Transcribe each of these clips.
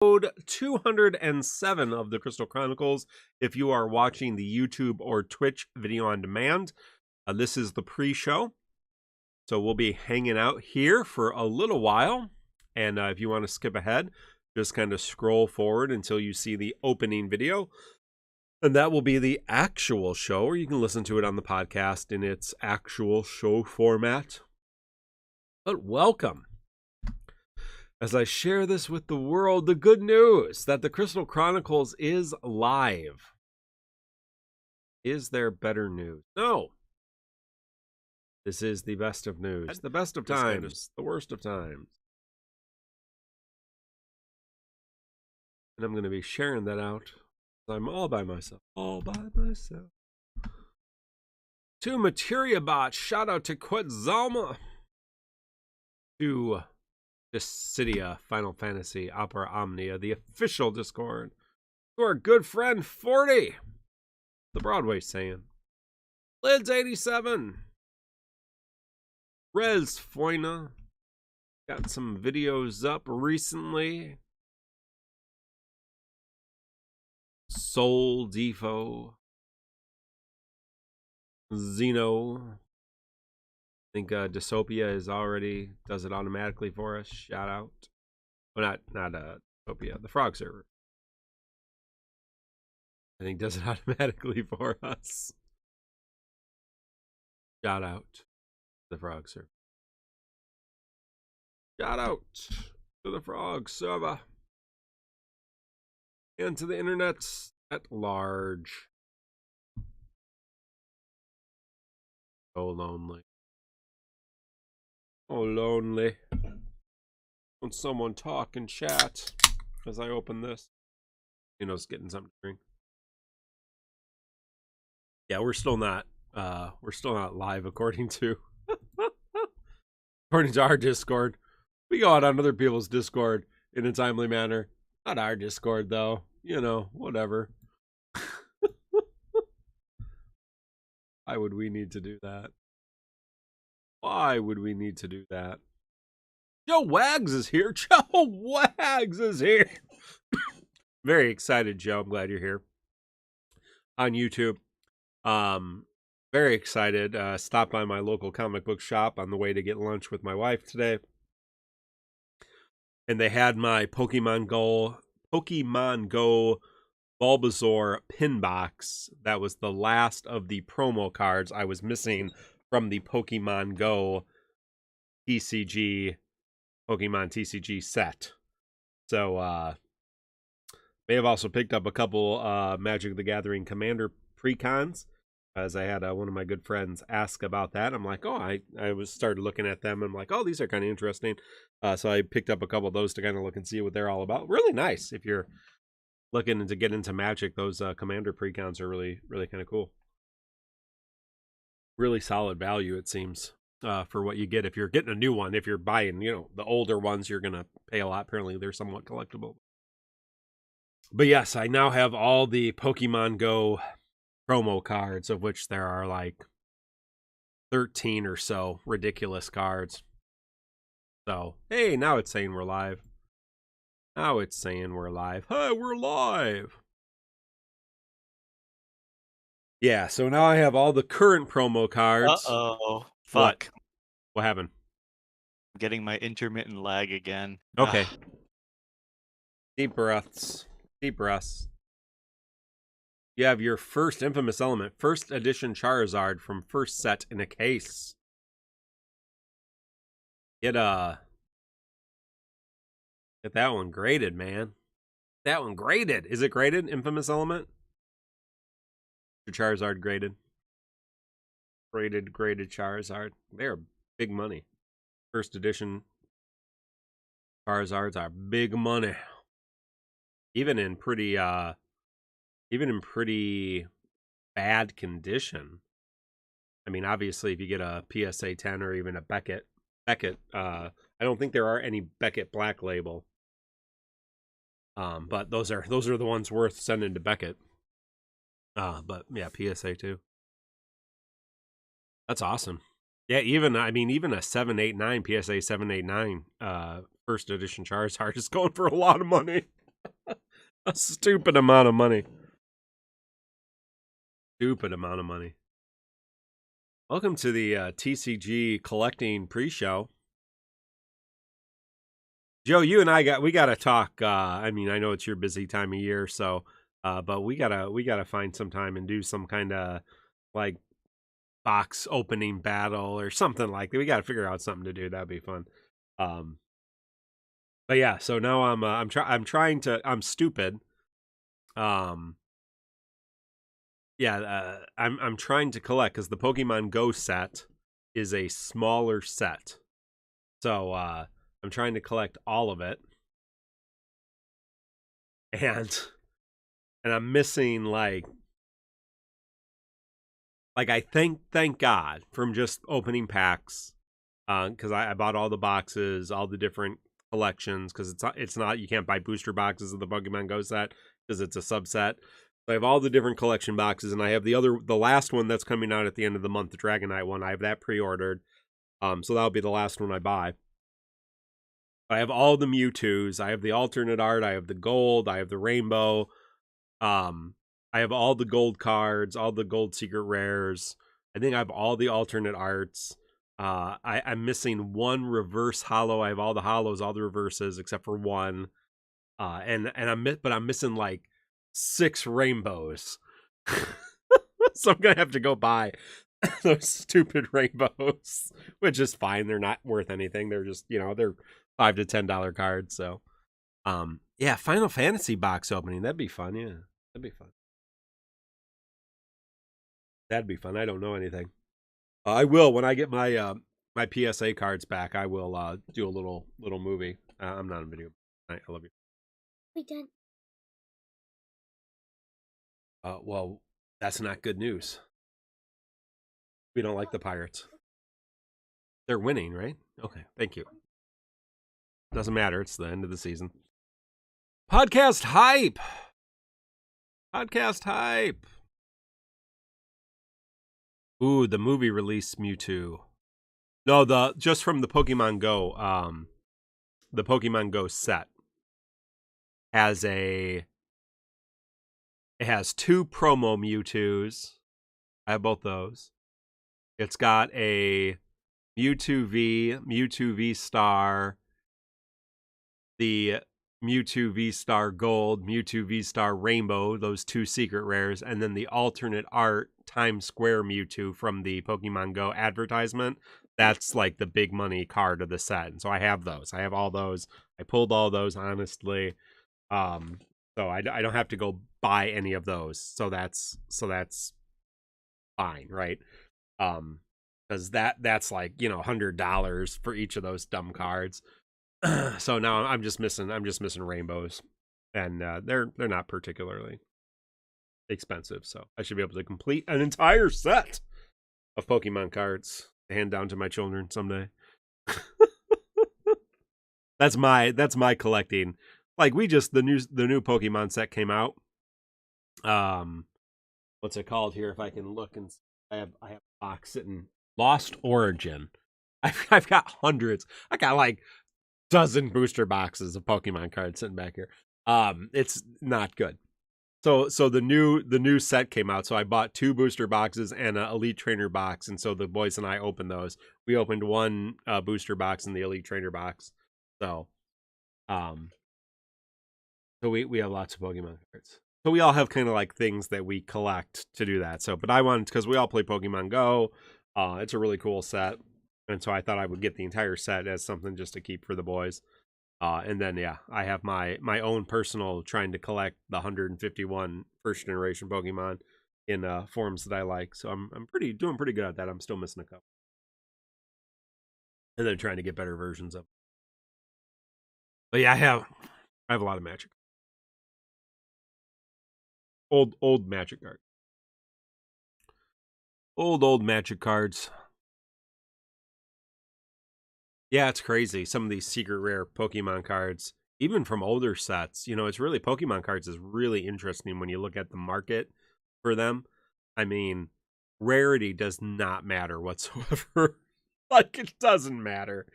Episode 207 of the Crystal Chronicles. If you are watching the YouTube or Twitch video on demand, this is the pre-show. So we'll be hanging out here for a little while. And if you want to skip ahead, just kind of scroll forward until you see the opening video. And that will be the actual show, or you can listen to it on the podcast in its actual show format. But welcome. As I share this with the world, the good news that the Crystal Chronicles is live. Is there better news? No. This is the best of news. The best of times. The worst of times. And I'm going to be sharing that out. I'm all by myself. All by myself. To Materiabot. Shout out to Quetzalma. To Dissidia, Final Fantasy, Opera Omnia, the official Discord. To our good friend 40, the Broadway saying. Lids 87. Rez Foina. Got some videos up recently. Soul Defo. Zeno. I think Dystopia is already does it automatically for us. Shout out. Well, not Dystopia, the Frog server. I think does it automatically for us. Shout out to the Frog server. Shout out to the Frog server. And to the internet at large. So lonely. Oh, lonely. When someone talk and chat as I open this. You know, it's getting something to drink. Yeah, we're still not live according to our Discord. We go out on other people's Discord in a timely manner. Not our Discord though. You know, whatever. Why would we need to do that? Why would we need to do that? Joe Wags is here. Joe Wags is here. Very excited, Joe. I'm glad you're here. On YouTube. Very excited. Stopped by my local comic book shop on the way to get lunch with my wife today. And they had my Pokemon Go Bulbasaur pin box. That was the last of the promo cards I was missing from the Pokemon Go Pokemon TCG set. So, may have also picked up a couple Magic the Gathering Commander precons, as I had one of my good friends ask about that. I'm like, oh, I started looking at them. I'm like, oh, these are kind of interesting. So I picked up a couple of those to kind of look and see what they're all about. Really nice. If you're looking to get into Magic, those Commander precons are really, really kind of cool. Really solid value, it seems, for what you get if you're getting a new one. If you're buying, you know, the older ones, you're going to pay a lot. Apparently, they're somewhat collectible. But yes, I now have all the Pokemon Go promo cards, of which there are like 13 or so ridiculous cards. So, hey, now it's saying we're live. Now it's saying we're live. Hi, we're live. Yeah, so now I have all the current promo cards. Uh-oh. Fuck. What happened? I'm getting my intermittent lag again. Okay. Deep breaths. Deep breaths. You have your first Infamous Element, first edition Charizard from first set in a case. Get that one graded, man. That one graded. Is it graded, Infamous Element? Your Charizard graded. Graded Charizard. They're big money. First edition Charizards are big money. Even in pretty bad condition. I mean, obviously, if you get a PSA 10 or even a Beckett, I don't think there are any Beckett Black Label. But those are the ones worth sending to Beckett. But yeah, PSA 2. That's awesome. Yeah, even a 789 PSA 789 first edition Charizard is going for a lot of money. A stupid amount of money. Stupid amount of money. Welcome to the TCG collecting pre-show. Joe, you and we gotta talk. I mean, I know it's your busy time of year, so but we gotta find some time and do some kind of like box opening battle or something like that. We gotta figure out something to do. That'd be fun. But yeah, so now I'm trying to. I'm stupid. I'm trying to collect because the Pokemon Go set is a smaller set, so I'm trying to collect all of it, and I'm missing like I thank God from just opening packs, because I bought all the boxes, all the different collections, because it's not, you can't buy booster boxes of the Pokemon Go set because it's a subset. So I have all the different collection boxes, and I have the last one that's coming out at the end of the month, the Dragonite one. I have that pre-ordered, so that'll be the last one I buy. I have all the Mewtwo's. I have the alternate art. I have the gold. I have the rainbow. I have all the gold cards, all the gold secret rares. I think I have all the alternate arts. I'm missing one reverse holo. I have all the holos, all the reverses except for one. But I'm missing like 6 rainbows. So I'm gonna have to go buy those stupid rainbows, which is fine. They're not worth anything. They're just, they're $5 to $10 cards. So, yeah, Final Fantasy box opening. That'd be fun. Yeah, that'd be fun. That'd be fun. I don't know anything. I will when I get my my PSA cards back. I will do a little movie. I'm not in video. I love you. We done. Well, that's not good news. We don't like the Pirates. They're winning, right? Okay, thank you. Doesn't matter. It's the end of the season. Podcast hype. Podcast hype. Ooh, the movie release Mewtwo. No, just from the Pokemon Go. The Pokemon Go set it has 2 promo Mewtwo's. I have both those. It's got a Mewtwo V Star, the Mewtwo V Star Gold, Mewtwo V Star Rainbow, those 2 secret rares, and then the alternate art Times Square Mewtwo from the Pokemon Go advertisement. That's like the big money card of the set. And so I have those. I have all those. I pulled all those, honestly. So I don't have to go buy any of those. So that's fine, right? Because that's like, $100 for each of those dumb cards. So now I'm just missing rainbows, and they're not particularly expensive. So I should be able to complete an entire set of Pokemon cards to hand down to my children someday. That's my collecting. Like the new Pokemon set came out. What's it called here? If I can look, and I have a box sitting. Lost Origin. I've got hundreds. I got like dozen booster boxes of Pokemon cards sitting back here. It's not good. So the new set came out. So I bought 2 booster boxes and an Elite Trainer box, and so the boys and I opened those. We opened 1 booster box in the Elite Trainer box. So, so we have lots of Pokemon cards. So we all have kind of like things that we collect to do that. So, but I wanted, because we all play Pokemon Go. It's a really cool set, and so I thought I would get the entire set as something just to keep for the boys. And then I have my own personal trying to collect the 151 first generation Pokemon in forms that I like. So I'm doing pretty good at that. I'm still missing a couple, and then trying to get better versions of. But yeah, I have a lot of Magic. Old Magic cards. Old Magic cards. Yeah, it's crazy. Some of these secret rare Pokemon cards, even from older sets, it's really, Pokemon cards is really interesting when you look at the market for them. I mean, rarity does not matter whatsoever. Like, it doesn't matter.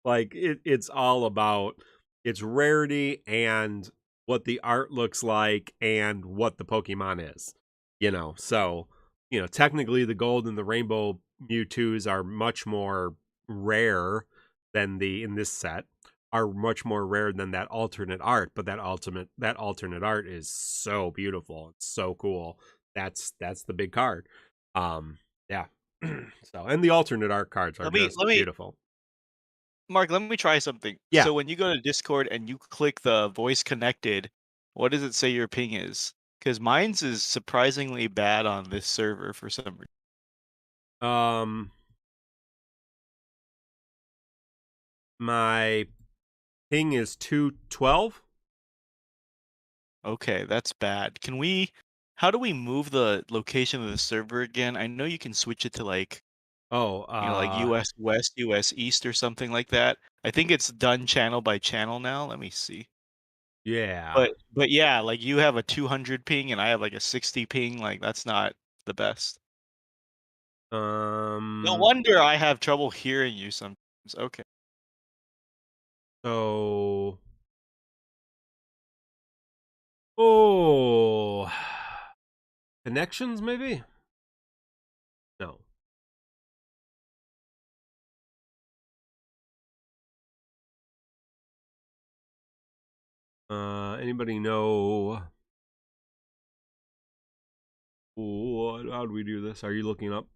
Like, it's all about its rarity and what the art looks like and what the Pokemon is. So, technically the gold and the rainbow Mewtwo's are much more rare than in this set, are much more rare than that alternate art, but that alternate art is so beautiful. It's so cool. That's the big card. Yeah. So, and the alternate art cards are just beautiful. Mark, let me try something. Yeah. So when you go to Discord and you click the voice connected, what does it say your ping is? Because mine's is surprisingly bad on this server for some reason. My ping is 212. Okay, that's bad. How do we move the location of the server again? I know you can switch it to like US West, US East or something like that. I think it's done channel by channel now. Let me see. Yeah. But yeah, like you have a 200 ping and I have like a 60 ping. Like that's not the best. No wonder I have trouble hearing you sometimes. Okay. So, connections maybe? No. Anybody know? How do we do this? Are you looking up?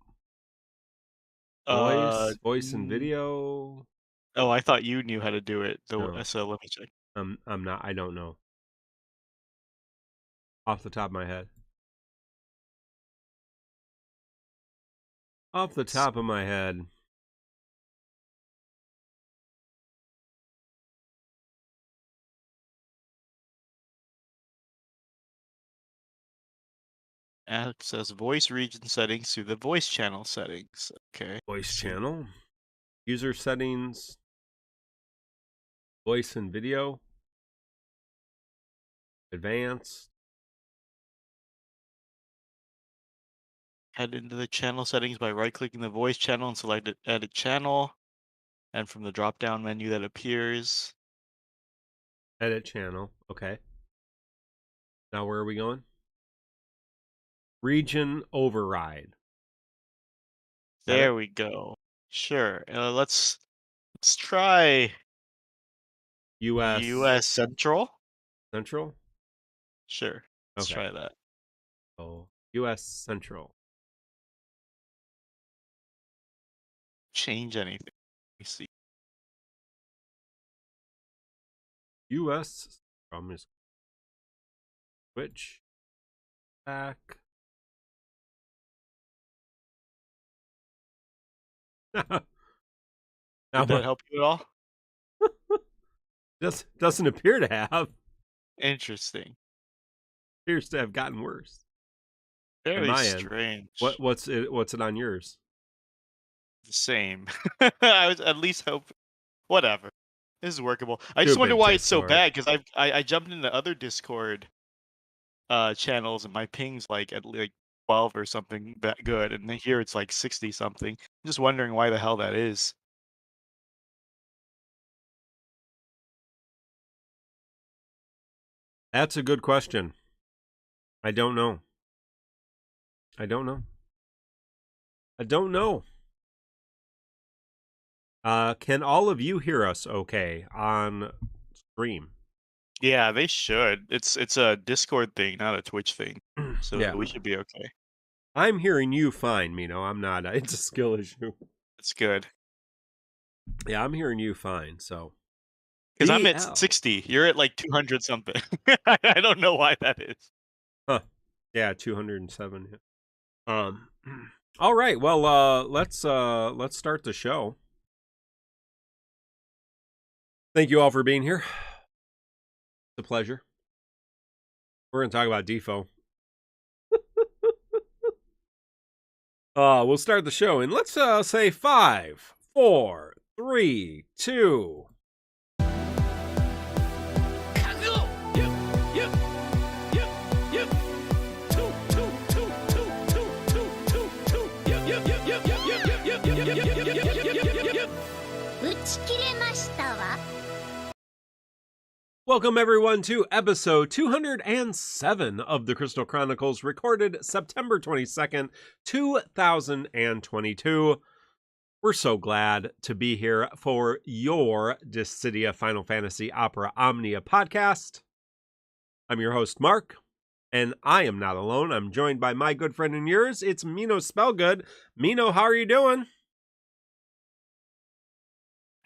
Voice and video? Oh, I thought you knew how to do it. No. So let me check. I'm not. I don't know. Off the top of my head. Off the top of my head. Access voice region settings through the voice channel settings. Okay. Voice channel. User settings. Voice and video. Advanced. Head into the channel settings by right-clicking the voice channel and select edit channel. And from the drop-down menu that appears. Edit channel. Okay. Now where are we going? Region override. There we go. Sure. Let's try US Central. Central? Sure. Let's try that. Oh, US Central. Change anything. Let me see. US is switch back. Did that help you at all? Just doesn't appear to have. Interesting. Appears to have gotten worse. Very strange. What's it on yours? The same. I was at least hope. Whatever. This is workable. I just wonder why it's so bad because I jumped into other Discord channels and my ping's like at like 12 or something that good, and here it's like 60 something. I'm just wondering why the hell that is. That's a good question. I don't know. Can all of you hear us okay on stream? Yeah, they should. It's a Discord thing, not a Twitch thing. So yeah, we should be okay. I'm hearing you fine, Mino. I'm not. It's a skill issue. That's good. Yeah, I'm hearing you fine, so. Because I'm at 60. You're at like 200 something. I don't know why that is. Huh. Yeah, 207. All right. Well, let's start the show. Thank you all for being here. It's a pleasure. We're going to talk about DissidiaFFOO. We'll start the show and let's say 5, 4, 3, 2. Welcome everyone to episode 207 of the Crystal Chronicles, recorded September 22nd, 2022. We're so glad to be here for your Dissidia Final Fantasy Opera Omnia podcast. I'm your host, Mark, and I am not alone. I'm joined by my good friend and yours. It's Mino Spellgood. Mino, how are you doing?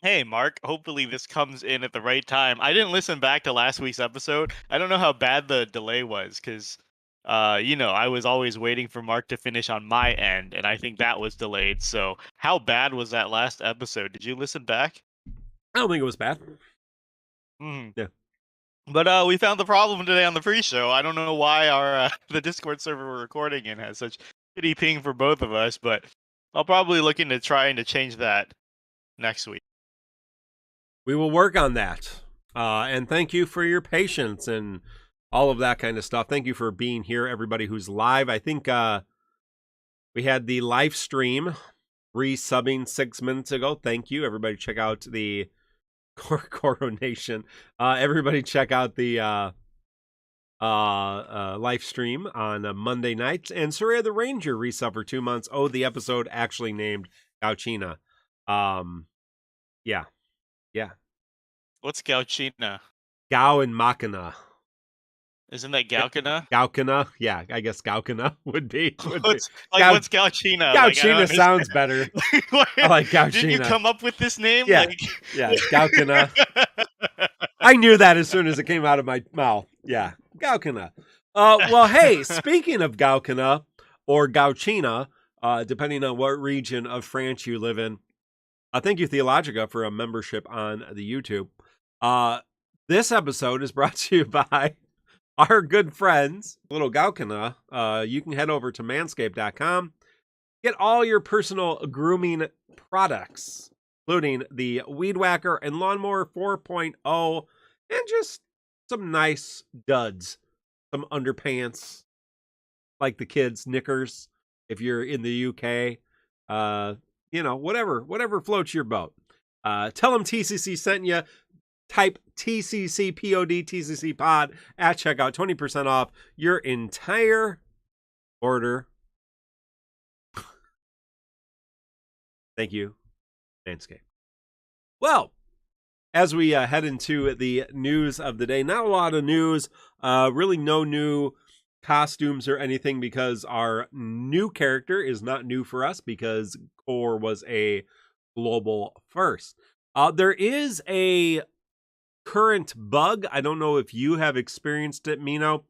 Hey, Mark. Hopefully this comes in at the right time. I didn't listen back to last week's episode. I don't know how bad the delay was because, I was always waiting for Mark to finish on my end, and I think that was delayed. So how bad was that last episode? Did you listen back? I don't think it was bad. Yeah. But we found the problem today on the pre-show. I don't know why our the Discord server we're recording in has such shitty ping for both of us, but I'll probably look into trying to change that next week. We will work on that. And thank you for your patience and all of that kind of stuff. Thank you for being here, everybody who's live. I think we had the live stream resubbing 6 minutes ago. Thank you. Everybody check out the coronation. Everybody check out the live stream on Monday night. And Surya the Ranger resub for 2 months. Oh, the episode actually named Gauchina. Yeah. What's Gauchina? Gau and Machina. Isn't that Gauchina? Gauchina? Yeah, I guess Gauchina would be. What's Gauchina? Gauchina sounds better. I like Gauchina. Did you come up with this name? Yeah, yeah, Gauchina. I knew that as soon as it came out of my mouth. Yeah, Gauchina. Well, hey, speaking of Gauchina or Gauchina, depending on what region of France you live in, thank you, Theologica, for a membership on the YouTube. This episode is brought to you by our good friends, Little Gauchina. You can head over to manscaped.com, get all your personal grooming products, including the Weed Whacker and Lawnmower 4.0, and just some nice duds, some underpants, like the kids' knickers, if you're in the UK. Whatever floats your boat. Tell them TCC sent you. Type TCC POD TCC pod at checkout, 20% off your entire order. Thank you, Manscaped. Well, as we head into the news of the day, not a lot of news, really no new costumes or anything, because our new character is not new for us because Core was a global first. There is a current bug. I don't know if you have experienced it, Mino,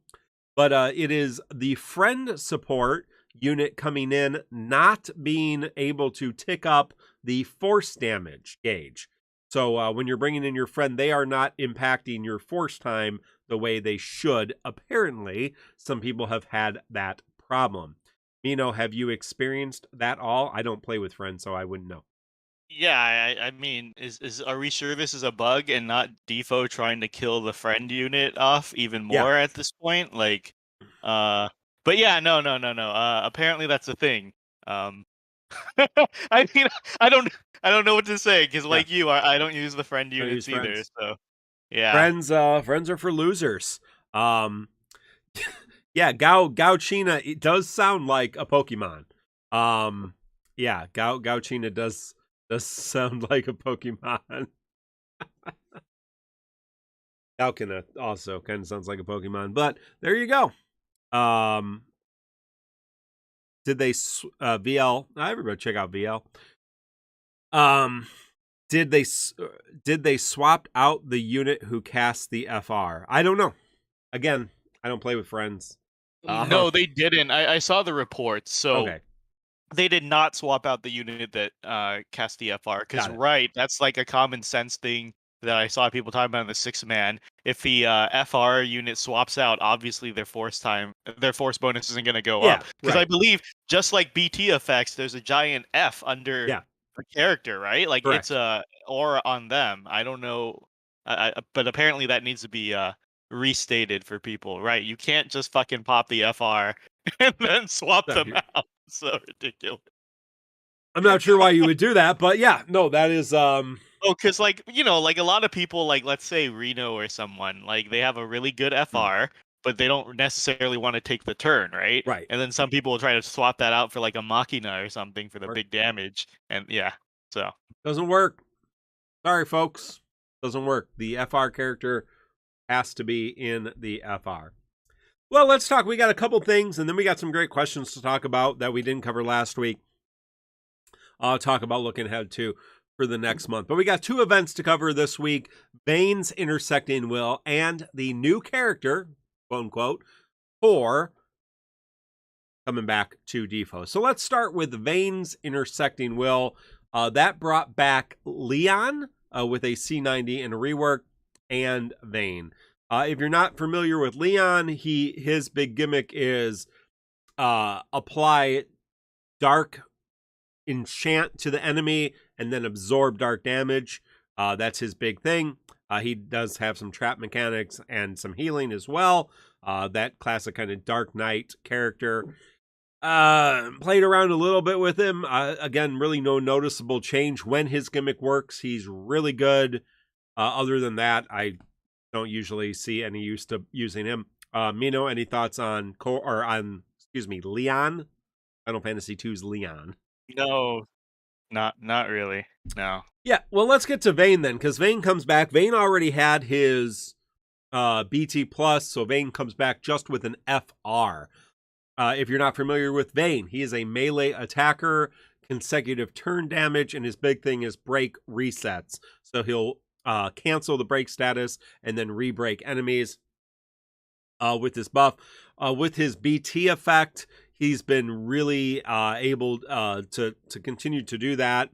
but it is the friend support unit coming in not being able to tick up the force damage gauge. So when you're bringing in your friend, they are not impacting your force time the way they should. Apparently, some people have had that problem. Mino, have you experienced that all? I don't play with friends, so I wouldn't know. Yeah, I mean, are we sure this is a bug and not Defo trying to kill the friend unit off even more at this point? But yeah, no. Apparently that's a thing. I mean, I don't know what to say because, like you, I don't use the friend units either. Friends. So yeah, friends are for losers. Yeah, Gauchina, it does sound like a Pokemon. Yeah, Gauchina does sound like a Pokemon. Gauchina also kind of sounds like a Pokemon, but there you go. Did they VL? Everybody check out VL. Did they swap out the unit who cast the FR? I don't know. Again, I don't play with friends. No, they didn't. I saw the reports. So okay. They did not swap out the unit that cast the FR. Because that's like a common sense thing that I saw people talking about in the 6-man. If the FR unit swaps out, obviously their force bonus isn't going to go up. Because I believe, just like BT effects, there's a giant F under the character, right? Like it's a aura on them. I don't know, but apparently that needs to be restated for people, right? You can't just fucking pop the FR and then swap them out. So ridiculous. I'm not sure why you would do that, but yeah, no, that is Oh, because like like a lot of people, like let's say Reno or someone, like they have a really good FR, but they don't necessarily want to take the turn, right? Right. And then some people will try to swap that out for like a Machina or something for the Work. big damage, and yeah, so Doesn't work. Sorry, folks. Doesn't work. The FR character has to be in the FR. Well, let's talk. We got a couple things, and then we got some great questions to talk about that we didn't cover last week. I'll talk about looking ahead to for the next month. But we got 2 events to cover this week: Vayne's Intersecting Will and the new character, quote unquote, for coming back to Defo. So let's start with Vayne's Intersecting Will. That brought back Leon with a C90 and a rework, and Vayne. If you're not familiar with Leon, his big gimmick is apply dark enchant to the enemy and then absorb dark damage. That's his big thing. He does have some trap mechanics and some healing as well. That classic kind of Dark Knight character. Played around a little bit with him. Again, really no noticeable change when his gimmick works. He's really good. Other than that, I don't usually see any use to using him. Mino, any thoughts on Leon? Final Fantasy II's Leon. no, not really, no. Yeah, well, let's get to Vayne then, because Vayne comes back. Vayne already had his BT plus, so Vayne comes back just with an FR. If you're not familiar with Vayne, he is a melee attacker, consecutive turn damage, and his big thing is break resets. So he'll cancel the break status and then re-break enemies with this buff. With his BT effect, he's been really able to continue to do that.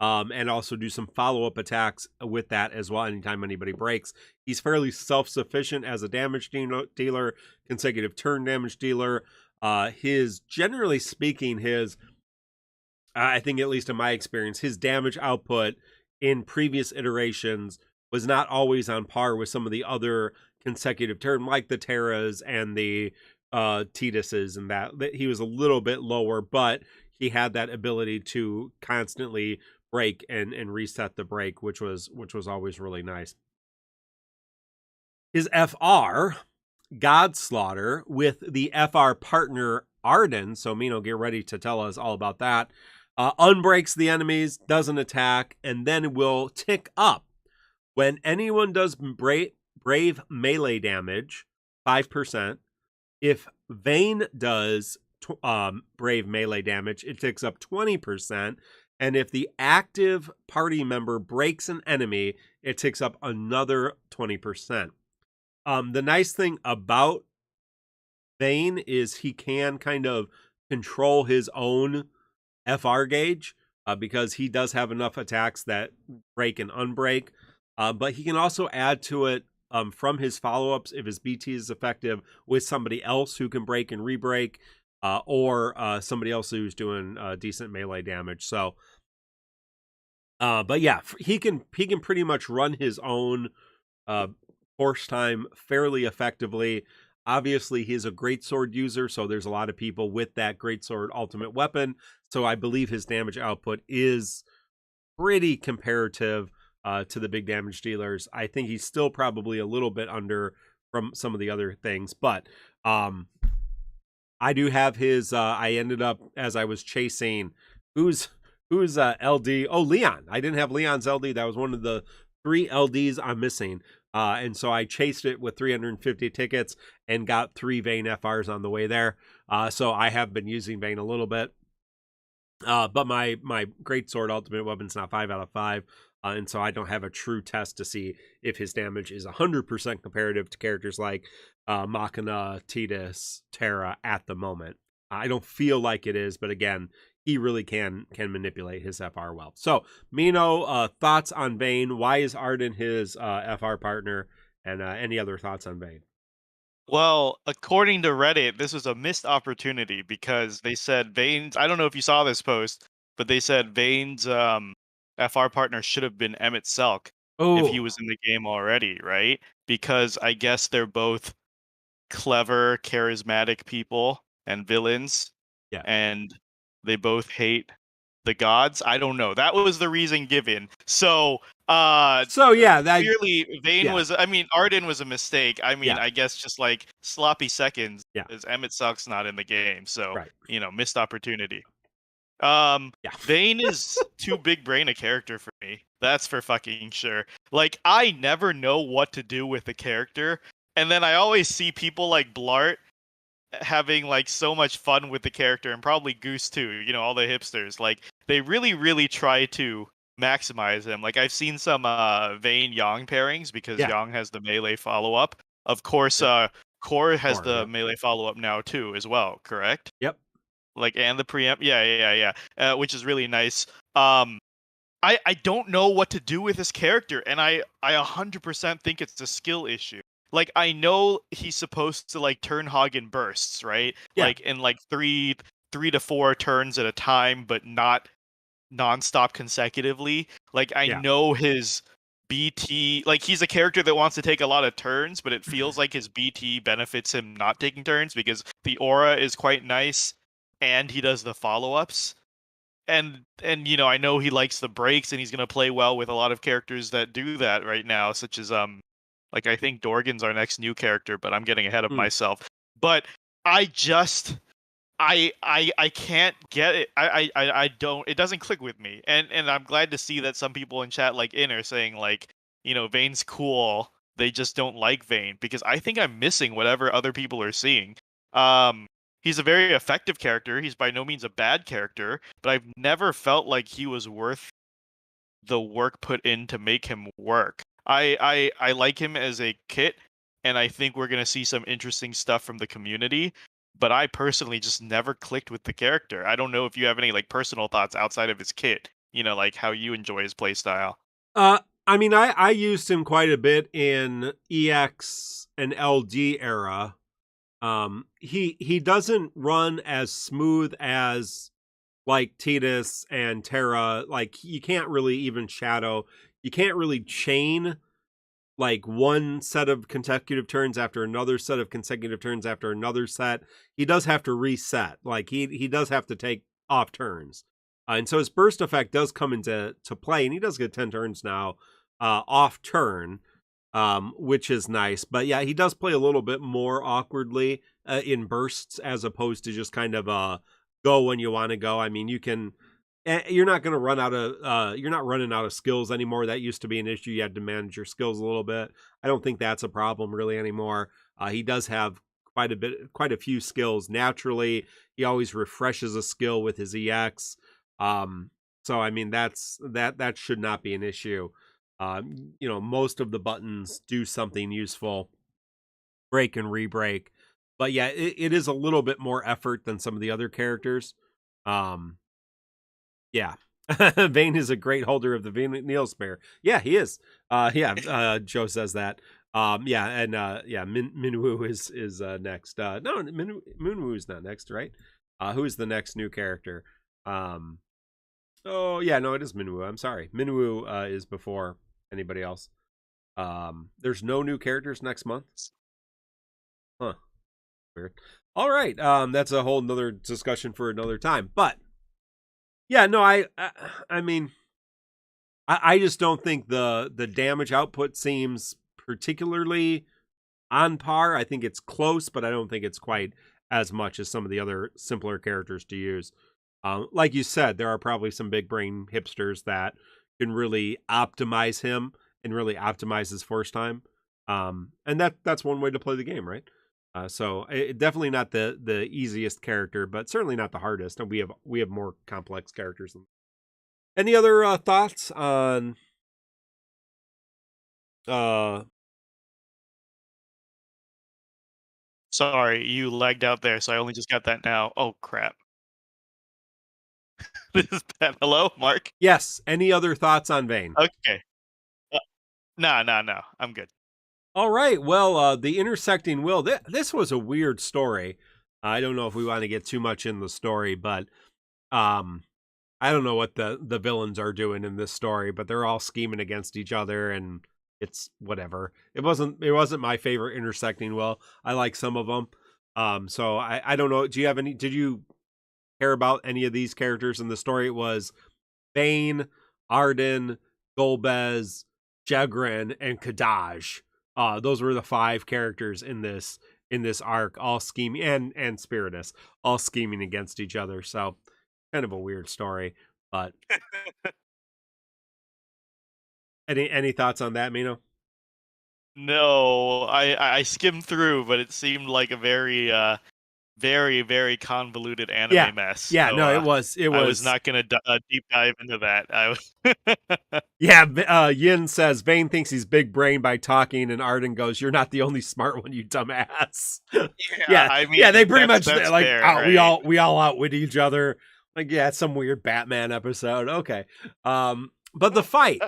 And also do some follow-up attacks with that as well anytime anybody breaks. He's fairly self-sufficient as a damage dealer, consecutive turn damage dealer. Generally speaking, I think at least in my experience, his damage output in previous iterations was not always on par with some of the other consecutive turn, like the Terras and the Tiduses, and that he was a little bit lower, but he had that ability to constantly break and reset the break, which was always really nice. His FR, Godslaughter, with the FR partner Arden, so Mino, get ready to tell us all about that, unbreaks the enemies, doesn't attack, and then will tick up. When anyone does brave melee damage, 5%. If Vayne does brave melee damage, it ticks up 20%. And if the active party member breaks an enemy, it ticks up another 20%. The nice thing about Vayne is he can kind of control his own FR gauge because he does have enough attacks that break and unbreak. But he can also add to it from his follow-ups if his BT is effective with somebody else who can break and re-break, or somebody else who's doing decent melee damage. So, but yeah, he can pretty much run his own force time fairly effectively. Obviously, he's a greatsword user, so there's a lot of people with that greatsword ultimate weapon. So I believe his damage output is pretty comparative to the big damage dealers. I think he's still probably a little bit under from some of the other things, but I do have his. I ended up, as I was chasing who's LD. Oh, Leon. I didn't have Leon's LD. That was one of the 3 LDs I'm missing. And so I chased it with 350 tickets and got 3 Vayne FRs on the way there. So I have been using Vayne a little bit. But my greatsword ultimate weapon's not 5 out of 5. And so I don't have a true test to see if his damage is 100% comparative to characters like Machina, Tidus, Terra at the moment. I don't feel like it is, but again, he really can manipulate his FR well. So, Mino, thoughts on Vayne? Why is Arden his FR partner? And any other thoughts on Vayne? Well, according to Reddit, this was a missed opportunity because they said Vayne's. I don't know if you saw this post, but they said Vayne's FR partner should have been Emmett Selk if he was in the game already, right? Because I guess they're both clever, charismatic people and villains. Yeah. And they both hate the gods. I don't know. That was the reason given. So yeah, that clearly Vayne was. I mean, Arden was a mistake. I mean, Yeah. I guess just like sloppy seconds. Yeah. As Emmett Suck's not in the game, so Right. missed opportunity. Yeah. Vayne is too big brain a character for me. That's for fucking sure. Like, I never know what to do with the character, and then I always see people like Blart having like so much fun with the character, and probably Goose too. All the hipsters. Like, they really, really try to maximize him. Like, I've seen some Vayne Yang pairings because Yang has the melee follow up. Of course, Core has the melee follow up now too, as well. Correct? Yep. Like, and the preempt, yeah, which is really nice. I don't know what to do with this character, and I 100% think it's a skill issue. Like, I know he's supposed to like turn hog in bursts, right? Yeah. Like in like three to four turns at a time, but not nonstop consecutively. Like, I know his BT, like, he's a character that wants to take a lot of turns, but it feels like his BT benefits him not taking turns because the aura is quite nice and he does the follow-ups. And I know he likes the breaks, and he's going to play well with a lot of characters that do that right now, such as like, I think Dorgan's our next new character, but I'm getting ahead of myself. But I just I can't get it. I don't. It doesn't click with me, and I'm glad to see that some people in chat like in are saying like, Vayne's cool. They just don't like Vayne, because I think I'm missing whatever other people are seeing. He's a very effective character. He's by no means a bad character, but I've never felt like he was worth the work put in to make him work. I like him as a kit, and I think we're gonna see some interesting stuff from the community. But I personally just never clicked with the character. I don't know if you have any like personal thoughts outside of his kit. Like how you enjoy his playstyle. I mean, I used him quite a bit in EX and LD era. He doesn't run as smooth as like Tidus and Terra. Like, you can't really even shadow. You can't really chain like one set of consecutive turns after another set of consecutive turns after another set. He does have to reset. Like, he does have to take off turns. And so his burst effect does come into play, and he does get 10 turns now off turn, which is nice. But yeah, he does play a little bit more awkwardly in bursts, as opposed to just kind of go when you want to go. I mean, you're not going to run out of you're not running out of skills anymore. That used to be an issue. You had to manage your skills a little bit. I don't think that's a problem really anymore. He does have quite a few skills naturally. He always refreshes a skill with his EX. So I mean, that should not be an issue. Most of the buttons do something useful, break and re-break. But yeah, it is a little bit more effort than some of the other characters. Yeah. Vayne is a great holder of the Neil Spare. Yeah, he is. Joe says that. Minwoo is next. No, Minwoo is not next, right? Who is the next new character? Oh yeah, no, it is Minwoo. I'm sorry. Minwoo is before anybody else. There's no new characters next month. Huh. Weird. All right. That's a whole nother discussion for another time. But yeah, no, I mean, I just don't think the damage output seems particularly on par. I think it's close, but I don't think it's quite as much as some of the other simpler characters to use. Like you said, there are probably some big brain hipsters that can really optimize him and really optimize his first time. And that's one way to play the game, right? So definitely not the easiest character, but certainly not the hardest. And we have more complex characters. Any other thoughts on Sorry, you lagged out there, so I only just got that now. Oh crap. This is bad. Hello, Mark? Yes. Any other thoughts on Vayne? Okay. No. I'm good. All right. Well, the intersecting will. This was a weird story. I don't know if we want to get too much in the story, but I don't know what the villains are doing in this story, but they're all scheming against each other, and it's whatever. It wasn't my favorite intersecting will. I like some of them. So I don't know. Do you have any? Did you care about any of these characters in the story, it was Vayne, Arden, Golbez, Jegrin, and Kadaj. Those were the 5 characters in this arc, all scheming, and Spiritus, all scheming against each other. So kind of a weird story, but any thoughts on that, Mino? No, I skimmed through, but it seemed like a very very, very convoluted anime mess. Yeah, so, no, it was. I was not gonna deep dive into that. I was. Yeah, Yin says Vayne thinks he's big brain by talking, and Arden goes, "You're not the only smart one, you dumbass." Yeah, I mean, yeah, they pretty much that's like fair, right? we all outwit each other. Like, yeah, it's some weird Batman episode. Okay, but the fight.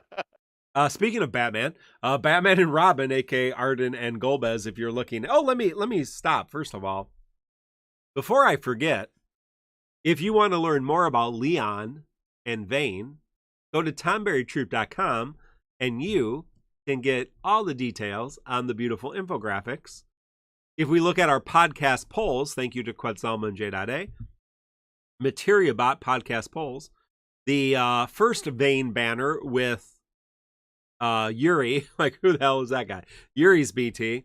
Speaking of Batman, Batman and Robin, aka Arden and Golbez. If you're looking, let me stop first of all. Before I forget, if you want to learn more about Leon and Vayne, go to TonberryTroupe.com and you can get all the details on the beautiful infographics. If we look at our podcast polls, thank you to Quetzalma and J.A, MateriaBot podcast polls, the first Vayne banner with Yuri, like who the hell is that guy? Yuri's BT.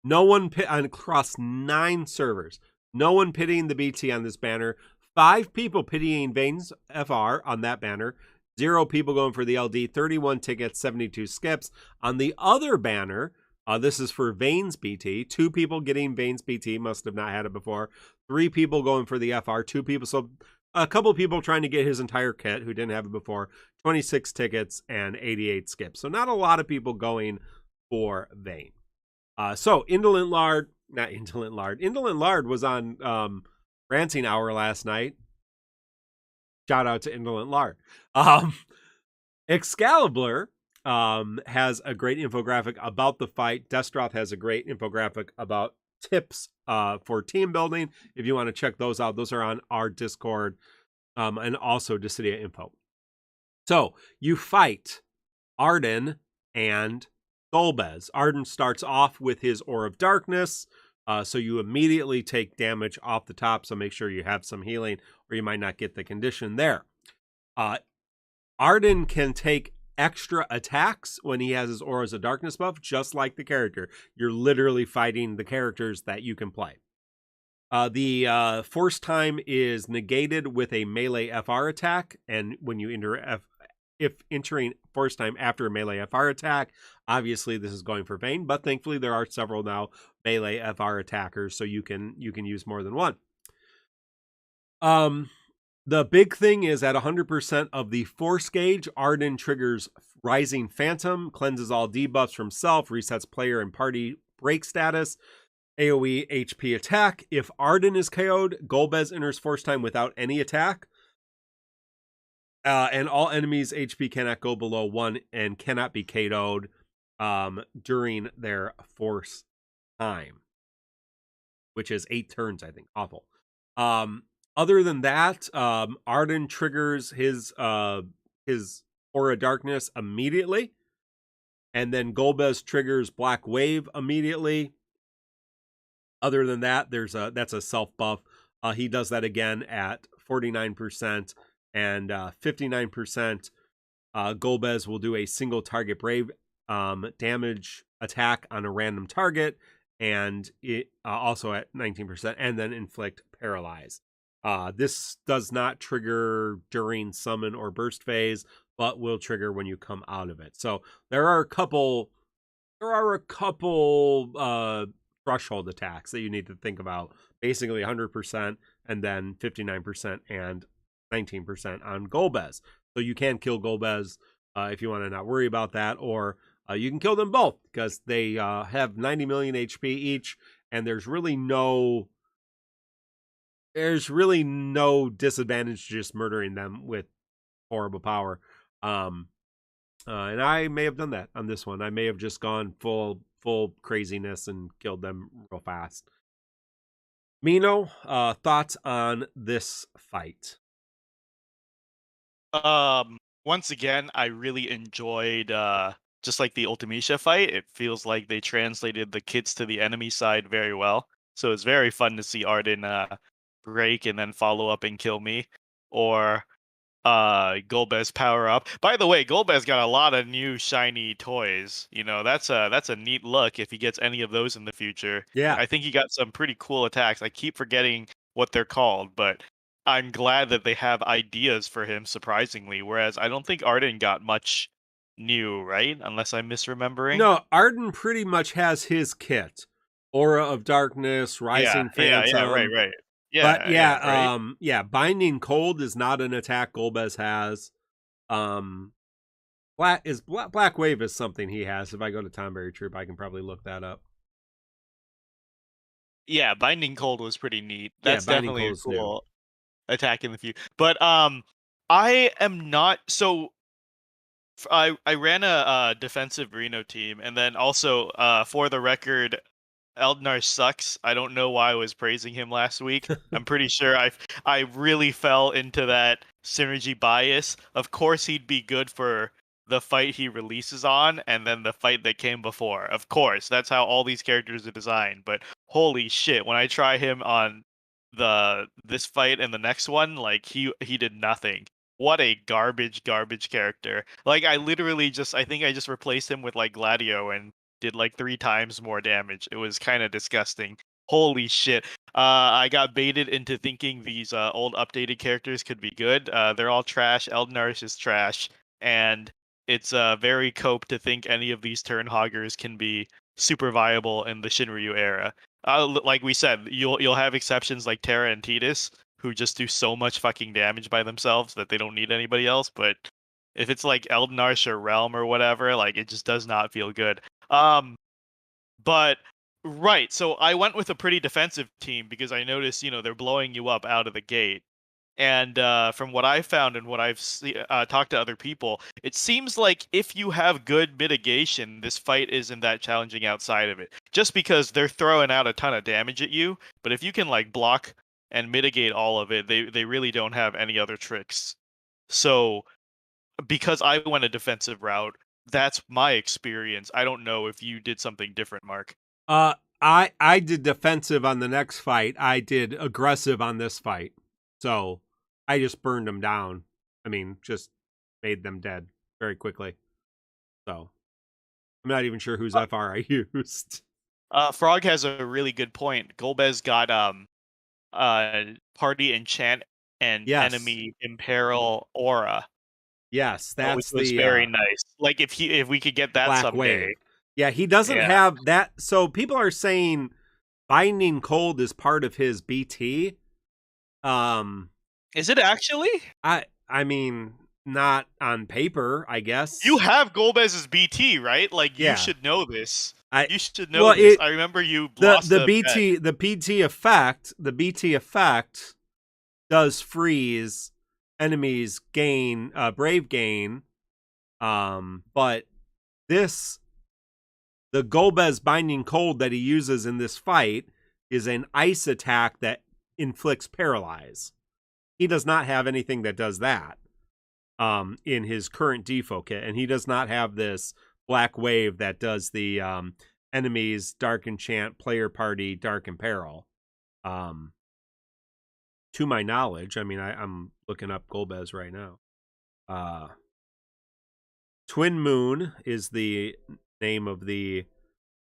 No one across 9 servers. No one pitying the BT on this banner. 5 people pitying Vayne's FR on that banner. 0 people going for the LD. 31 tickets, 72 skips. On the other banner, this is for Vayne's BT. 2 people getting Vayne's BT. Must have not had it before. 3 people going for the FR. 2 people. So a couple people trying to get his entire kit who didn't have it before. 26 tickets and 88 skips. So not a lot of people going for Vayne. So Indolent Lard was on Ranting Hour last night. Shout out to Indolent Lard. Excalibur has a great infographic about the fight. Destroth has a great infographic about tips for team building. If you want to check those out, those are on our Discord and also Dissidia Info. So you fight Arden and Golbez. Arden starts off with his Aura of Darkness, so you immediately take damage off the top, so make sure you have some healing, or you might not get the condition there. Arden can take extra attacks when he has his Auras of Darkness buff, just like the character. You're literally fighting the characters that you can play. The force time is negated with a melee FR attack, and when you if entering force time after a melee FR attack, obviously this is going for Vayne, but thankfully there are several now melee FR attackers, so you can use more than one. The big thing is at 100% of the force gauge, Arden triggers Rising Phantom, cleanses all debuffs from self, resets player and party break status, AoE HP attack. If Arden is KO'd, Golbez enters force time without any attack. And all enemies' HP cannot go below 1 and cannot be KO'd during their force time, which is 8 turns, I think. Awful. Other than that, Arden triggers his Aura Darkness immediately, and then Golbez triggers Black Wave immediately. Other than that, that's a self buff. He does that again at 49%. And 59%, Golbez will do a single target brave damage attack on a random target, and it also at 19%, and then inflict paralyze. This does not trigger during summon or burst phase, but will trigger when you come out of it. So there are a couple threshold attacks that you need to think about. Basically 100%, and then 59% and 19% on Golbez. So you can kill Golbez if you want to not worry about that, or you can kill them both because they have 90 million HP each, and there's really no disadvantage to just murdering them with horrible power. And I may have done that on this one. I may have just gone full craziness and killed them real fast. Mino, thoughts on this fight? Once again, I really enjoyed just like the Ultimecia fight. It feels like they translated the kids to the enemy side very well. So it's very fun to see Arden break and then follow up and kill me, or Golbez power up. By the way, Golbez got a lot of new shiny toys. You know, that's a neat look if he gets any of those in the future. Yeah. I think he got some pretty cool attacks. I keep forgetting what they're called, but I'm glad that they have ideas for him, surprisingly, whereas I don't think Arden got much new, right? Unless I'm misremembering. No, Arden pretty much has his kit. Aura of Darkness, Rising Phantom. Right. But right? Binding Cold is not an attack Golbez has. Black Wave is something he has. If I go to Tonberry Troupe, I can probably look that up. Yeah, Binding Cold was pretty neat. That's definitely a cool attack in the future. But I am not so. I ran a defensive Reno team, and then also for the record, Eldnar sucks. I don't know why I was praising him last week. I'm pretty sure I really fell into that synergy bias. Of course, he'd be good for the fight he releases on, and then the fight that came before. Of course, that's how all these characters are designed. But holy shit, when I try him on this fight and the next one, like he did nothing. What a garbage character. Like I think I just replaced him with like Gladio and did like 3 times more damage. It was kind of disgusting. Holy shit. I got baited into thinking these old updated characters could be good. They're all trash. Eldnar's is trash. And it's very cope to think any of these turn hoggers can be super viable in the Shinryu era. Like we said, you'll have exceptions like Terra and Tidus, who just do so much fucking damage by themselves that they don't need anybody else. But if it's like Eldnarsh or Realm or whatever, like it just does not feel good. But right, so I went with a pretty defensive team because I noticed, they're blowing you up out of the gate. And from what I've found and what I've talked to other people, it seems like if you have good mitigation, this fight isn't that challenging outside of it. Just because they're throwing out a ton of damage at you, but if you can like block and mitigate all of it, they really don't have any other tricks. So because I went a defensive route, that's my experience. I don't know if you did something different, Mark. I did defensive on the next fight. I did aggressive on this fight. So I just burned them down. I mean, just made them dead very quickly. So I'm not even sure whose FR I used. Frog has a really good point. Golbez got party enchant and enemy imperil aura. Yes, that's which was very nice. Like if we could get that Black someday. Wave. Yeah, he doesn't have that. So people are saying Binding Cold is part of his BT. Is it actually? I mean, not on paper, I guess. You have Golbez's BT, right? Like you should know this. You should know this. I remember you lost the BT bet. The BT effect does freeze enemies gain brave gain. But the Golbez Binding Cold that he uses in this fight is an ice attack that inflicts paralyze. He does not have anything that does that in his current default kit, and he does not have this Black Wave that does the enemies Dark Enchant, Player Party, Dark Imperil. To my knowledge, I mean, I'm looking up Golbez right now. Twin Moon is the name of the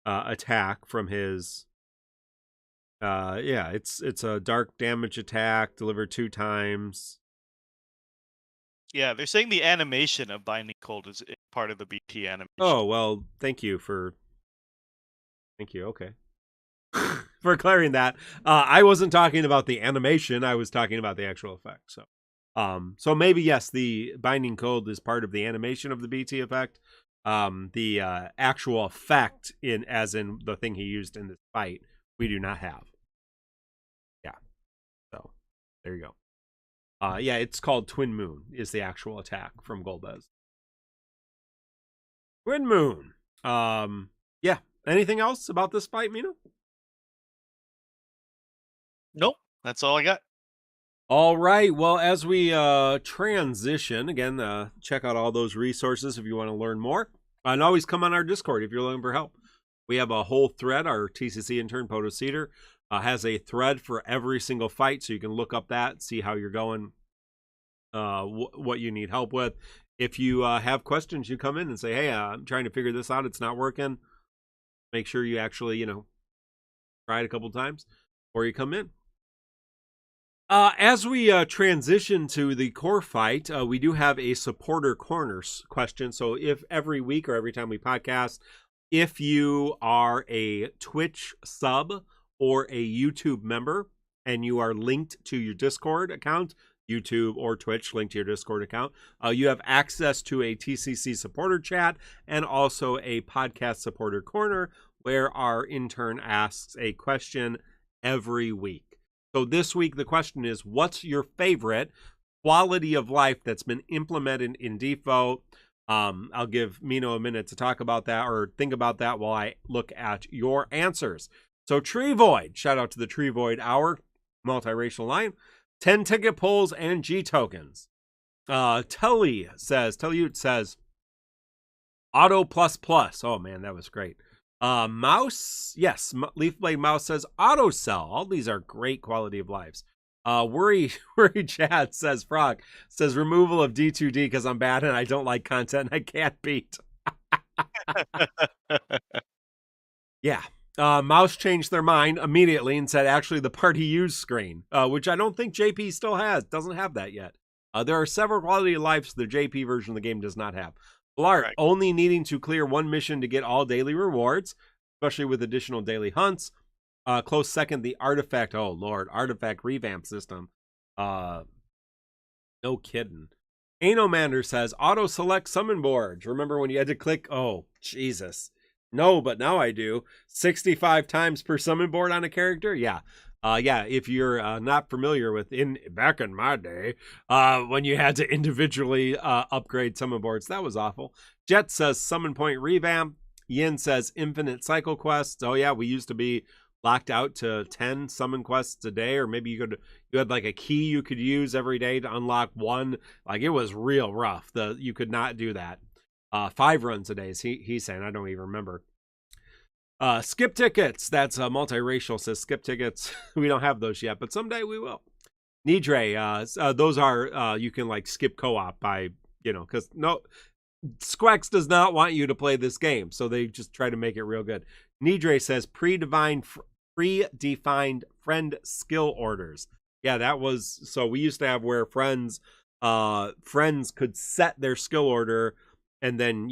attack from his. It's a dark damage attack delivered 2 times. Yeah, they're saying the animation of Binding Cold is part of the BT animation. Oh well, thank you. Okay. For clearing that. I wasn't talking about the animation. I was talking about the actual effect. So maybe yes, the Binding Cold is part of the animation of the BT effect. The actual effect as in the thing he used in this fight, we do not have. Yeah. So there you go. It's called Twin Moon is the actual attack from Golbez. Twin Moon. Anything else about this fight, Mina? Nope. That's all I got. All right. Well, as we transition, again, check out all those resources if you want to learn more. And always come on our Discord if you're looking for help. We have a whole thread, our TCC intern, Poto Cedar. Has a thread for every single fight, so you can look up that, see how you're going, what you need help with. If you have questions, you come in and say, hey, I'm trying to figure this out. It's not working. Make sure you actually, try it a couple times before you come in. As we transition to the core fight, we do have a supporter corners question. So if every week or every time we podcast, if you are a Twitch sub or a YouTube member and you are linked to your Discord account, YouTube or Twitch linked to your Discord account, you have access to a TCC supporter chat and also a podcast supporter corner where our intern asks a question every week. So this week, the question is, what's your favorite quality of life that's been implemented in Default? I'll give Mino a minute to talk about that or think about that while I look at your answers. So Tree Void, shout out to the Tree Void Hour, multiracial line, 10 ticket pulls and G tokens. Tellute says, Auto plus plus. Oh man, that was great. Mouse, yes, Leafblade Mouse says auto sell. All these are great quality of lives. Worry Chad says Frog says removal of D2D because I'm bad and I don't like content and I can't beat. Yeah. Mouse changed their mind immediately and said actually the party use screen, which I don't think JP still has. Doesn't have that yet. There are several quality of lives the JP version of the game does not have. Blart, right. Only needing to clear one mission to get all daily rewards, especially with additional daily hunts. Close second, the artifact. Oh, Lord. Artifact revamp system. No kidding. Anomander says, auto-select summon boards. Remember when you had to click? Oh, Jesus. No, but now I do. 65 times per summon board on a character? Yeah. If you're not familiar with back in my day, when you had to individually upgrade summon boards, that was awful. Jet says summon point revamp. Yin says infinite cycle quests. Oh yeah, we used to be locked out to 10 summon quests a day, or maybe you had like a key you could use every day to unlock one. Like it was real rough. You could not do that. 5 runs a day. He's saying, I don't even remember. Skip tickets. That's multiracial says skip tickets. We don't have those yet, but someday we will. Nidre, those are you can like skip co-op by because Squex does not want you to play this game, so they just try to make it real good. Nidre says predefined friend skill orders. Yeah, that was so we used to have where friends could set their skill order, and then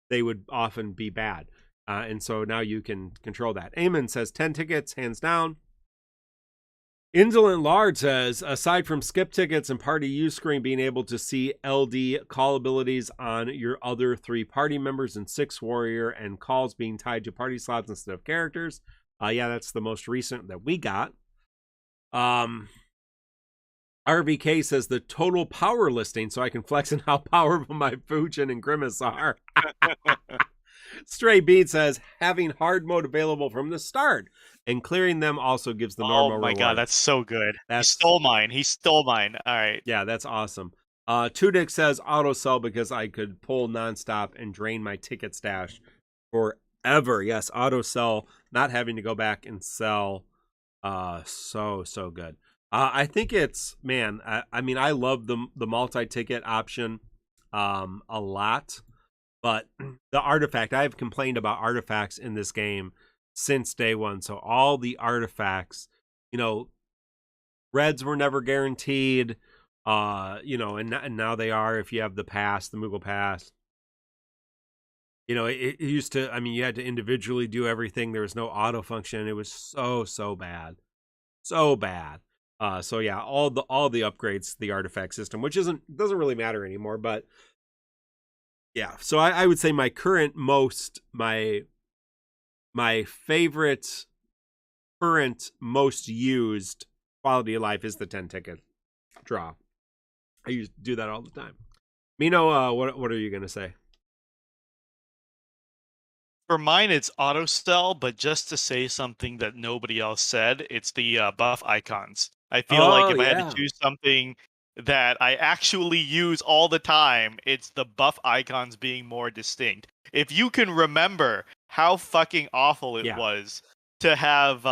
they would often be bad. And so now you can control that. Eamon says 10 tickets, hands down. Indolent Lard says, aside from skip tickets and party use screen, being able to see LD call abilities on your other 3 party members and 6 warrior and calls being tied to party slots instead of characters. Yeah, that's the most recent that we got. RVK says the total power listing so I can flex on how powerful my Fujin and Grimace are. Stray Beat says having hard mode available from the start and clearing them also gives the normal reward. God, that's so good. He stole mine. All right. Yeah, that's awesome. Tudik says auto sell because I could pull nonstop and drain my ticket stash forever. Yes, auto sell, not having to go back and sell. So good. I think it's I love the multi-ticket option a lot. But the artifact, I've complained about artifacts in this game since day one. So all the artifacts, reds were never guaranteed, and now they are if you have the pass, the Moogle pass. It used to, you had to individually do everything. There was no auto function. It was so bad. So bad. So yeah, all the upgrades to the artifact system, which doesn't really matter anymore, but yeah, so I would say my favorite current most used quality of life is the 10 ticket draw. I used to do that all the time. Mino, what are you gonna say? For mine, it's auto sell, but just to say something that nobody else said, it's the buff icons. I feel like if I had to choose something that I actually use all the time, it's the buff icons being more distinct. If you can remember how fucking awful it was to have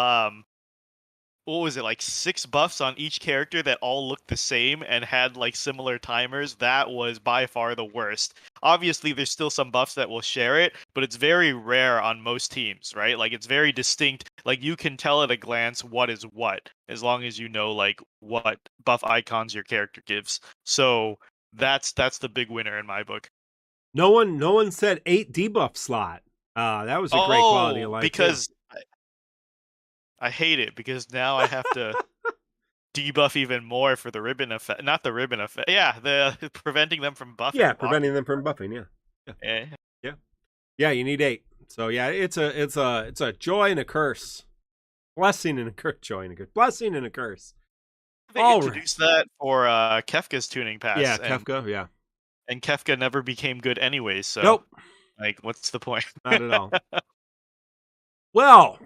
what was it, like 6 buffs on each character that all looked the same and had like similar timers. That was by far the worst. Obviously, there's still some buffs that will share it, but it's very rare on most teams, right? Like it's very distinct. Like you can tell at a glance what is what, as long as you know like what buff icons your character gives. So that's the big winner in my book. No one said 8 debuff slot. That was a great quality of life because I hate it because now I have to debuff even more for the ribbon effect. Not the ribbon effect. Yeah, the preventing them from buffing. Yeah, preventing them from buffing. Yeah. You need 8. So yeah, it's a joy and a curse, blessing and a curse, joy and a curse, blessing and a curse. They introduced that for Kefka's tuning pass. Yeah, Kefka. Yeah, and Kefka never became good anyway. So nope. Like, what's the point? Not at all. Well,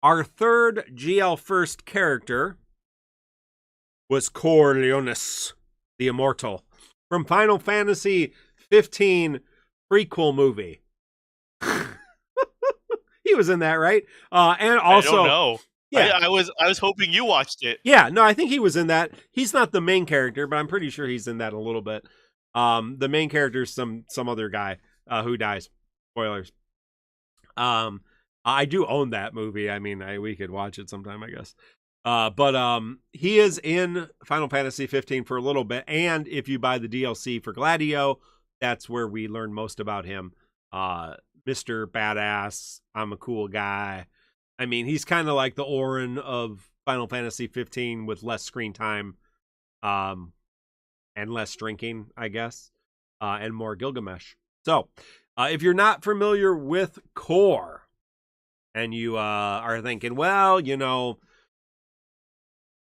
our third GL first character was Corleonis, the Immortal, from Final Fantasy 15 prequel movie. He was in that, right? And also, I don't know. Yeah, I was hoping you watched it. Yeah, no, I think he was in that. He's not the main character, but I'm pretty sure he's in that a little bit. The main character is some other guy who dies. Spoilers. I do own that movie. I mean, we could watch it sometime, I guess. But he is in Final Fantasy 15 for a little bit, and if you buy the DLC for Gladio, that's where we learn most about him. Mr. Badass, I'm a cool guy. I mean, he's kind of like the Auron of Final Fantasy 15 with less screen time, and less drinking, I guess, and more Gilgamesh. So, if you're not familiar with Core, and you are thinking, well, you know,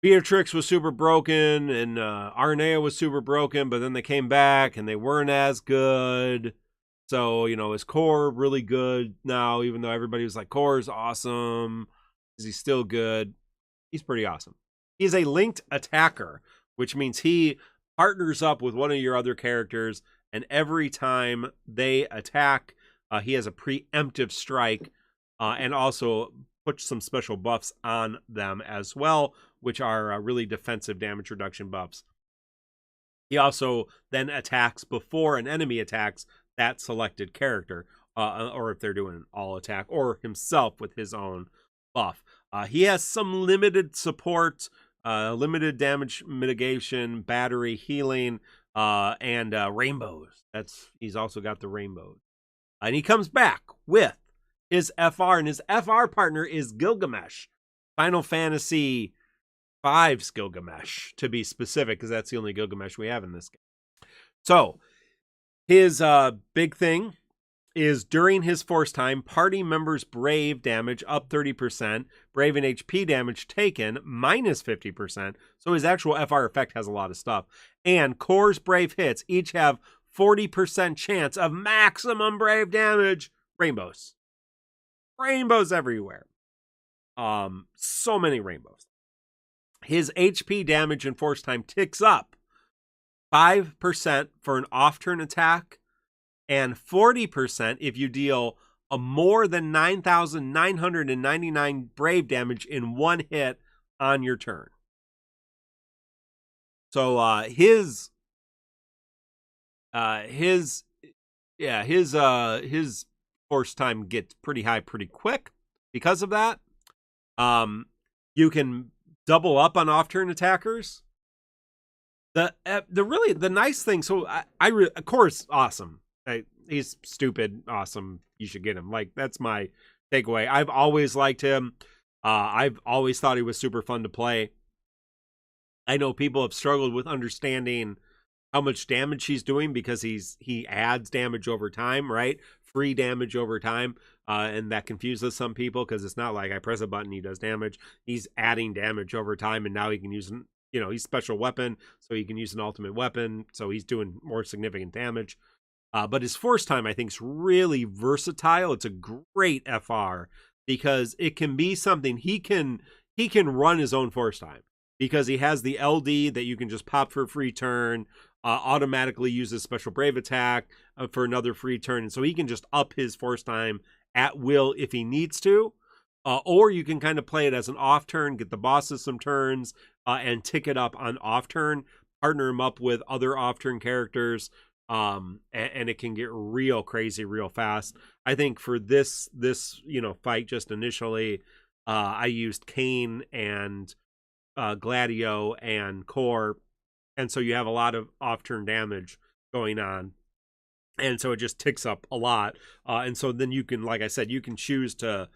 Beatrix was super broken, and Arnea was super broken, but then they came back, and they weren't as good. So, you know, is Core really good now, even though everybody was like, Core's awesome? Is he still good? He's pretty awesome. He's a linked attacker, which means he partners up with one of your other characters, and every time they attack, he has a preemptive strike, and also puts some special buffs on them as well, which are really defensive damage reduction buffs. He also then attacks before an enemy attacks that selected character, or if they're doing an all attack, or himself with his own buff. He has some limited support, limited damage mitigation, battery healing, and rainbows. He's also got the rainbows. And he comes back with his FR, and his FR partner is Gilgamesh. Final Fantasy V's Gilgamesh, to be specific, because that's the only Gilgamesh we have in this game. So, his big thing is during his force time, party members' brave damage up 30%, brave and HP damage taken minus 50%. So his actual FR effect has a lot of stuff. And Core's brave hits each have 40% chance of maximum brave damage. Rainbows. Rainbows everywhere. So many rainbows. His HP damage and force time ticks up 5% for an off-turn attack, and 40% if you deal a more than 9,999 brave damage in one hit on your turn. So his force time gets pretty high pretty quick because of that. You can double up on off-turn attackers. The nice thing, so of course, awesome. He's stupid, awesome. You should get him. Like, that's my takeaway. I've always liked him. I've always thought he was super fun to play. I know people have struggled with understanding how much damage he's doing because he adds damage over time, right? Free damage over time, and that confuses some people because it's not like I press a button, he does damage. He's adding damage over time, and now he can use, you know, he's special weapon, so he can use an ultimate weapon, so he's doing more significant damage. But his force time, I think, is really versatile. It's a great FR because it can be something he can run his own force time because he has the LD that you can just pop for a free turn, automatically uses special brave attack for another free turn, and so he can just up his force time at will if he needs to. Or you can kind of play it as an off turn, get the bosses some turns, and tick it up on off turn, partner them up with other off turn characters, and it can get real crazy real fast. I think for this fight just initially, I used Kane and Gladio and Core, and so you have a lot of off turn damage going on. And so it just ticks up a lot. And so then you can, like I said, you can choose to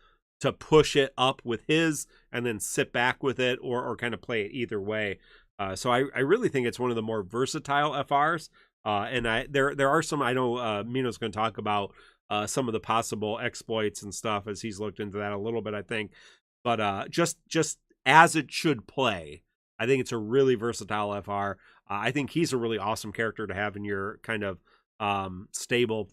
push it up with his and then sit back with it, or kind of play it either way. So I really think it's one of the more versatile FRs. And there are some, I know Mino's going to talk about some of the possible exploits and stuff as he's looked into that a little bit, I think. But just as it should play, I think it's a really versatile FR. I think he's a really awesome character to have in your kind of stable.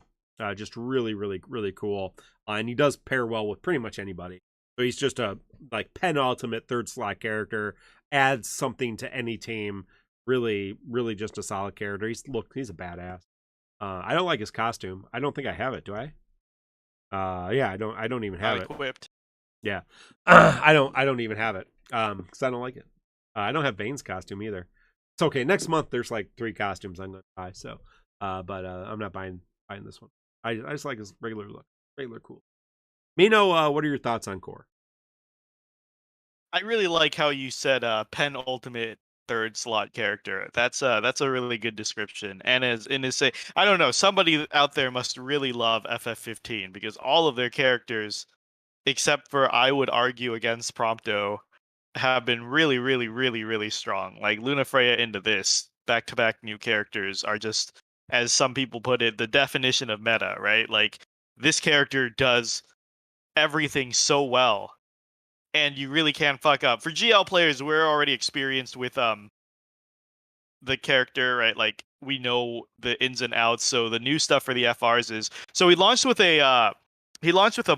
Just really, really, really cool. And he does pair well with pretty much anybody. So he's just a penultimate third slot character, adds something to any team. Really, really just a solid character. He's a badass. I don't like his costume. I don't think I have it. Do I? Yeah, I don't even have it. Equipped. Yeah. I don't even have it. Because I don't like it. I don't have Vayne's costume either. It's okay. Next month there's like 3 costumes I'm gonna buy. So but I'm not buying this one. I just like his regular look. Regular cool. Mino, what are your thoughts on Core? I really like how you said penultimate third slot character. That's a really good description. And I don't know, somebody out there must really love FF15 because all of their characters, except for I would argue against Prompto, have been really, really, really, really strong. Like Lunafreya into this back-to-back new characters are just, as some people put it, the definition of meta, right? Like this character does everything so well, and you really can't fuck up. For GL players, we're already experienced with the character, right? Like we know the ins and outs. So the new stuff for the FRs is, so he launched with a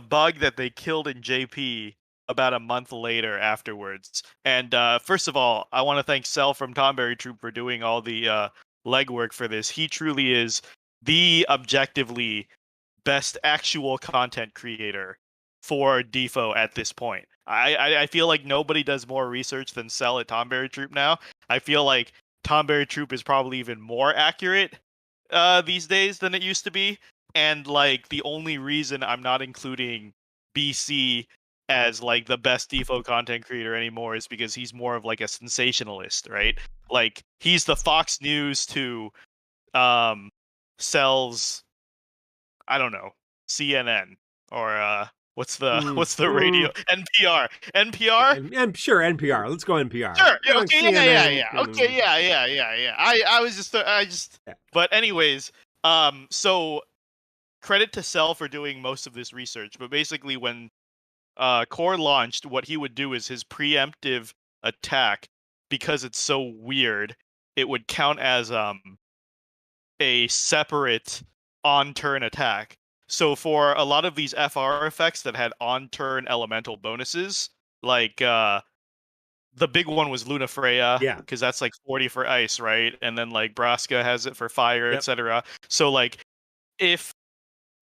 bug that they killed in JP about a month later afterwards. And first of all, I want to thank Cell from Tonberry Troupe for doing all the legwork for this. He truly is the objectively best actual content creator for DeFo at this point. I feel like nobody does more research than Cell at Tonberry Troupe now. I feel like Tonberry Troupe is probably even more accurate these days than it used to be. And like the only reason I'm not including BC as like the best DeFo content creator anymore is because he's more of like a sensationalist, right? Like he's the Fox News to Cell's, I don't know, CNN or what's the radio? NPR. And sure, NPR. Let's go NPR. Sure. Yeah, okay. Yeah. Okay. Yeah. Yeah. But anyways, so credit to Cell for doing most of this research. But basically, when Core launched, what he would do is his preemptive attack, because it's so weird, it would count as a separate on-turn attack. So for a lot of these FR effects that had on-turn elemental bonuses, like the big one was Lunafreya, yeah, because that's like 40 for ice, right? And then like Braska has it for fire, yep. etc. So like if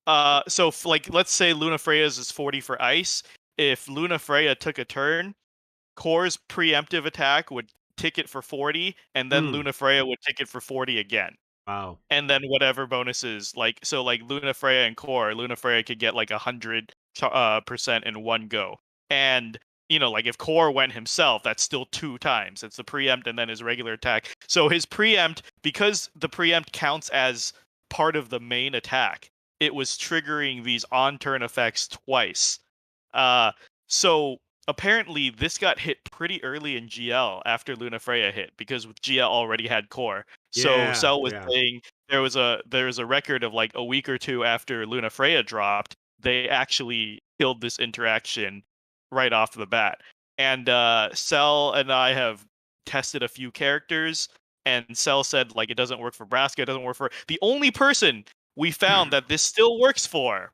like let's say Lunafreya's is 40 for ice, if Lunafreya took a turn, Core's preemptive attack would tick it for 40, and then Lunafreya would tick it for 40 again. Wow. And then whatever bonuses, like Lunafreya and Core, Lunafreya could get like 100% in one go. And like if Core went himself, that's still 2 times. It's the preempt and then his regular attack. So his preempt, because the preempt counts as part of the main attack, it was triggering these on-turn effects twice. So apparently this got hit pretty early in GL after Lunafreya hit, because GL already had Core. So Cell was saying there was a record of like a week or 2 after Lunafreya dropped, they actually killed this interaction right off the bat. And Cell and I have tested a few characters, and Cell said like it doesn't work for Braska, it doesn't work for the only person we found that this still works for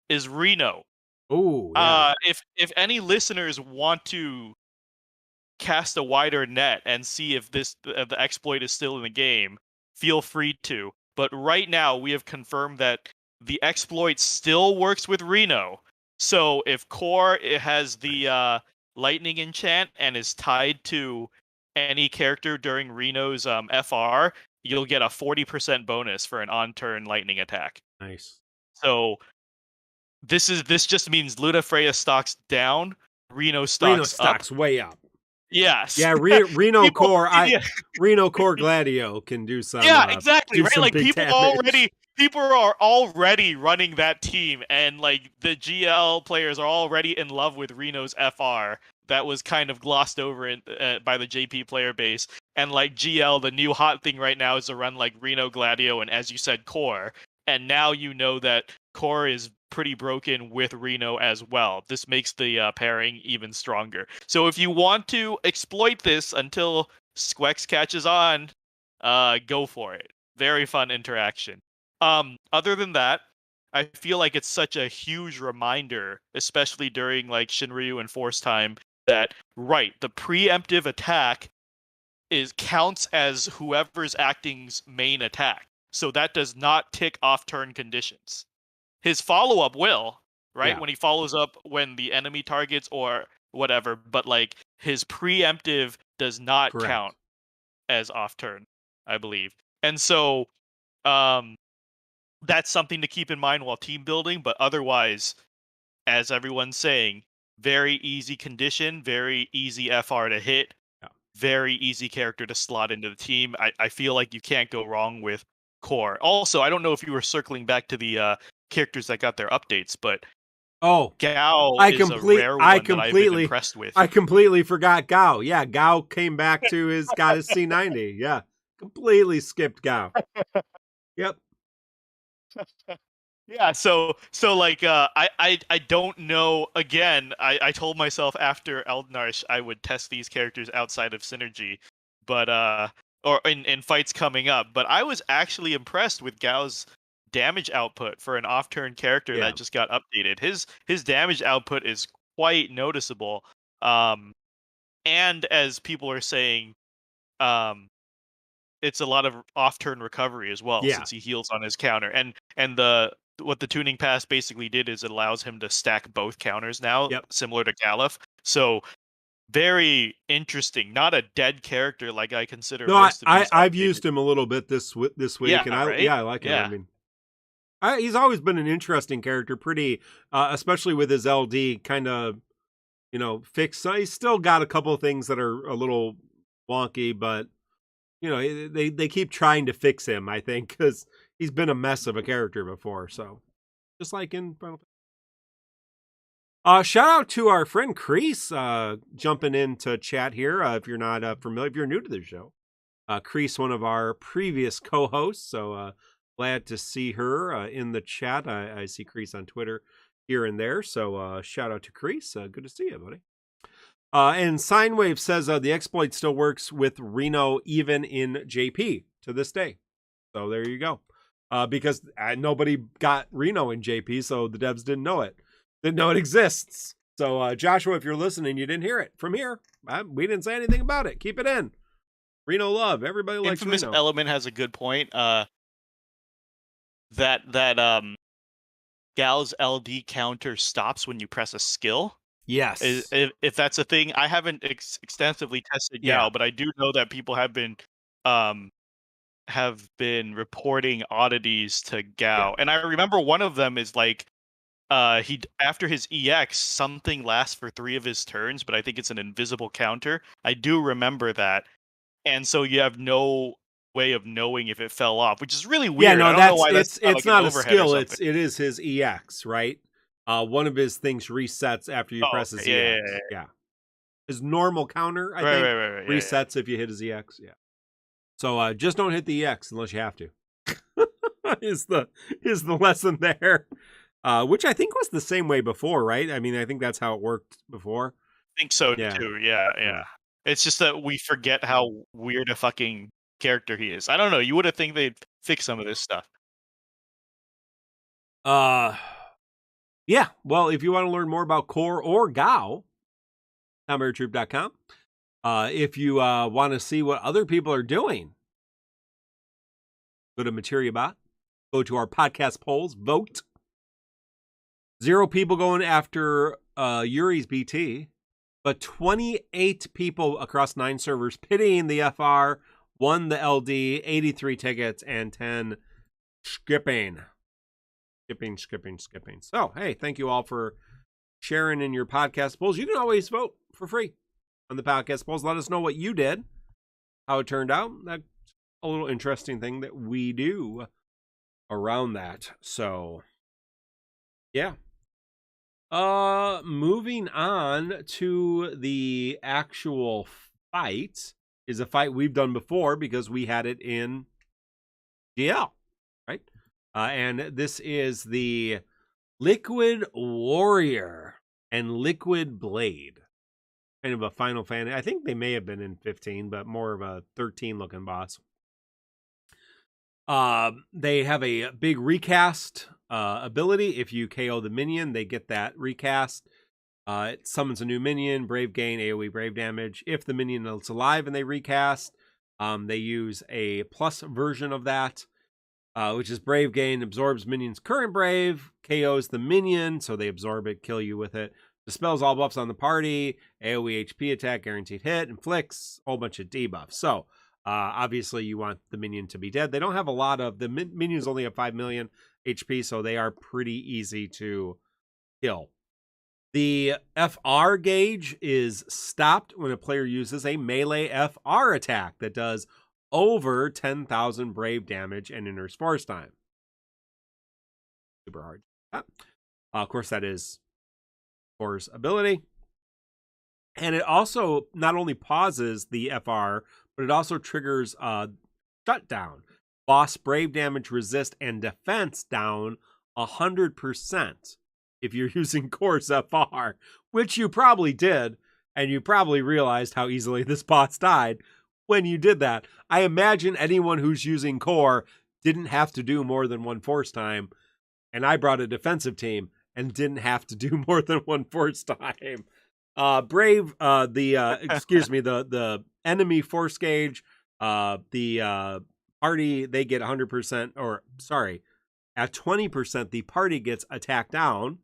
is Reno. Oh, yeah. If any listeners want to cast a wider net and see if the exploit is still in the game, feel free to. But right now we have confirmed that the exploit still works with Reno. So if core it has the lightning enchant and is tied to any character during Reno's FR, you'll get a 40% bonus for an on-turn lightning attack. Nice. So this just means Ludafreya stocks down, Reno stocks up. way up. Yes. Yeah, Reno Core. Reno Core Gladio can do some. Yeah, exactly. Do Right, some like big damage. people are already running that team, and like the GL players are already in love with Reno's FR. That was kind of glossed over by the JP player base. And like GL, the new hot thing right now is to run like Reno Gladio and, as you said, Core. And now you know that Core is pretty broken with Reno as well. This makes the pairing even stronger. So if you want to exploit this until Squex catches on, go for it. Very fun interaction. Other than that, I feel like it's such a huge reminder, especially during like Shinryu and Force time, that the preemptive attack counts as whoever's acting's main attack. So that does not tick off turn conditions. His follow-up will, right? Yeah. When he follows up when the enemy targets or whatever, but like his preemptive does not count as off turn, I believe. And so that's something to keep in mind while team building, but otherwise, as everyone's saying, very easy condition, very easy FR to hit, very easy character to slot into the team. I feel like you can't go wrong with Core. Also, I don't know if you were circling back to the characters that got their updates, but Gao is a rare one that I've been impressed with. I completely forgot Gao. Yeah, Gao came back to got his C90. Yeah, completely skipped Gao. Yep. Yeah, so like I don't know. Again, I told myself after Eldnarsh I would test these characters outside of Synergy, but or in fights coming up. But I was actually impressed with Gao's damage output for an off-turn character that just got updated. His damage output is quite noticeable. And as people are saying, it's a lot of off-turn recovery as well, since he heals on his counter. And what the tuning pass basically did is it allows him to stack both counters now, similar to Galuf. So very interesting. Not a dead character like I consider. No, I've used him a little bit this week, and I like him. Yeah. I mean, he's always been an interesting character, pretty, especially with his LD kind of, fixed. He's still got a couple of things that are a little wonky, but they keep trying to fix him, I think, because he's been a mess of a character before. So just like in Final Fantasy. Shout out to our friend Crease jumping into chat here. If you're not familiar, if you're new to the show, Crease, one of our previous co-hosts. So glad to see her in the chat. I see Crease on Twitter here and there. So shout out to Crease. Good to see you, buddy. And Sinewave says the exploit still works with Reno even in JP to this day. So there you go. Because nobody got Reno in JP, so the devs didn't know it. Didn't know it exists. So Joshua, if you're listening, you didn't hear it from here. We didn't say anything about it. Keep it in. Reno love. Everybody likes Infamous Reno. Element has a good point. That Gal's LD counter stops when you press a skill. Yes. If that's a thing, I haven't extensively tested Gao, but I do know that people have been reporting oddities to Gao, and I remember one of them is like he after his EX something lasts for 3 of his turns, but I think it's an invisible counter. I do remember that, and so you have no way of knowing if it fell off, which is really weird. Yeah, no, I don't know why it's like not a skill. It is his EX, right? One of his things resets after you press his EX. Yeah. His normal counter, I think, resets if you hit his EX. Yeah. So just don't hit the EX unless you have to. is the lesson there. Which I think was the same way before, right? I mean, I think that's how it worked before. I think so too. Yeah. It's just that we forget how weird a fucking character he is. I don't know. You would have think they'd fix some of this stuff. Yeah. Well, if you want to learn more about Core or Gao, TonberryTroupe.com. If you want to see what other people are doing, go to MateriaBot. Go to our podcast polls, vote. 0 people going after Yuri's BT, but 28 people across 9 servers pitying the FR, 1 the LD, 83 tickets, and 10 skipping. Skipping. So, hey, thank you all for sharing in your podcast polls. You can always vote for free on the podcast polls. Let us know what you did, how it turned out. That's a little interesting thing that we do around that. So, yeah. Moving on to the actual fight is a fight we've done before because we had it in GL, right? And this is the Liquid Warrior and Liquid Blade. Kind of a Final Fantasy. I think they may have been in 15, but more of a 13 looking boss. They have a big recast ability. If you KO the minion, they get that recast. It summons a new minion, Brave Gain, AoE Brave damage. If the minion is alive and they recast, they use a plus version of that, which is Brave Gain, absorbs minion's current Brave, KOs the minion, so they absorb it, kill you with it. Dispels all buffs on the party, AoE HP attack, guaranteed hit, inflicts a whole bunch of debuffs. So, obviously you want the minion to be dead. They don't have a lot of, the minions only have 5 million HP, so they are pretty easy to kill. The FR gauge is stopped when a player uses a melee FR attack that does over 10,000 Brave damage and enters force time. Super hard. Of course, that is Thor's ability. And it also not only pauses the FR, but it also triggers shutdown. Boss Brave damage, resist, and defense down 100% if you're using Core's FR, which you probably did, and you probably realized how easily this boss died when you did that. I imagine anyone who's using Core didn't have to do more than 1 force time, and I brought a defensive team and didn't have to do more than 1 force time. Brave, the enemy force gauge, the party, they get 100%, or sorry, at 20%, the party gets attack down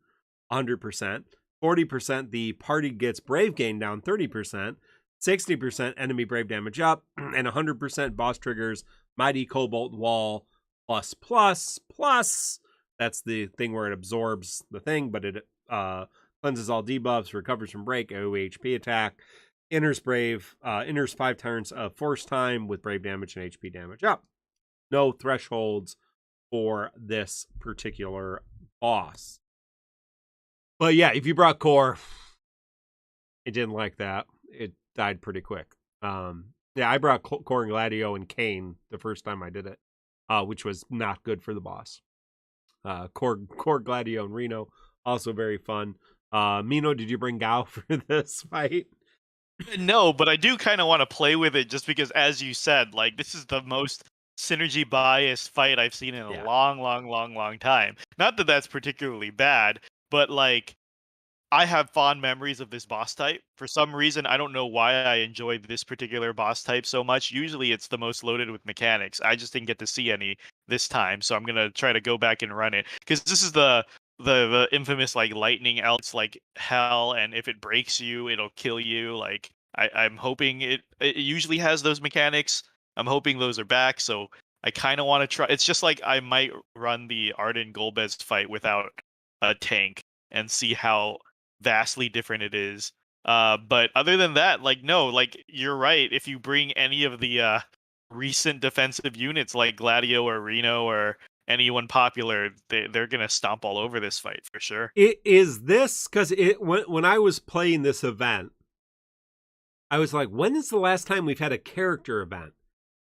100%, 40%, the party gets Brave Gain down 30%, 60% enemy Brave damage up, and 100% boss triggers Mighty Cobalt Wall plus. That's the thing where it absorbs the thing, but it cleanses all debuffs, recovers from break, AoE HP attack, enters 5 turns of force time with Brave damage and HP damage up. No thresholds for this particular boss. But yeah, if you brought Core, it didn't like that. It died pretty quick. Yeah, I brought Core and Gladio and Kane the first time I did it, which was not good for the boss. Core, Gladio, and Reno, also very fun. Mino, did you bring Gao for this fight? No, but I do kind of want to play with it just because, as you said, like, this is the most synergy biased fight I've seen in a long time. Not that that's particularly bad, but like, I have fond memories of this boss type. For some reason, I don't know why I enjoyed this particular boss type so much. Usually it's the most loaded with mechanics. I just didn't get to see any this time, so I'm going to try to go back and run it. Because this is the infamous, like, lightning else like hell, and if it breaks you, it'll kill you. Like, I'm hoping it usually has those mechanics. I'm hoping those are back, so I kind of want to try. It's just like I might run the Arden Golbez fight without a tank and see how vastly different it is. But other than that, like, no, like, you're right. If you bring any of the recent defensive units like Gladio or Reno or anyone popular, they're gonna stomp all over this fight for sure. It is this, because when I was playing this event, I was like, when is the last time we've had a character event?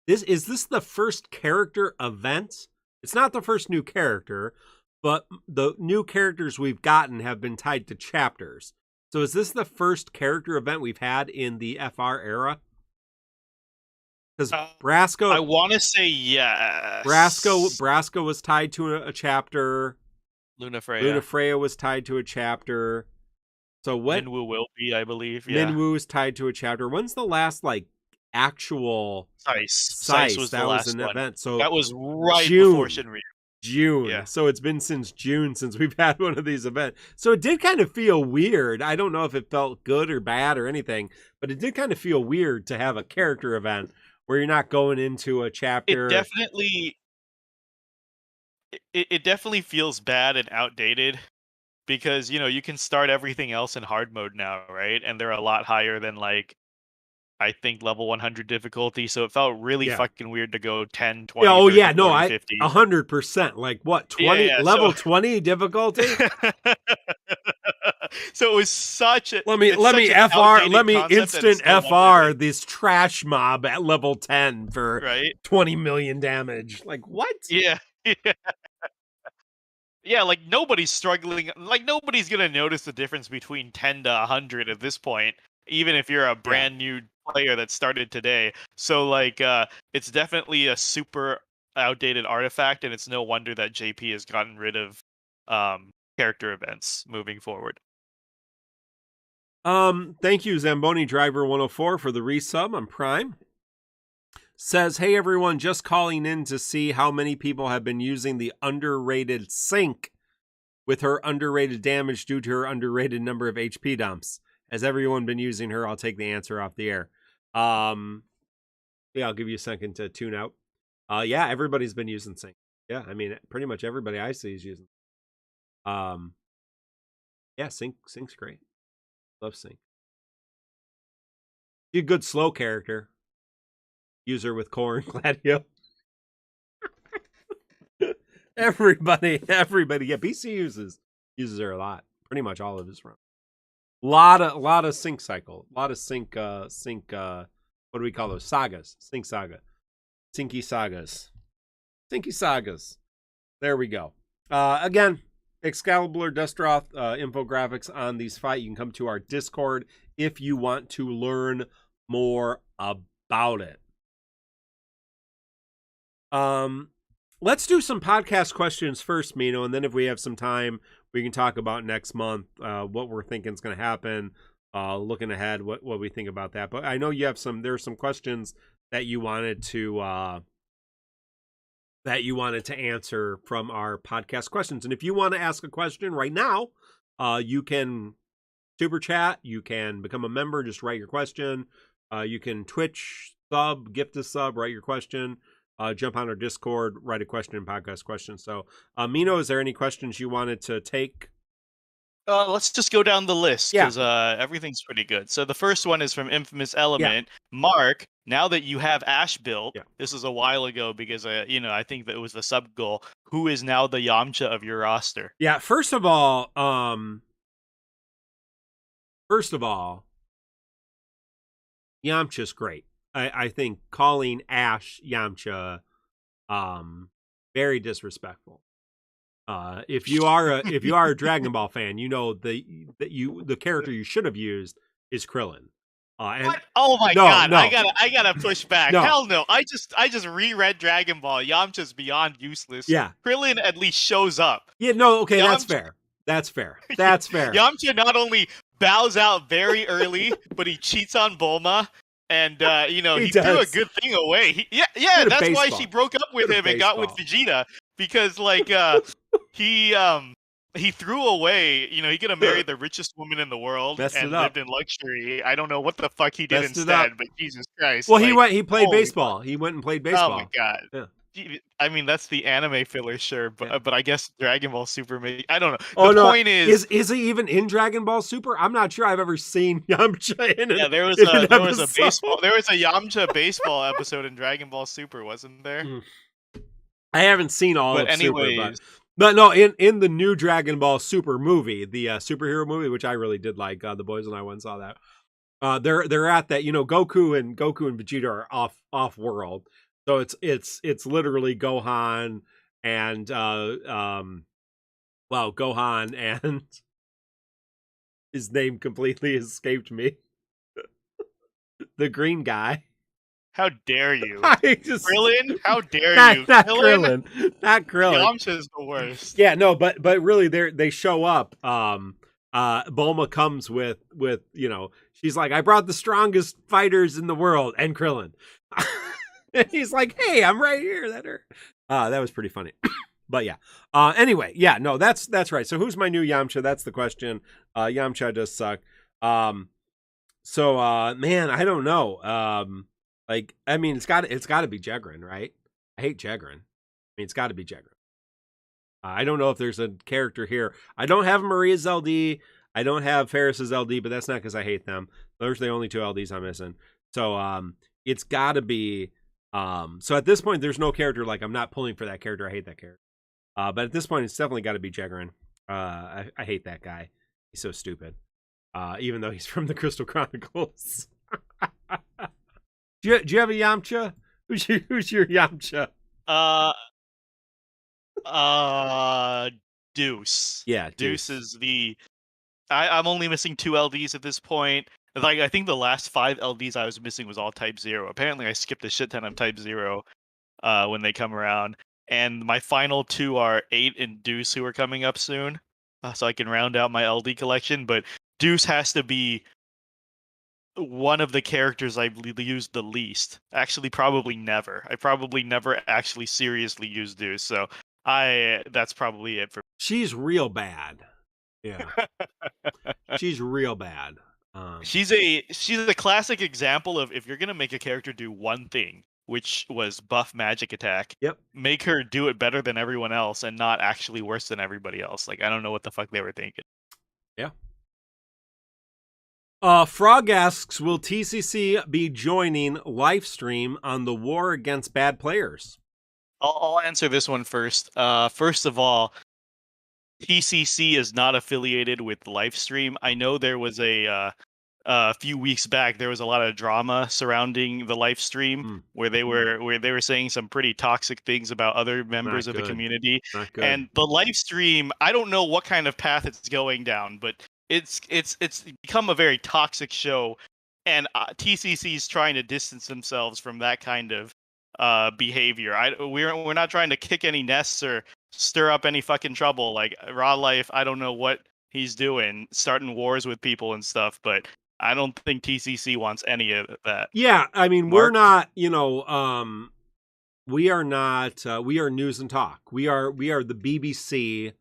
Is this the first character event? It's not the first new character, but the new characters we've gotten have been tied to chapters. So is this the first character event we've had in the FR era? Because Brasco, I want to say yes. Brasco was tied to a chapter. Lunafreya was tied to a chapter. So what? Minwu will be, I believe. Yeah. Minwu is tied to a chapter. When's the last actual Sice was that the was last an one. event? So that was right before Shinryu. June. Yeah. So it's been since June since we've had one of these events. So it did kind of feel weird. I don't know if it felt good or bad or anything, but it did kind of feel weird to have a character event where you're not going into a chapter. It definitely feels bad and outdated because, you can start everything else in hard mode now, right? And they're a lot higher than, like, I think level 100 difficulty, so it felt really fucking weird to go 10, 20, 30, 40, 50. 100%. Like what, 20 level 20 difficulty? So it was such a let me instant FR this trash mob at level 10 for 20 million damage. Like what? Yeah. Yeah, like nobody's struggling. Like nobody's gonna notice the difference between 10 to 100 at this point, even if you're a brand new player that started today. So like, it's definitely a super outdated artifact, and it's no wonder that JP has gotten rid of character events moving forward. Thank you, Zamboni Driver 104 for the resub on Prime. Says, hey everyone, just calling in to see how many people have been using the underrated Sync with her underrated damage due to her underrated number of HP dumps. Has everyone been using her? I'll take the answer off the air. Yeah, I'll give you a second to tune out. Yeah, everybody's been using Sync. Yeah, I mean, pretty much everybody I see is using. Yeah, Sync's great. Love Sync. She's a good slow character. Use her with Core and Gladio. everybody. Yeah, BC uses her a lot. Pretty much all of his runs. Lot of sync cycle. A lot of sync what do we call those? Sagas. Sync saga. Syncy sagas. Syncy sagas. There we go. Again, Excalibur Dustroth infographics on these fight. You can come to our Discord if you want to learn more about it. Let's do some podcast questions first, Mino, and then if we have some time, we can talk about next month, what we're thinking is going to happen, looking ahead, what we think about that. But I know you have there are some questions that you wanted to answer from our podcast questions. And if you want to ask a question right now, you can super chat, you can become a member, just write your question. You can Twitch sub, gift a sub, write your question. Jump on our Discord, write a question and podcast question. So, Mino, is there any questions you wanted to take? Let's just go down the list because everything's pretty good. So the first one is from Infamous Element. Mark, now that you have Ash built, this was a while ago because I think that it was the sub goal. Who is now the Yamcha of your roster? Yeah, first of all, Yamcha's great. I think calling Ash Yamcha very disrespectful. If you are a Dragon Ball fan, you know the character you should have used is Krillin. What? Oh my god! No. I gotta push back. No. Hell no! I just reread Dragon Ball. Yamcha's beyond useless. Yeah, Krillin at least shows up. Yeah, no, okay, Yamcha... That's fair. Yamcha not only bows out very early, but he cheats on Bulma. And he threw a good thing away. That's why she broke up with him and got with Vegeta, because like he threw away. He could have married the richest woman in the world and lived in luxury. I don't know what the fuck he did instead, but Jesus Christ. Well, he played baseball. He went and played baseball. Oh my god. Yeah. I mean, that's the anime filler, sure, but I guess Dragon Ball Super. I don't know. The point is he even in Dragon Ball Super? I'm not sure I've ever seen Yamcha in it. Yeah, there was a Yamcha baseball episode in Dragon Ball Super, wasn't there? I haven't seen all of Super, but no, in the new Dragon Ball Super movie, the superhero movie, which I really did like. The boys and I went and saw that. They're at that. Goku and Vegeta are off world. So it's literally Gohan and Gohan and his name completely escaped me. The green guy. How dare you? Krillin? How dare you? Not Krillin. Not Krillin. Yamcha's the worst. Yeah, no, but really they show up. Bulma comes with she's like, I brought the strongest fighters in the world, and Krillin. And he's like, hey, I'm right here. That was pretty funny. But yeah. Anyway, yeah, no, that's right. So who's my new Yamcha? That's the question. Yamcha does suck. So man, I don't know. Like, I mean, it's got to be Jegrin, right? I hate Jegrin. I mean, it's got to be Jegrin. I don't know if there's a character here. I don't have Maria's LD. I don't have Ferris's LD, but that's not because I hate them. Those are the only two LDs I'm missing. So it's got to be. So at this point, there's no character like I'm not pulling for that character. I hate that character. But at this point, it's definitely got to be Jegrin. I hate that guy. He's so stupid. Even though he's from the Crystal Chronicles. Do you have a Yamcha? Who's your Yamcha? Deuce. Yeah, Deuce is the. I'm only missing 2 LDs at this point. Like, I think the last 5 LDs I was missing was all Type 0. Apparently, I skipped a shit ton of Type 0 when they come around. And my final 2 are 8 and Deuce, who are coming up soon. So I can round out my LD collection. But Deuce has to be one of the characters I've used the least. Actually, probably never. I probably never actually seriously used Deuce. So that's probably it for me. She's real bad. Yeah. She's real bad. She's a classic example of, if you're gonna make a character do one thing, which was buff magic attack, yep, make her do it better than everyone else and not actually worse than everybody else. Like, I don't know what the fuck they were thinking. Yeah. Frog asks, will TCC be joining Livestream on the war against bad players? I'll answer this one first. First of all, TCC is not affiliated with Livestream. I know there was a few weeks back there was a lot of drama surrounding the Livestream where they were saying some pretty toxic things about other members of the community. And the Livestream, I don't know what kind of path it's going down, but it's become a very toxic show, and TCC is trying to distance themselves from that kind of behavior. We're not trying to kick any nests or stir up any fucking trouble. Like, Raw Life, I don't know what he's doing, starting wars with people and stuff, but I don't think TCC wants any of that. Yeah, I mean, we're not, we are not, we are news and talk. We are the BBC.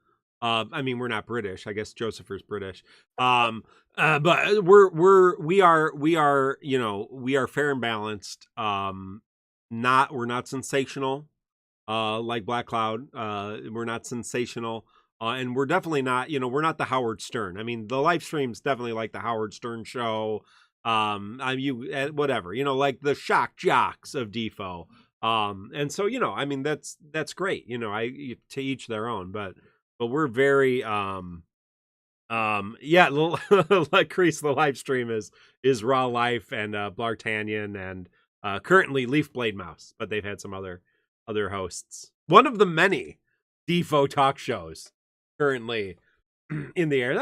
I mean, we're not British. I guess Josepher's British. But we are, we are fair and balanced. We're not sensational. Like Black Cloud, we're not sensational. And we're definitely not, we're not the Howard Stern. I mean, the live stream's definitely like the Howard Stern show. Whatever, like the shock jocks of Defo. And so, I mean, that's great. To each their own, but we're very, like Crease, the live stream is Raw Life and Blartanian and currently Leaf Blade Mouse, but they've had some other hosts. One of the many Defo talk shows currently in the air.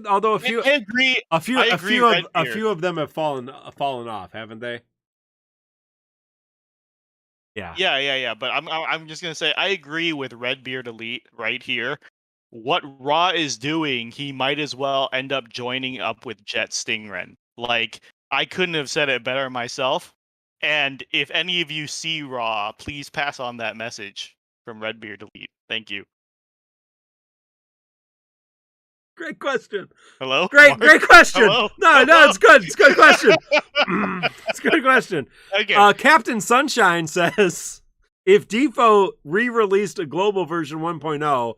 Although a few, I agree. A few of them have fallen off, haven't they? Yeah. But I'm just gonna say I agree with Redbeard Elite right here. What Raw is doing, he might as well end up joining up with Jet Stingren. Like, I couldn't have said it better myself. And if any of you see Raw, please pass on that message from Redbeard Elite. Thank you. Great question. Hello? Great question. Hello? No, it's good. It's a good question. It's a good question. Okay. Captain Sunshine says, if Defo re-released a global version 1.0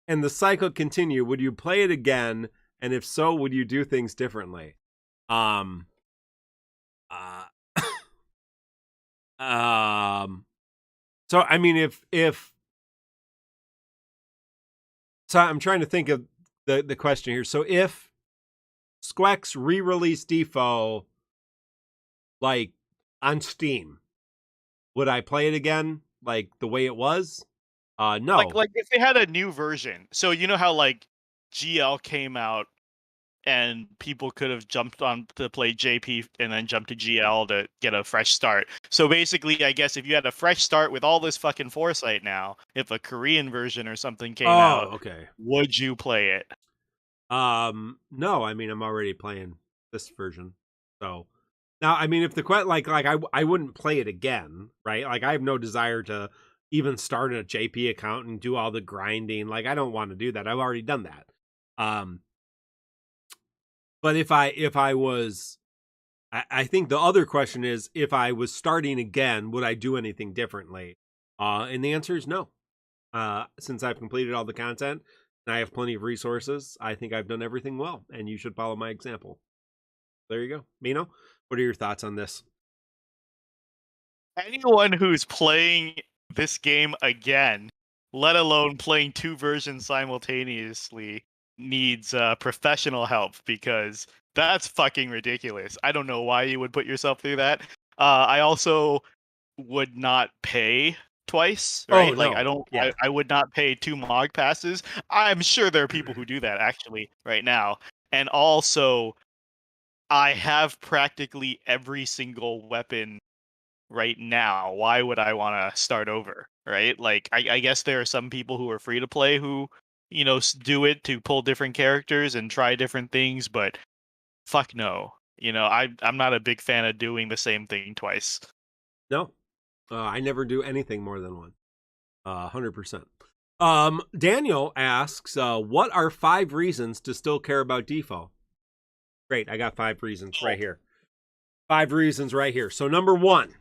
and the cycle continue, would you play it again? And if so, would you do things differently? So I mean, if so, I'm trying to think of the question here. So if Squex re-released Defo like on Steam, would I play it again like the way it was? No. Like if they had a new version. So you know how like GL came out and people could have jumped on to play JP and then jumped to GL to get a fresh start. So basically, I guess if you had a fresh start with all this fucking foresight now, if a Korean version or something came out, okay, would you play it? No, I mean, I'm already playing this version. So now, I mean, if the I wouldn't play it again, right? Like, I have no desire to even start a JP account and do all the grinding. Like, I don't want to do that. I've already done that. But if I was, I think the other question is, if I was starting again, would I do anything differently? And the answer is no. Since I've completed all the content and I have plenty of resources, I think I've done everything well, and you should follow my example. There you go. Mino, what are your thoughts on this? Anyone who's playing this game again, let alone playing 2 versions simultaneously, needs professional help, because that's fucking ridiculous. I don't know why you would put yourself through that. I also would not pay twice, right? Oh, Like, no. I would not pay 2 MOG passes. I'm sure there are people who do that actually right now. And also, I have practically every single weapon right now. Why would I want to start over, right? Like, I guess there are some people who are free to play who, do it to pull different characters and try different things, but fuck no. I'm not a big fan of doing the same thing twice. No, I never do anything more than one. 100%. Daniel asks, what are 5 reasons to still care about DissidiaFFOO? Great, I got 5 reasons right here. 5 reasons right here. So number one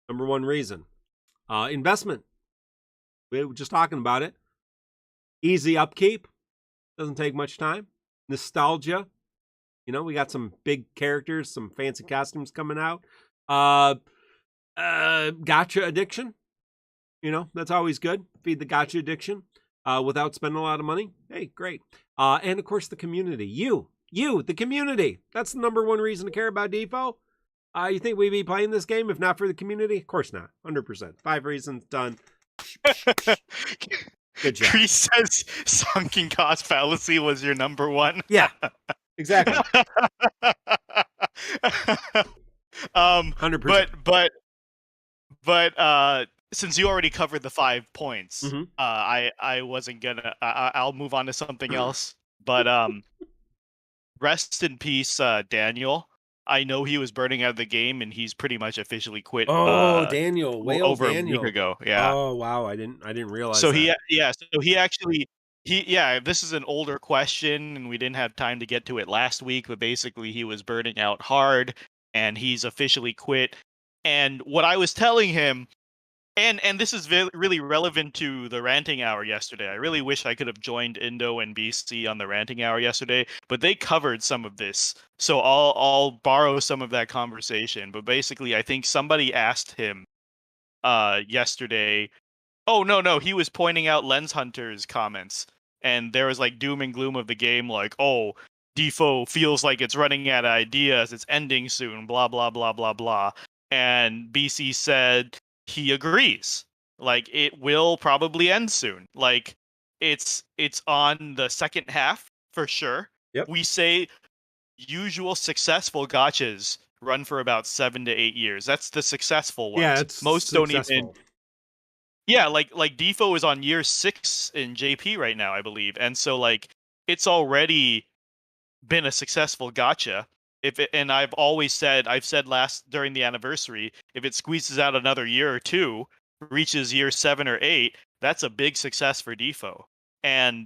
reason, investment. We were just talking about it. Easy upkeep. Doesn't take much time. Nostalgia. We got some big characters, some fancy costumes coming out. Gotcha addiction. That's always good. Feed the gotcha addiction without spending a lot of money. Hey, great. And of course, the community. You, the community. That's the number 1 reason to care about DissidiaFFOO. You think we'd be playing this game if not for the community? Of course not. 100%. 5 reasons, done. Good job. Chris says sunken cost fallacy was your number 1. Yeah, exactly. 100%. But since you already covered the 5 points, I wasn't gonna. I'll move on to something else. But rest in peace, Daniel. I know he was burning out of the game, and he's pretty much officially quit. Daniel, way over Daniel. a week ago. Yeah. Oh wow, I didn't realize. So that. This is an older question, and we didn't have time to get to it last week. But basically, he was burning out hard, and he's officially quit. And what I was telling him, and this is really relevant to the ranting hour yesterday. I really wish I could have joined Indo and BC on the ranting hour yesterday, but they covered some of this. So I'll borrow some of that conversation. But basically, I think somebody asked him yesterday. Oh, no, he was pointing out Lens Hunter's comments, and there was like doom and gloom of the game, like, oh, DissidiaFFOO feels like it's running out of ideas, it's ending soon, blah, blah, blah, blah, blah. And BC said he agrees. Like, it will probably end soon. Like, it's on the second half for sure. Yep. We say usual successful gachas run for about 7 to 8 years. That's the successful ones. Yeah, it's most successful. Don't even. Yeah, like DissidiaFFOO is on year 6 in JP right now, I believe, and so like it's already been a successful gacha. And I've said during the anniversary, if it squeezes out another year or 2, reaches year 7 or 8, that's a big success for DissidiaFFOO. And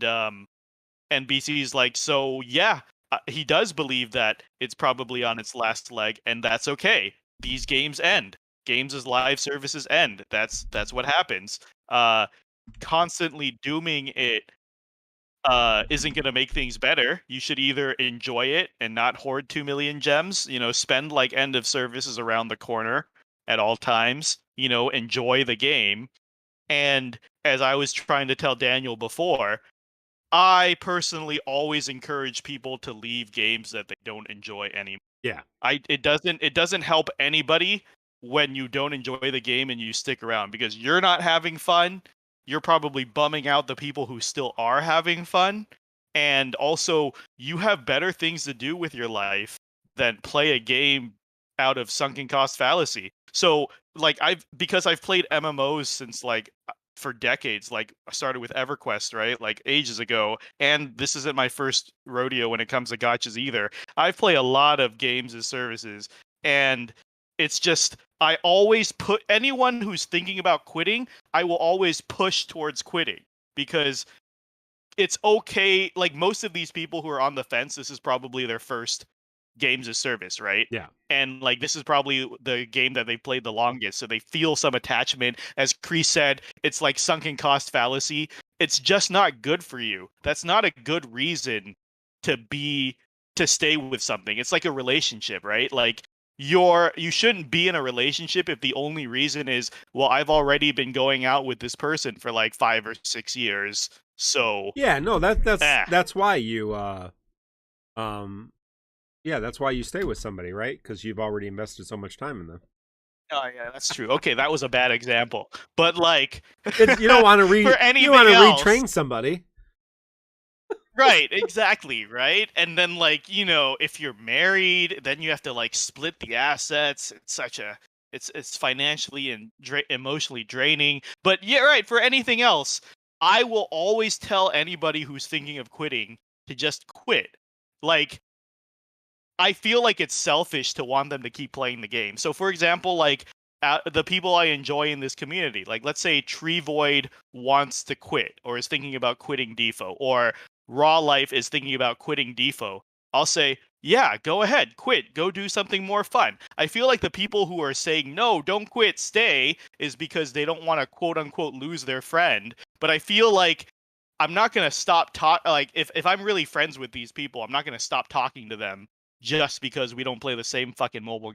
BC's like, so yeah, he does believe that it's probably on its last leg, and that's okay. These games end. Games as live services end. That's what happens. Constantly dooming it isn't going to make things better. You should either enjoy it and not hoard 2 million gems, spend like end of services around the corner at all times, enjoy the game. And as I was trying to tell Daniel before, I personally always encourage people to leave games that they don't enjoy anymore. Yeah. It doesn't help anybody when you don't enjoy the game and you stick around, because you're not having fun. You're probably bumming out the people who still are having fun. And also, you have better things to do with your life than play a game out of sunken cost fallacy. So, like, because I've played MMOs since like for decades. Like, I started with EverQuest, right? Like ages ago. And this isn't my first rodeo when it comes to gachas either. I play a lot of games as services, and it's just I always put anyone who's thinking about quitting, I will always push towards quitting, because it's okay. Like, most of these people who are on the fence, this is probably their first games of service, right? Yeah. And like, this is probably the game that they played the longest, so they feel some attachment. As Chris said, it's like sunken cost fallacy. It's just not good for you. That's not a good reason to stay with something. It's like a relationship, right? Like, you shouldn't be in a relationship if the only reason is, well, I've already been going out with this person for like 5 or 6 years. So yeah, no, that's why you yeah, that's why you stay with somebody, right? Because you've already invested so much time in them. Oh yeah, that's true. Okay, that was a bad example, but like, you don't want to retrain somebody, right? Exactly, right. And then, like, if you're married, then you have to like split the assets. It's financially and emotionally draining. But yeah, right. For anything else, I will always tell anybody who's thinking of quitting to just quit. Like, I feel like it's selfish to want them to keep playing the game. So, for example, like, the people I enjoy in this community, like, let's say Tree Void wants to quit or is thinking about quitting Defo, or Raw Life is thinking about quitting Defo. I'll say, yeah, go ahead, quit, go do something more fun. I feel like the people who are saying, no, don't quit, stay, is because they don't want to quote unquote lose their friend. But I feel like I'm not going to stop like, if I'm really friends with these people, I'm not going to stop talking to them just because we don't play the same fucking mobile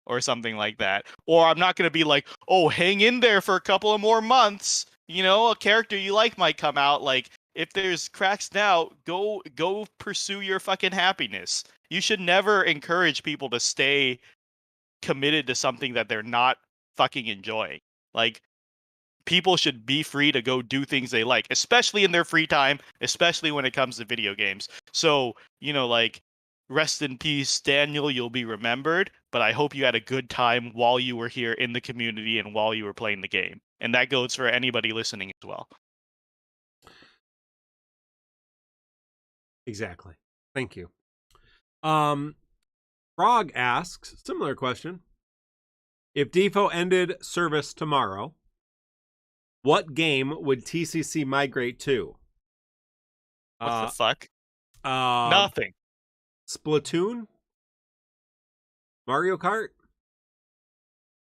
or something like that. Or I'm not going to be like, oh, hang in there for a couple of more months. A character you like might come out. Like, if there's cracks now, go pursue your fucking happiness. You should never encourage people to stay committed to something that they're not fucking enjoying. Like, people should be free to go do things they like, especially in their free time, especially when it comes to video games. So, like, rest in peace, Daniel, you'll be remembered, but I hope you had a good time while you were here in the community and while you were playing the game. And that goes for anybody listening as well. Exactly. Thank you. Frog asks, similar question. If Defo ended service tomorrow, what game would TCC migrate to? What the fuck? Nothing. Splatoon? Mario Kart?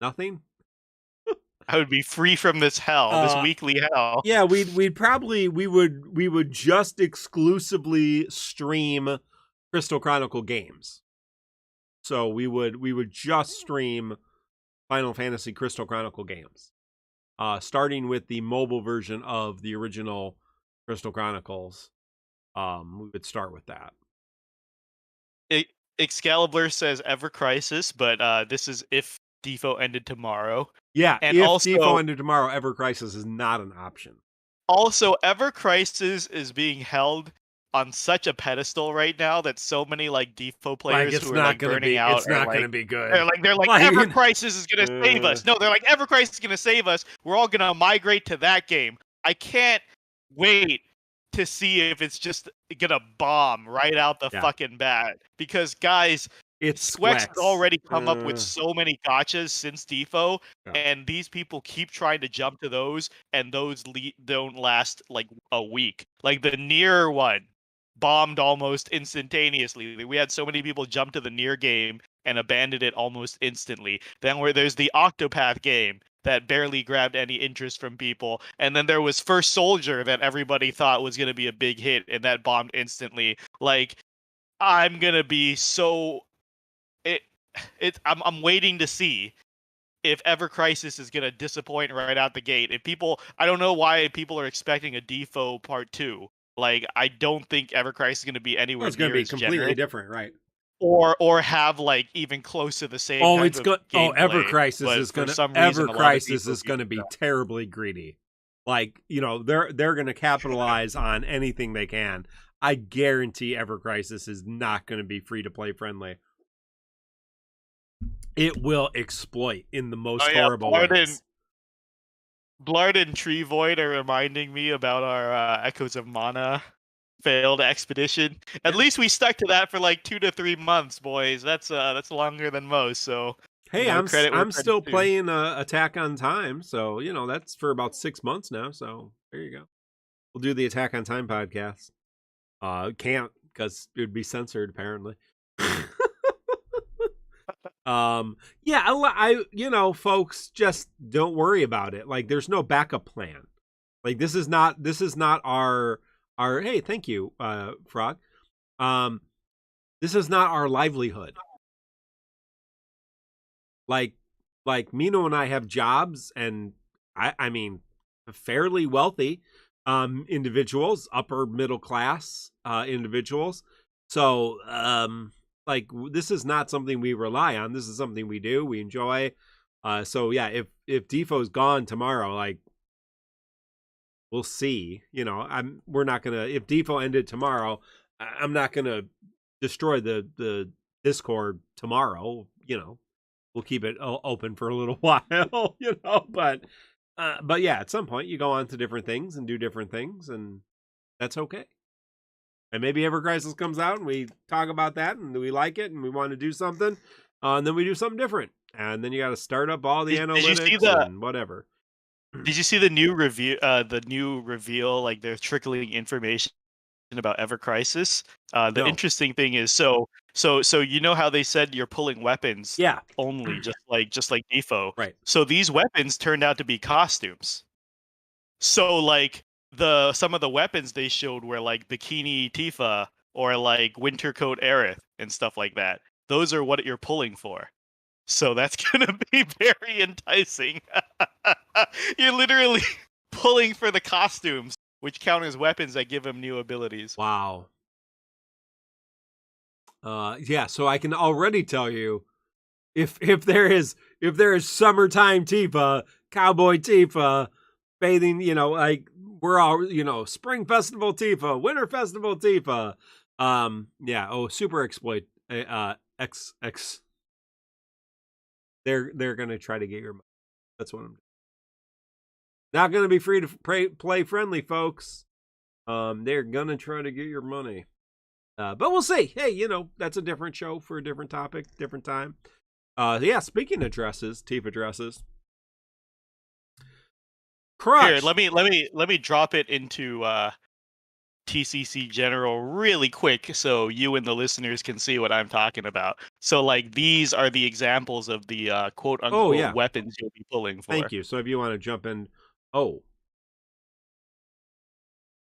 Nothing? I would be free from this hell, this weekly hell. Yeah, we would just exclusively stream Crystal Chronicle games. So we would just stream Final Fantasy Crystal Chronicle games. Starting with the mobile version of the original Crystal Chronicles. We would start with that. Excalibur says Ever Crisis, but this is if Defo ended tomorrow. Yeah, and if also, Defo ended tomorrow, Ever Crisis is not an option. Also, Ever Crisis is being held on such a pedestal right now that so many like Defo players who are like burning out, it's not going to be good. They're like Ever Crisis is going to save us. No, they're like Ever Crisis is going to save us. We're all going to migrate to that game. I can't wait to see if it's just gonna bomb right out the fucking bat, because guys, Squex has already come up with so many gotchas since Defo, and these people keep trying to jump to those, and those don't last like a week. Like, the Nier one bombed almost instantaneously. We had so many people jump to the Nier game and abandoned it almost instantly. Then there's the Octopath game that barely grabbed any interest from people. And then there was First Soldier that everybody thought was going to be a big hit, and that bombed instantly. Like, I'm going to be so... I'm waiting to see if Ever Crisis is going to disappoint right out the gate. I don't know why people are expecting a Defo Part 2. Like, I don't think Ever Crisis is going to be anywhere near as generous. It's going to be completely different, right? Or have like even close to the same. Ever Crisis is going to be terribly greedy. Like, they're going to capitalize on anything they can. I guarantee Ever Crisis is not going to be free to play friendly. It will exploit in the most horrible ways. Blard and Tree Void are reminding me about our Echoes of Mana failed expedition. At least we stuck to that for like 2 to 3 months, boys. That's longer than most. So Hey, You know, credit where I'm credit's still due. playing Attack on Time, so you know that's for about 6 months now. So there you go. We'll do the Attack on Time podcast. Can't because it would be censored apparently. Yeah, folks, just don't worry about it. Like, there's no backup plan. Like, this is not our hey, thank you, Frog. This is not our livelihood. Like Mino and I have jobs, and I mean fairly wealthy individuals, upper middle class individuals. So this is not something we rely on. This is something we do, we enjoy. So yeah, if Defoe's gone tomorrow, like, we'll see. You know, we're not gonna, if Defoe ended tomorrow, I'm not gonna destroy the Discord tomorrow. You know, we'll keep it open for a little while. You know, but yeah, at some point you go on to different things and do different things, and that's okay. And maybe Ever Crisis comes out and we talk about that and we like it and we want to do something, and then we do something different, and then you got to start up all the analytics and whatever. Did you see the new review? The new reveal, like they're trickling information about Ever Crisis. The No. interesting thing is, so you know how they said you're pulling weapons, Yeah, only just like Defoe. right. So these weapons turned out to be costumes. So like some of the weapons they showed were like Bikini Tifa or like Winter Coat Aerith and stuff like that. Those are what you're pulling for. So that's gonna be very enticing. You're literally pulling for the costumes, which count as weapons that give him new abilities. Wow. Yeah, so I can already tell you, if there is summertime Tifa, cowboy Tifa, bathing, you know, like, we're all, you know, spring festival Tifa, winter festival Tifa. Yeah, super exploit X. They're gonna try to get your money. That's what I'm doing. Not gonna be free to play friendly, folks. They're gonna try to get your money. But we'll see. Hey, you know, that's a different show for a different topic, different time. Yeah, speaking of dresses, Tifa dresses. Crush. Here, let me drop it into TCC General really quick so you and the listeners can see what I'm talking about. So like these are the examples of the quote unquote weapons you'll be pulling for. Thank you. So if you want to jump in, oh.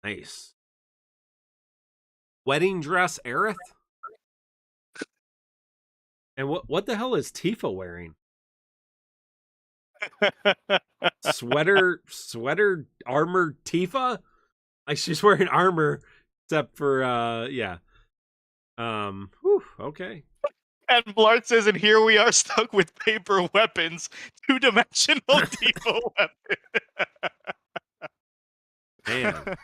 Nice. Wedding dress Aerith? And what the hell is Tifa wearing? sweater armor Tifa? Like, she's wearing armor except for yeah. Okay. And Blart says, and here we are stuck with paper weapons, 2-dimensional Tifa weapon.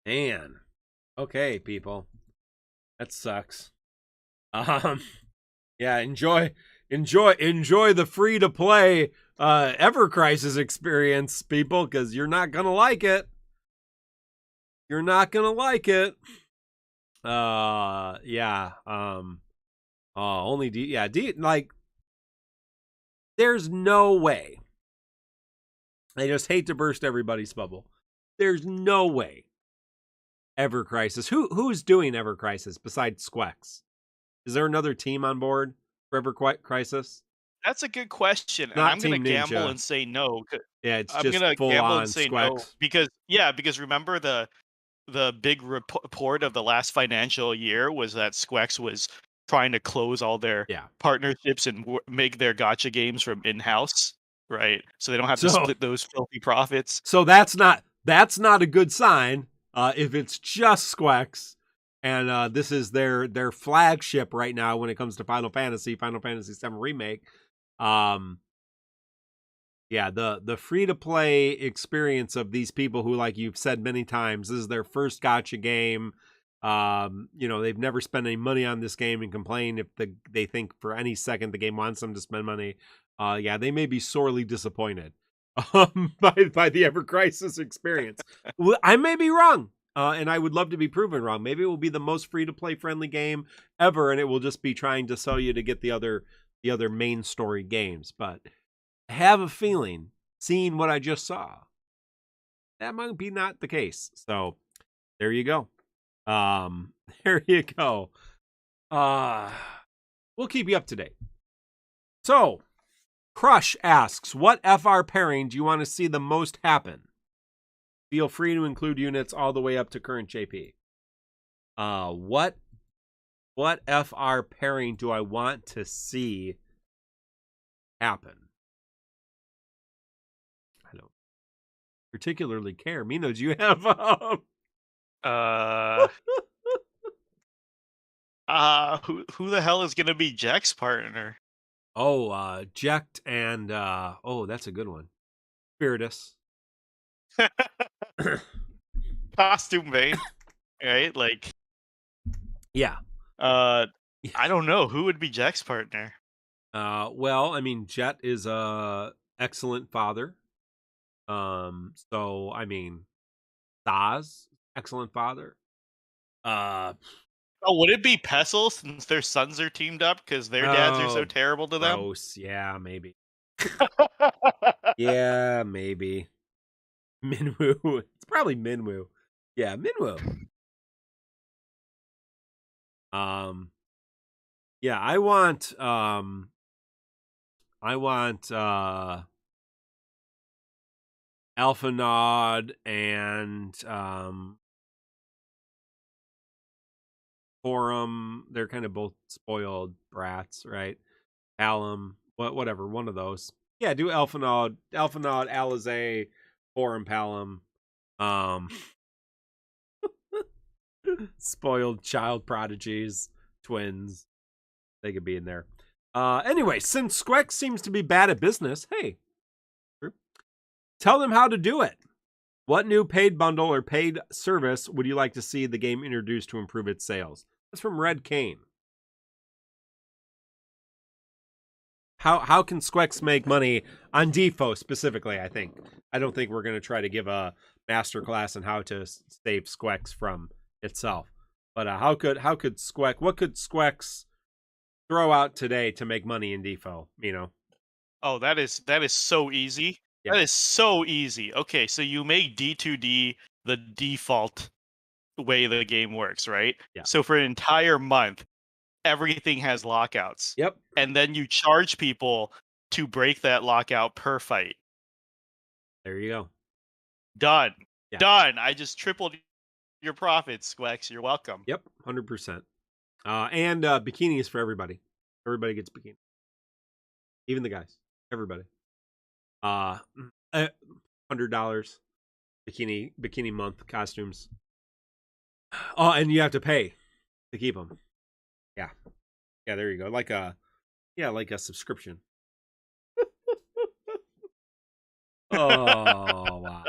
Man. Okay, people. That sucks. Yeah, enjoy the free to play Ever Crisis experience, people, because you're not gonna like it. You're not gonna like it. Yeah. Only like, there's no way. I just hate to burst everybody's bubble. There's no way Ever Crisis. Who's doing Ever Crisis besides Squex? Is there another team on board for Ever Crisis? That's a good question, and I'm going to gamble and say no. Yeah, it's just full on Squex. Because remember the big report of the last financial year was that Squex was trying to close all their partnerships and make their gacha games from in-house, right? So they don't have to split those filthy profits. So that's not a good sign if it's just Squex. And this is their flagship right now when it comes to Final Fantasy VII Remake. Yeah, the free-to-play experience of these people who, like you've said many times, this is their first gacha game. You know, they've never spent any money on this game and complain if they think for any second the game wants them to spend money. Yeah, they may be sorely disappointed by the Ever Crisis experience. I may be wrong. And I would love to be proven wrong. Maybe it will be the most free-to-play friendly game ever, and it will just be trying to sell you to get the other the other main story games. But I have a feeling, seeing what I just saw, that might be not the case. So there you go. There you go. We'll keep you up to date. So, Crush asks, what FR pairing do you want to see the most happen? Feel free to include units all the way up to current JP. What FR pairing do I want to see happen? I don't particularly care. Mino, do you have who the hell is gonna be Jack's partner? Oh, Jekt and oh, that's a good one. Spiritus. Costume Vayne, right? Like, yeah. I don't know who would be Jack's partner. Well, I mean, Jet is a excellent father. So I mean, Saz, excellent father. Oh, would it be Pestle since their sons are teamed up because their dads are so terrible to them? Gross. Yeah, maybe. Yeah, maybe. Minwoo. It's probably Minwoo. Yeah, Minwoo. Yeah, I want Alpha Nod and Forum. They're kind of both spoiled brats, right? Alum, whatever, one of those. Yeah, do Alpha Nod, Alizé, Forum, Palum. Spoiled child prodigies, twins. They could be in there. Anyway, since Squex seems to be bad at business, hey, tell them how to do it. What new paid bundle or paid service would you like to see the game introduced to improve its sales? That's from Red Cane. How can Squex make money on DissidiaFFOO specifically, I think. I don't think we're going to try to give a masterclass on how to save Squex from itself. But what could Squex throw out today to make money in DissidiaFFOO, you know? Oh, that is so easy. Yeah. That is so easy. Okay, so you make D2D the default way the game works, right? Yeah. So for an entire month, everything has lockouts. Yep. And then you charge people to break that lockout per fight. There you go. Done. Yeah. Done. I just tripled your profits, Squex. You're welcome. Yep, 100%. And bikinis for everybody. Everybody gets bikini. Even the guys. Everybody. $100 bikini month costumes. Oh, and you have to pay to keep them. Yeah. Yeah, there you go. Like a subscription. Oh, wow.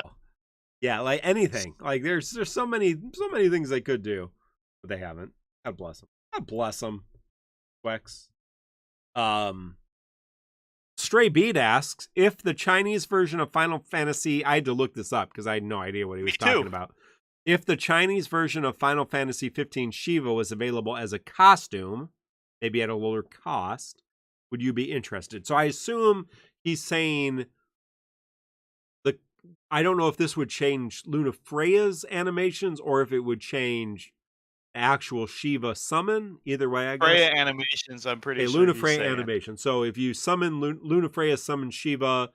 Yeah, like anything. Like there's so many things they could do, but they haven't. God bless them. God bless them. Wex. Stray Beat asks if the Chinese version of Final Fantasy. I had to look this up because I had no idea what he was talking about. If the Chinese version of Final Fantasy 15 Shiva was available as a costume, maybe at a lower cost, would you be interested? So I assume he's saying I don't know if this would change Luna Freya's animations or if it would change actual Shiva summon. Either way, I guess. Freya animations, I'm pretty sure. Luna Freya animation. So if you summon Luna Freya summon Shiva,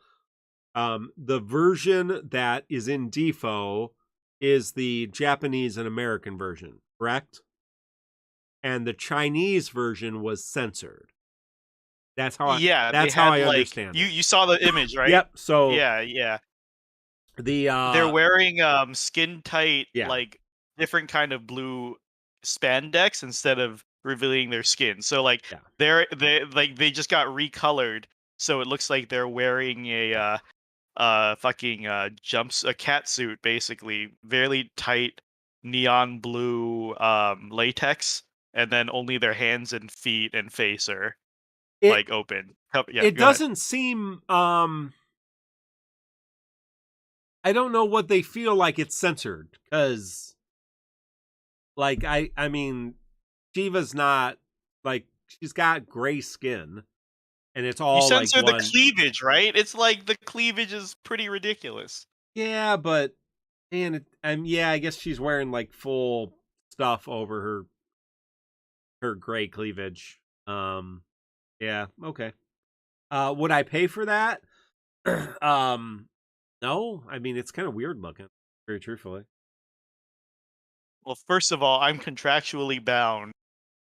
the version that is in DissidiaFFOO is the Japanese and American version, correct? And the Chinese version was censored. That's how I understand it. You saw the image, right? Yep. So yeah. They're wearing skin tight, like different kind of blue spandex instead of revealing their skin. So like they just got recolored, so it looks like they're wearing a fucking a cat suit, basically very tight neon blue latex, and then only their hands and feet and face are like open. Yeah, it doesn't seem I don't know what they feel like it's censored because, like, I mean, Shiva's not like she's got gray skin, and it's all you censor like the cleavage, right? It's like the cleavage is pretty ridiculous. Yeah, but yeah, I guess she's wearing like full stuff over her gray cleavage. Yeah, okay. Would I pay for that? No. I mean, it's kind of weird looking, very truthfully. Well, first of all, I'm contractually bound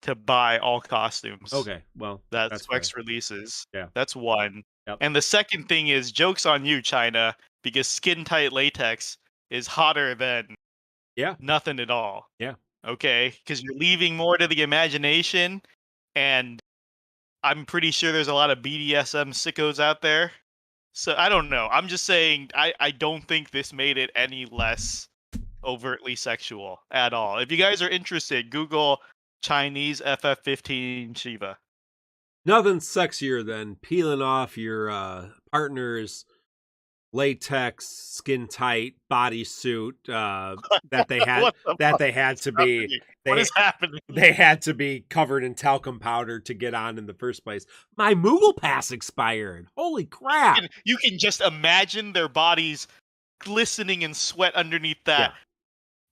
to buy all costumes. Okay, well, that's Flex releases. Yeah, that's one. Yep. And the second thing is, joke's on you, China, because skin tight latex is hotter than nothing at all. Yeah. Okay, because you're leaving more to the imagination, and I'm pretty sure there's a lot of BDSM sickos out there. So I don't know. I'm just saying I don't think this made it any less overtly sexual at all. If you guys are interested, Google Chinese FF15 Shiva. Nothing's sexier than peeling off your partner's latex skin tight bodysuit that they had to be what is happening? They had to be covered in talcum powder to get on in the first place. My Moogle Pass expired. Holy crap. You can just imagine their bodies glistening in sweat underneath that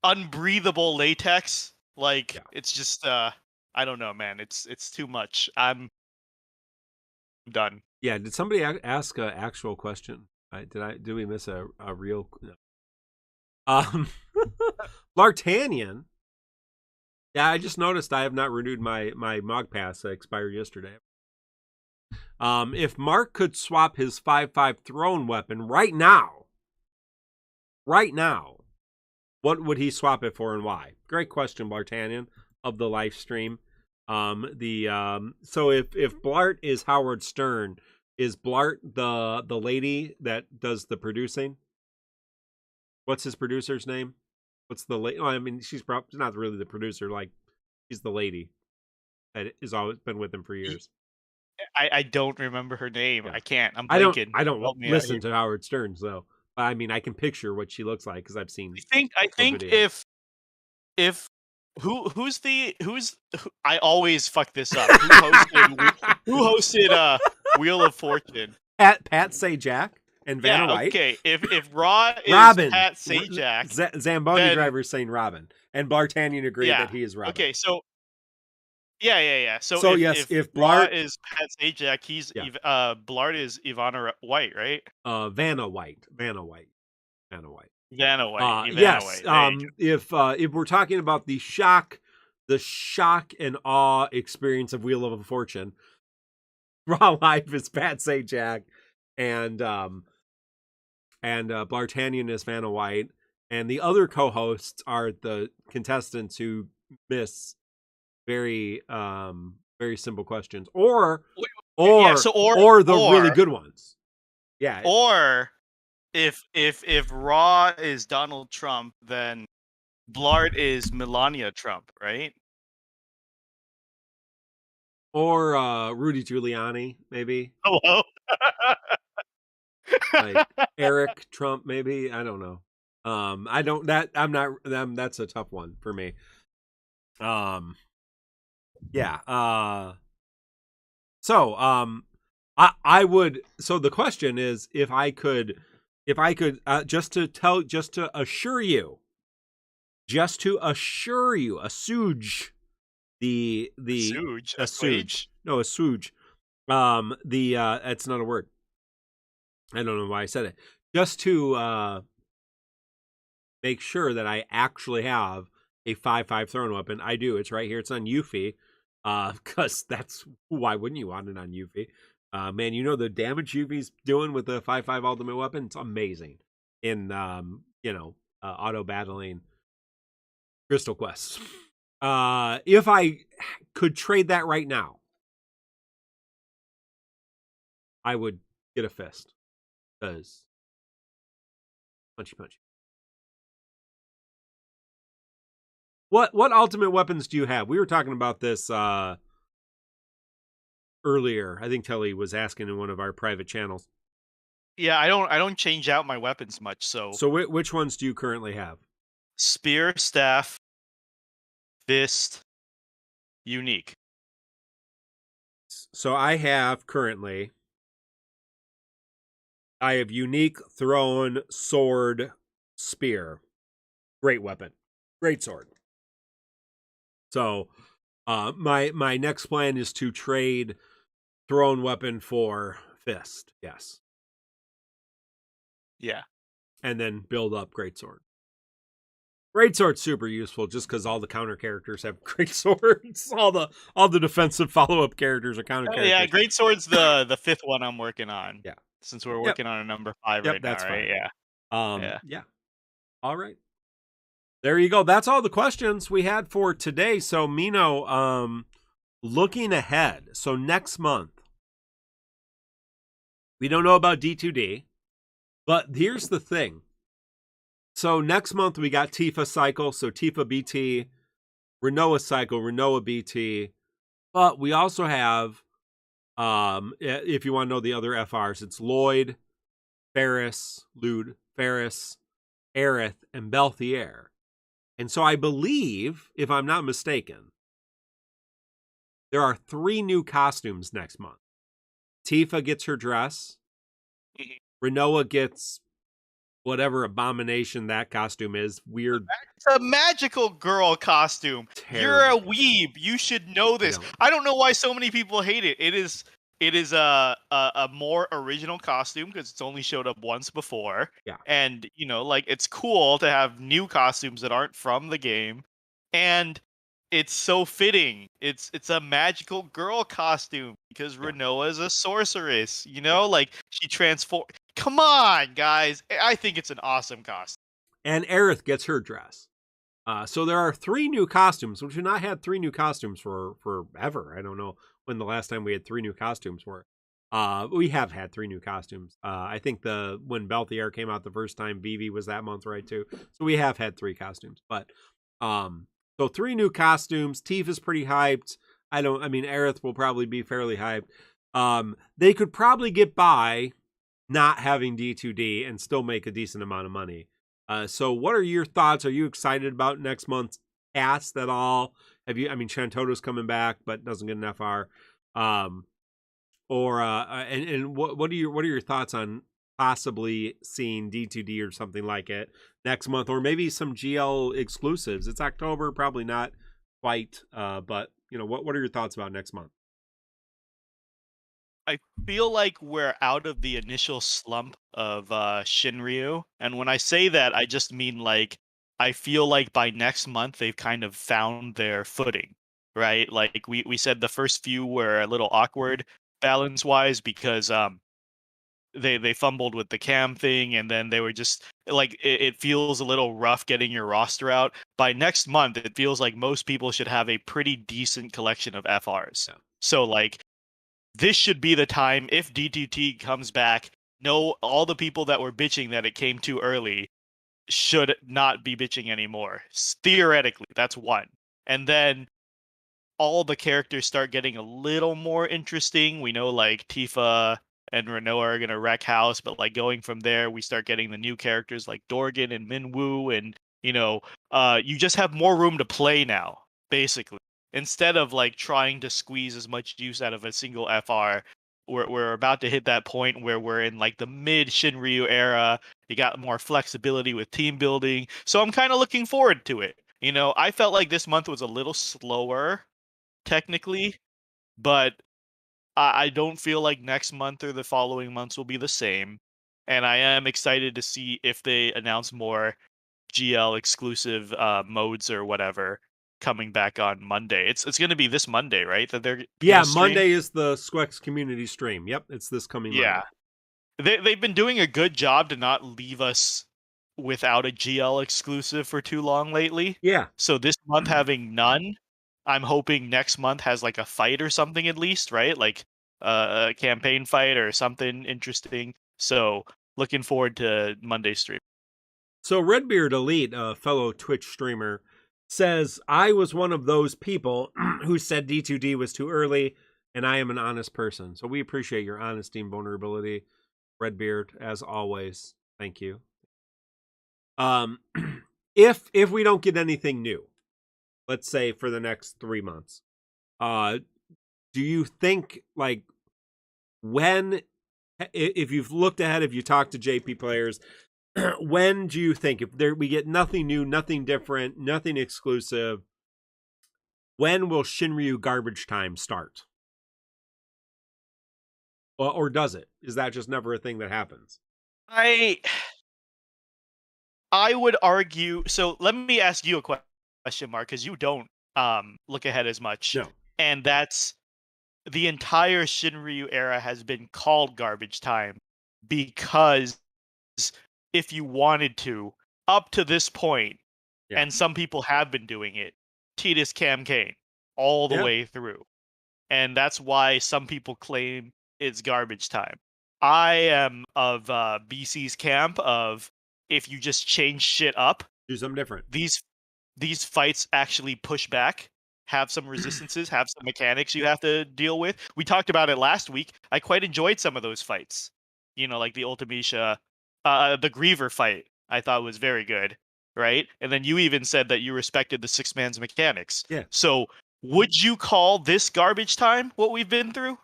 unbreathable latex. Like it's just I don't know, man. It's too much. I'm done. Yeah, did somebody ask an actual question? Did we miss a real? No. Lartanian. Yeah, I just noticed I have not renewed my Mog Pass that expired yesterday. If Mark could swap his 5/5 thrown weapon right now, what would he swap it for and why? Great question, Lartanian of the live stream. So if Blart is Howard Stern, is Blart the lady that does the producing? What's his producer's name? What's the lady? I mean, she's probably not really the producer. Like, she's the lady that has always been with him for years. I don't remember her name. I can't. I'm blanking. I don't listen to Howard Stern, so I mean, I can picture what she looks like because I've seen. I think if I always fuck this up. Who hosted Wheel of Fortune? Pat Sajak and Vanna White. Okay. If Raw is Robin. Pat Sajak, Zamboni driver is saying Robin, and Blartanian agreed that he is Robin. Okay, so yeah. So if Raw Blart is Pat Sajak, he's Blart is Ivana White, right? Vanna White. Vanna White. Yes. If we're talking about the shock and awe experience of Wheel of Fortune, Raw Life is Pat Sajak, and Blartanian is Vanna White, and the other co-hosts are the contestants who miss very simple questions, or the really good ones. Yeah. Or if Raw is Donald Trump, then Blart is Melania Trump, right? Or Rudy Giuliani, maybe. Hello. Like Eric Trump, maybe. I don't know. That's a tough one for me. Yeah. So I would. So the question is, if I could, just to assure you, assuage the assuage. No, assuage. That's not a word. I don't know why I said it. Just to make sure that I actually have a 5/5 thrown weapon. I do. It's right here. It's on Eufy. Because that's, why wouldn't you want it on Eufy? Man, you know the damage Eufy's doing with the 5/5 ultimate weapon? It's amazing. In auto battling Crystal Quest. If I could trade that right now, I would get a fist. Because punchy. What ultimate weapons do you have? We were talking about this earlier. I think Telly was asking in one of our private channels. Yeah, I don't change out my weapons much. So which ones do you currently have? Spear, staff, fist, unique. So I have currently, I have unique, thrown, sword, spear. Great weapon. Great sword. So my next plan is to trade thrown weapon for fist. Yes. Yeah. And then build up great sword. Great sword's super useful just because all the counter characters have great swords. All the defensive follow-up characters are counter characters. Yeah, great sword's the fifth one I'm working on. Yeah. Since we're working on a number 5 right now, that's right? fine. Yeah. Yeah. All right. There you go. That's all the questions we had for today. So Mino, looking ahead. So next month, we don't know about D2D, but here's the thing. So next month we got Tifa Cycle, so Tifa BT, Renoa Cycle, Renoa BT, but we also have, if you want to know the other FRs, it's Lloyd, Ferris, Lude, Ferris, Aerith, and Belthier. And so I believe, if I'm not mistaken, there are 3 new costumes next month. Tifa gets her dress. Renoa gets whatever abomination that costume is. Weird. It's a magical girl costume. Terrible. You're a weeb. You should know this. I don't know why so many people hate it. It is a more original costume because it's only showed up once before. Yeah. And, you know, like, it's cool to have new costumes that aren't from the game. And it's so fitting. It's a magical girl costume because Renoa is a sorceress, you know? Like, she transforms. Come on, guys. I think it's an awesome costume. And Aerith gets her dress. So there are 3 new costumes, which we've not had 3 new costumes for forever. I don't know when the last time we had 3 new costumes were. We have had 3 new costumes. I think when Belthier came out the first time, Vivi was that month, right, too. So we have had 3 costumes. But so 3 new costumes. Tifa's pretty hyped. Aerith will probably be fairly hyped. They could probably get by not having D2D and still make a decent amount of money. So what are your thoughts? Are you excited about next month's cast at all? Shantoto's coming back, but doesn't get an FR. And what are your thoughts on possibly seeing D2D or something like it next month, or maybe some GL exclusives? It's October, probably not quite, but what are your thoughts about next month? I feel like we're out of the initial slump of Shinryu, and when I say that, I just mean, like, I feel like by next month they've kind of found their footing, right? Like, we said the first few were a little awkward balance wise because they fumbled with the cam thing, and then they were just like, it feels a little rough getting your roster out. By next month, it feels like most people should have a pretty decent collection of FRs. Yeah. So, like, this should be the time, if D2T comes back, all the people that were bitching that it came too early should not be bitching anymore. Theoretically, that's one. And then all the characters start getting a little more interesting. We know, like, Tifa and Renoa are going to wreck house, but, like, going from there, we start getting the new characters like Dorgan and Minwoo, and, you just have more room to play now, basically. Instead of, like, trying to squeeze as much juice out of a single FR, we're about to hit that point where we're in, like, the mid Shinryu era. You got more flexibility with team building, so I'm kind of looking forward to it. I felt like this month was a little slower, technically, but I don't feel like next month or the following months will be the same. And I am excited to see if they announce more GL exclusive modes or whatever coming back on Monday. It's going to be this Monday, right? That they're Monday is the Squex community stream. Yep, it's this coming Monday. They've been doing a good job to not leave us without a GL exclusive for too long lately. Yeah. So this month having none, I'm hoping next month has, like, a fight or something at least, right? Like a campaign fight or something interesting. So looking forward to Monday stream. So Redbeard Elite, a fellow Twitch streamer, says, I was one of those people who said D2D was too early, and I am an honest person. So we appreciate your honesty and vulnerability, Redbeard, as always. Thank you. If we don't get anything new, let's say for the next 3 months, do you think, like, when, if you've looked ahead, if you talk to JP players, when do you think, if we get nothing new, nothing different, nothing exclusive, when will Shinryu garbage time start? Or does it? Is that just never a thing that happens? I would argue. So let me ask you a question, Mark, because you don't look ahead as much. No. And that's the entire Shinryu era has been called garbage time because if you wanted to, up to this point, and some people have been doing it, Tidus Cam Kane all the way through. And that's why some people claim it's garbage time. I am of BC's camp of, if you just change shit up, do something different. These fights actually push back, have some resistances, have some mechanics you have to deal with. We talked about it last week. I quite enjoyed some of those fights. You know, like the Ultimecia, the Griever fight, I thought was very good, right? And then you even said that you respected the six man's mechanics. Yeah. So would you call this garbage time, what we've been through?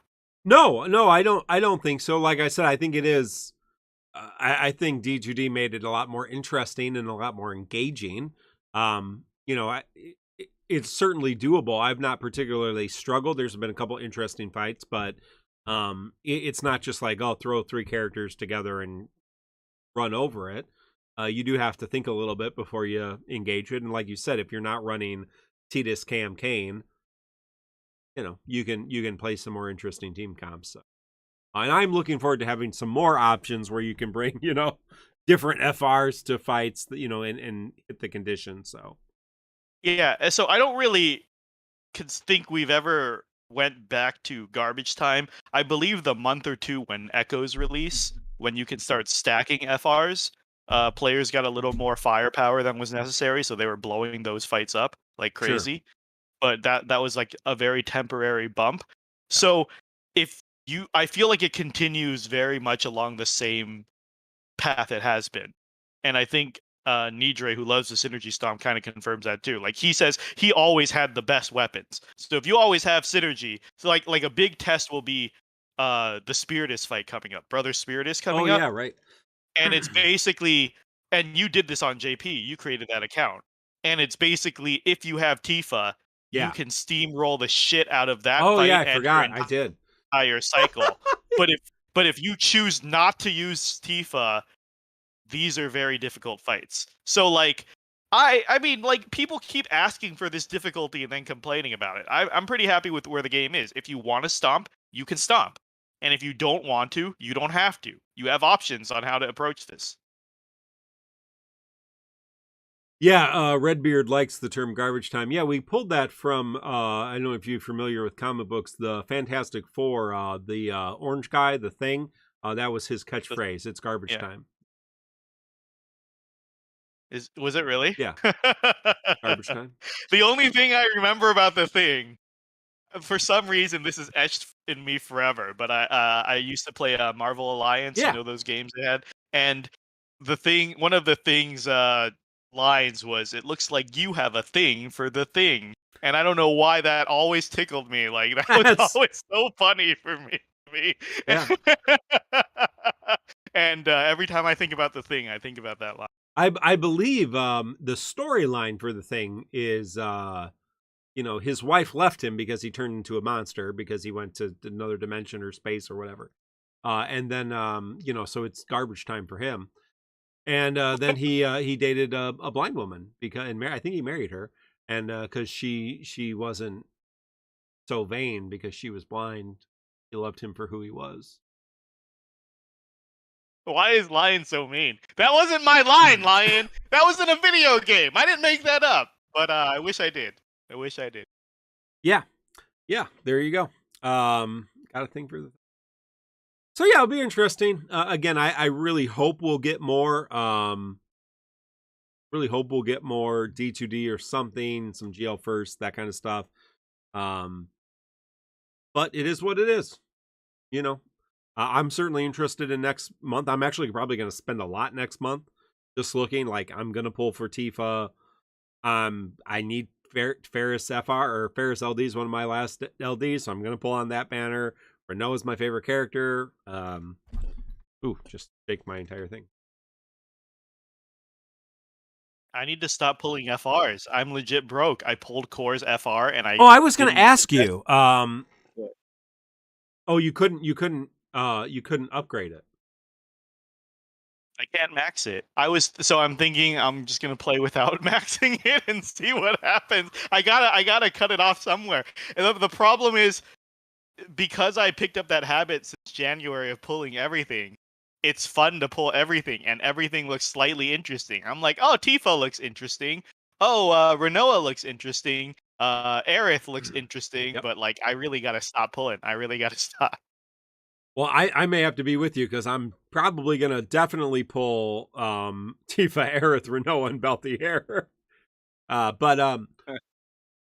No, I don't think so. Like I said, I think it is. I think D2D made it a lot more interesting and a lot more engaging. It's certainly doable. I've not particularly struggled. There's been a couple interesting fights, but it's not just like, oh, throw three characters together and run over it. You do have to think a little bit before you engage it. And like you said, if you're not running Tidus Cam Kane, you can play some more interesting team comps. So. And I'm looking forward to having some more options where you can bring, different FRs to fights, and hit the conditions. So, yeah. So I don't really think we've ever went back to garbage time. I believe the month or two when Echoes release, when you can start stacking FRs, players got a little more firepower than was necessary, so they were blowing those fights up like crazy. Sure. But that was like a very temporary bump. So I feel like it continues very much along the same path it has been. And I think Nidre, who loves the Synergy Stomp, kind of confirms that too. Like, he says he always had the best weapons. So if you always have Synergy, so like a big test will be the Spiritus fight coming up. Brother Spiritus coming up. Oh, yeah, right. And it's basically, and you did this on JP, you created that account. And it's basically, if you have Tifa, you can steamroll the shit out of that fight. Oh, yeah, I forgot. I did. Entire cycle. But if you choose not to use Tifa, these are very difficult fights. So like, I mean, like, people keep asking for this difficulty and then complaining about it. I'm pretty happy with where the game is. If you want to stomp, you can stomp. And if you don't want to, you don't have to. You have options on how to approach this. Yeah, Redbeard likes the term garbage time. Yeah, we pulled that from, I don't know if you're familiar with comic books, the Fantastic Four, the orange guy, the Thing, that was his catchphrase. It's garbage time. Was it really? Yeah. Garbage time. The only thing I remember about the Thing, for some reason, this is etched in me forever, but I used to play Marvel Alliance, those games they had, and the Thing, one of the Thing's lines was, "It looks like you have a thing for the Thing," and I don't know why that always tickled me. Like, that was always so funny for me. Yeah. And every time I think about the Thing, I think about that line. I believe the storyline for the Thing is, his wife left him because he turned into a monster because he went to another dimension or space or whatever. And then, so it's garbage time for him. And then he dated a blind woman and I think he married her, and because she wasn't so vain because she was blind, he loved him for who he was. Why is Lion so mean? That wasn't my line, Lion. That was in a video game. I didn't make that up, but I wish I did. Yeah, there you go. Got a thing for the. So yeah, it'll be interesting. Again, I really hope we'll get more. Really hope we'll get more D2D or something, some GL first, that kind of stuff. But it is what it is. I'm certainly interested in next month. I'm actually probably going to spend a lot next month just looking. Like, I'm going to pull for Tifa. I need Ferris FR or Ferris LD is one of my last LDs, so I'm gonna pull on that banner. Renault is my favorite character. Just take my entire thing. I need to stop pulling FRs. I'm legit broke. I pulled Core's FR and I. Oh, I was gonna ask you. You couldn't upgrade it. I can't max it. I'm thinking I'm just gonna play without maxing it and see what happens. I gotta cut it off somewhere. And the problem is, because I picked up that habit since January of pulling everything, it's fun to pull everything, and everything looks slightly interesting. I'm like, oh, Tifa looks interesting. Oh, Renoa looks interesting. Aerith looks interesting. Yep. But like, I really gotta stop pulling. I really gotta stop. Well, I may have to be with you because I'm probably gonna definitely pull Tifa, Aerith, Renoa, and Beltier.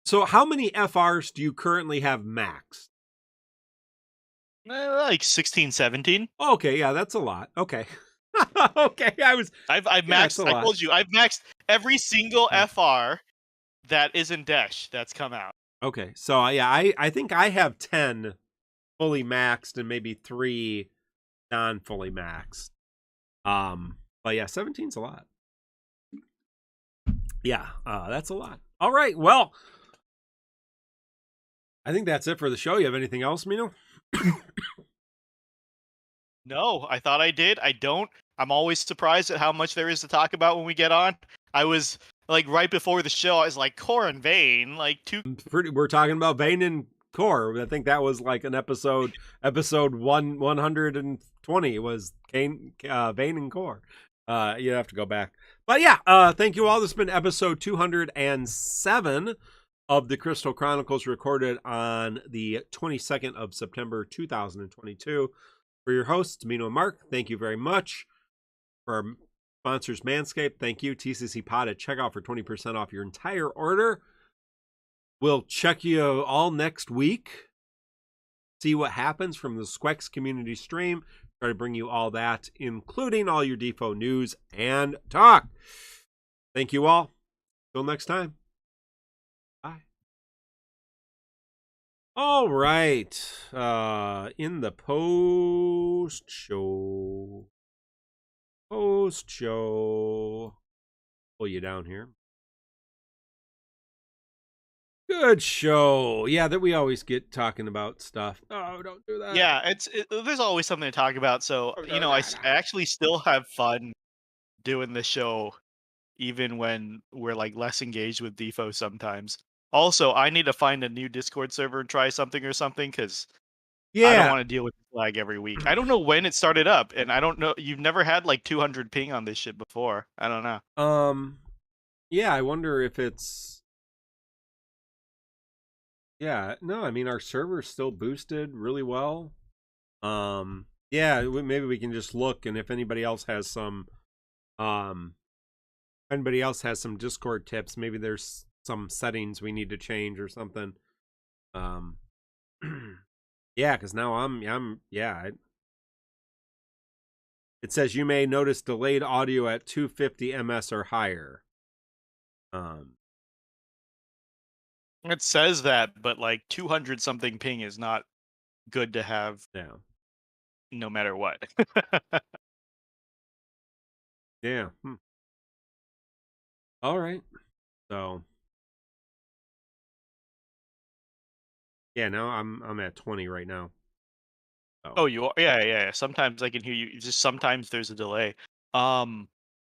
So how many FRs do you currently have maxed? Like 16, 17. Okay, yeah, that's a lot. Okay. Okay, I've maxed. I told you, I've maxed every single FR that isn't Dash that's come out. Okay, so yeah, I think I have 10 fully maxed and maybe 3 non-fully maxed. But yeah, 17's a lot. Yeah, that's a lot. All right, well, I think that's it for the show. You have anything else, Mino? No, I thought I did. I don't. I'm always surprised at how much there is to talk about when we get on. I was like, right before the show, I was like, Core and Vayne, like two. We're talking about Vayne and Core. I think that was like an episode 120 was Vayne and Core. You have to go back. But yeah, thank you all. This has been episode 207 of the Crystal Chronicles, recorded on the 22nd of September 2022. For your hosts, Mino and Mark, thank you very much. For our sponsors, Manscaped, thank you. TCC Pod at checkout for 20% off your entire order. We'll check you all next week. See what happens from the Squex community stream. Try to bring you all that, including all your DissidiaFFOO news and talk. Thank you all. Till next time. Bye. All right. In the post show. Pull you down here. Good show. Yeah, that we always get talking about stuff. Oh, don't do that. Yeah, there's always something to talk about. So, I actually still have fun doing the show, even when we're like less engaged with DissidiaFFOO sometimes. Also, I need to find a new Discord server and try something, because I don't want to deal with lag every week. I don't know when it started up, and I don't know. You've never had like 200 ping on this shit before. I don't know. Yeah, I wonder if it's. Yeah, no, I mean, our server's still boosted really well. Yeah, maybe we can just look, and if anybody else has some Discord tips, maybe there's some settings we need to change or something. Yeah, because now it says you may notice delayed audio at 250 ms or higher. It says that, but like 200 something ping is not good to have. Yeah. No matter what. Yeah. All right. So. Yeah, now I'm at 20 right now. So. Oh, you are? Yeah. Sometimes I can hear you. Just sometimes there's a delay.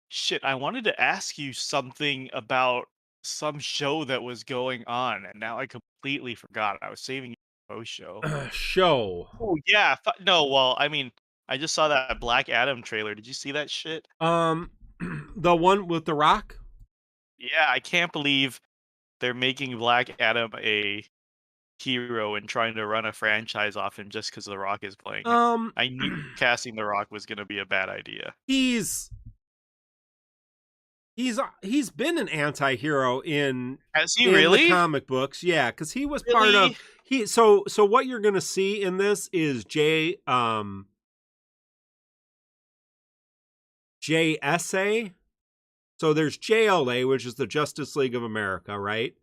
Shit, I wanted to ask you something about some show that was going on, and now I completely forgot. I was saving it for post show. Show. Oh yeah. No, well, I mean, I just saw that Black Adam trailer. Did you see that shit? The one with The Rock? Yeah, I can't believe they're making Black Adam a hero and trying to run a franchise off him just because The Rock is playing it. I knew casting The Rock was going to be a bad idea. He's been an anti-hero in really? The comic books. Yeah, because he was part of so what you're gonna see in this is JSA. So there's JLA, which is the Justice League of America, right?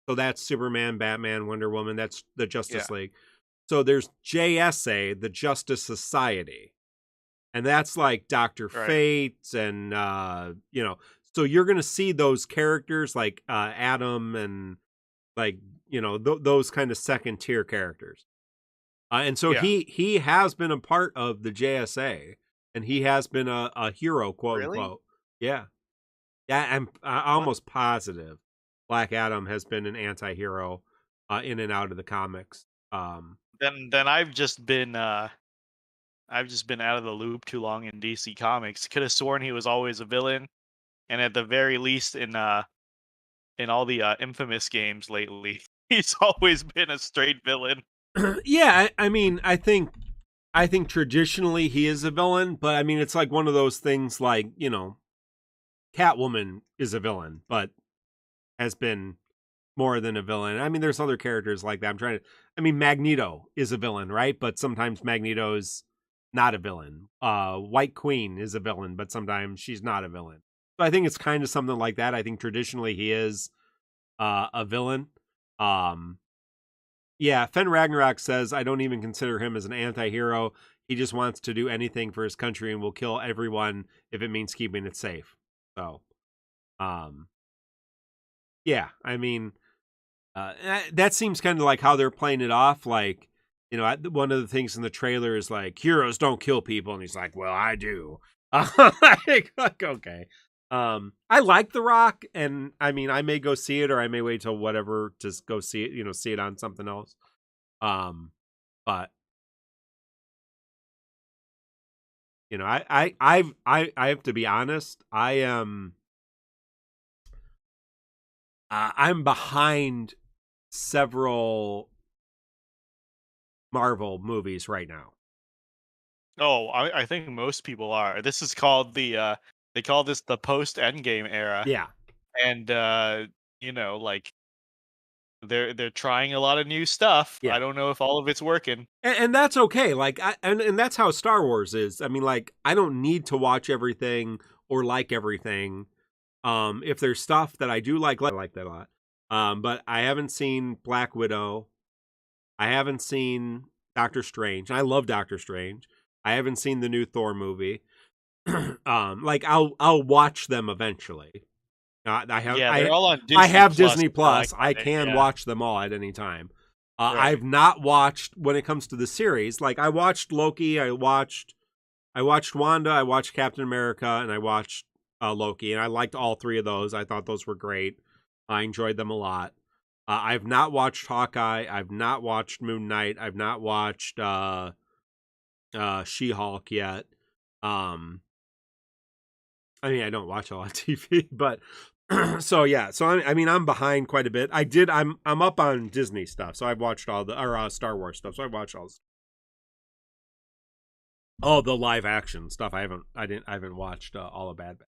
So that's Superman, Batman, Wonder Woman. That's the Justice Yeah. League. So there's JSA, the Justice Society. And that's like Dr. Right. Fate and, so you're going to see those characters like Adam and like, those kind of second tier characters. And so Yeah. he has been a part of the JSA and he has been a hero, quote Really? unquote. Yeah. Yeah. I'm What? almost positive Black Adam has been an anti-hero in and out of the comics. Then I've just been out of the loop too long in DC Comics. Could have sworn he was always a villain, and at the very least in all the infamous games lately, he's always been a straight villain. Yeah, I mean, I think traditionally he is a villain, but I mean, it's like one of those things like, Catwoman is a villain, but has been more than a villain. I mean, there's other characters like that. Magneto is a villain, right? But sometimes Magneto's not a villain. White Queen is a villain, but sometimes she's not a villain. So I think it's kind of something like that. I think traditionally he is a villain. Yeah, Fen Ragnarok says, I don't even consider him as an anti-hero. He just wants to do anything for his country and will kill everyone if it means keeping it safe. So, yeah, I mean, that seems kind of like how they're playing it off. Like, one of the things in the trailer is like, heroes don't kill people. And he's like, well, I do. Like, okay. I like The Rock, and I mean, I may go see it, or I may wait till whatever to go see it. See it on something else. But I have to be honest. I am. I'm behind several Marvel movies right now. Oh, I think most people are. This is called they call this the post Endgame era, Yeah. and like they're trying a lot of new stuff. Yeah. I don't know if all of it's working. And that's okay. Like, and that's how Star Wars is. I mean, like, I don't need to watch everything or like everything. If there's stuff that I do like, I like that a lot. But I haven't seen Black Widow. I haven't seen Doctor Strange. I love Doctor Strange. I haven't seen the new Thor movie. Like I'll watch them eventually. They're all on Disney I have Plus, Disney so Plus. I kinda, can watch them all at any time. Right. I've not watched when it comes to the series. Like I watched Loki. I watched Wanda. I watched Captain America, and I watched Loki, and I liked all three of those. I thought those were great. I enjoyed them a lot. I've not watched Hawkeye. I've not watched Moon Knight. I've not watched She-Hulk yet. I mean, I don't watch a lot of TV, but so yeah. So I'm behind quite a bit. I'm up on Disney stuff, so I've watched all the Star Wars stuff. So I've watched all the live action stuff. I haven't watched all of Bad Batch,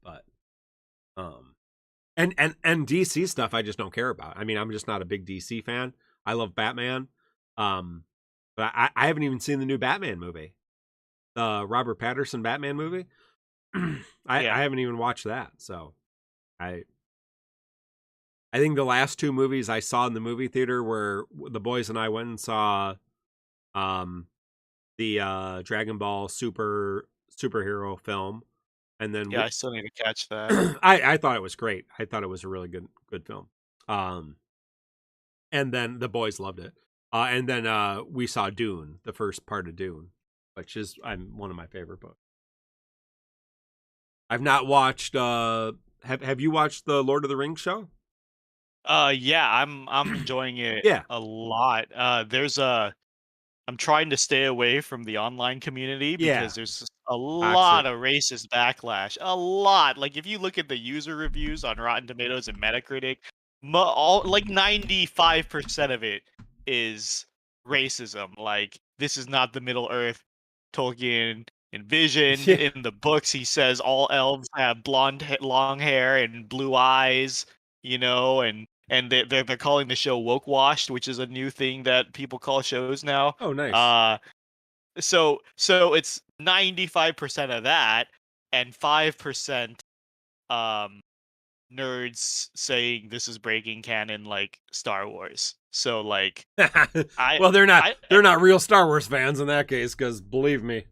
but and DC stuff I just don't care about. I mean, I'm just not a big DC fan. I love Batman, but I haven't even seen the new Batman movie, the Robert Pattinson Batman movie. I haven't even watched that. So I think the last two movies I saw in the movie theater were the boys and I went and saw the Dragon Ball superhero film, and then I still need to catch that. I thought it was great. I thought it was a really good film. And then the boys loved it. And then we saw Dune, the first part of Dune, which is one of my favorite books. I've not watched. Have you watched the Lord of the Rings show? Yeah, I'm enjoying it a lot. I'm trying to stay away from the online community because there's a lot of racist backlash. A lot. Like if you look at the user reviews on Rotten Tomatoes and Metacritic, like 95% of it is racism. Like this is not the Middle Earth Tolkien envisioned. In the books, he says all elves have long hair and blue eyes. And they're calling the show woke washed, which is a new thing that people call shows now. Oh, nice. So it's 95% of that and 5% nerds saying this is breaking canon like Star Wars. So like well, they're not I they're not real Star Wars fans in that case, because believe me.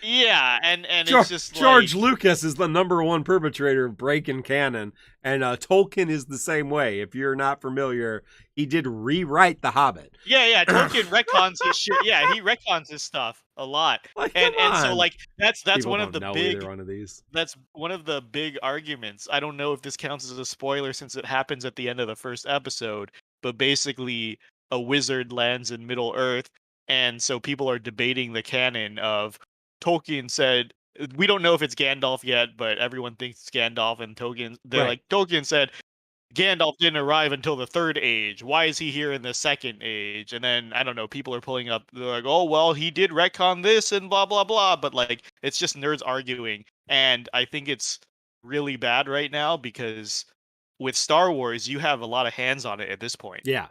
yeah, and it's just George like, Lucas is the #1 perpetrator of breaking canon, and Tolkien is the same way. If you're not familiar, he did rewrite The Hobbit. yeah, Tolkien retcons his shit. Yeah, he retcons his stuff a lot. Like, And come so on. like that's People one of don't the know big either one of these. that's one of the big arguments. I don't know if this counts as a spoiler since it happens at the end of the first episode, but basically a wizard lands in Middle Earth, and so people are debating the canon of Tolkien said we don't know if it's Gandalf yet, but everyone thinks it's Gandalf, and they're Right. like Tolkien said Gandalf didn't arrive until the third age. Why is he here in the second age? And then I don't know, people are pulling up, they're like, oh well, he did retcon this and blah blah blah. But like it's just nerds arguing. And I think it's really bad right now because with Star Wars, you have a lot of hands on it at this point. Yeah.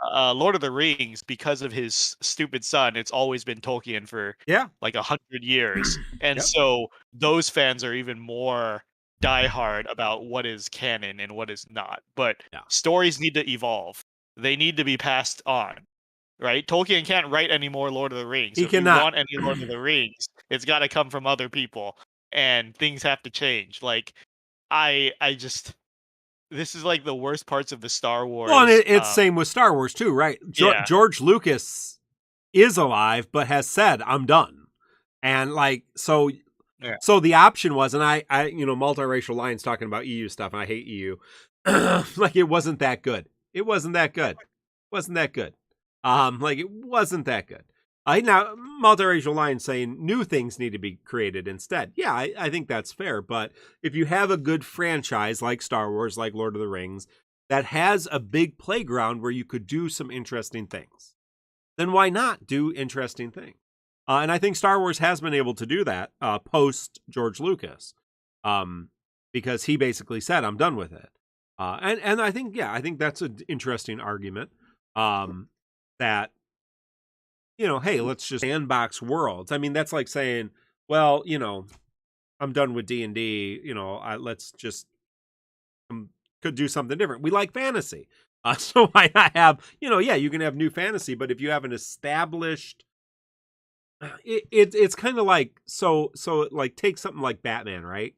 Lord of the Rings, because of his stupid son, it's always been Tolkien for like 100 years. And Yep. so those fans are even more diehard about what is canon and what is not. But stories need to evolve. They need to be passed on. Right? Tolkien can't write any more Lord of the Rings. He If cannot. you want any Lord of the Rings, it's got to come from other people, and things have to change. Like I just this is like the worst parts of the Star Wars. Well, and it's same with Star Wars too, right? George Lucas is alive, but has said, "I'm done," and like so. Yeah. So the option was, and I, multiracial lines talking about EU stuff, and I hate EU. Like it wasn't that good. It wasn't that good. Like it wasn't that good. Now multiracial lines saying new things need to be created instead. Yeah, I think that's fair. But if you have a good franchise like Star Wars, like Lord of the Rings, that has a big playground where you could do some interesting things, then why not do interesting things? And I think Star Wars has been able to do that post George Lucas, because he basically said, "I'm done with it." And I think that's an interesting argument. That hey, let's just sandbox worlds. I mean, that's like saying, well, I'm done with D&D. Let's just could do something different. We like fantasy, so why not have you can have new fantasy, but if you have an established it's kind of like so like take something like Batman, right?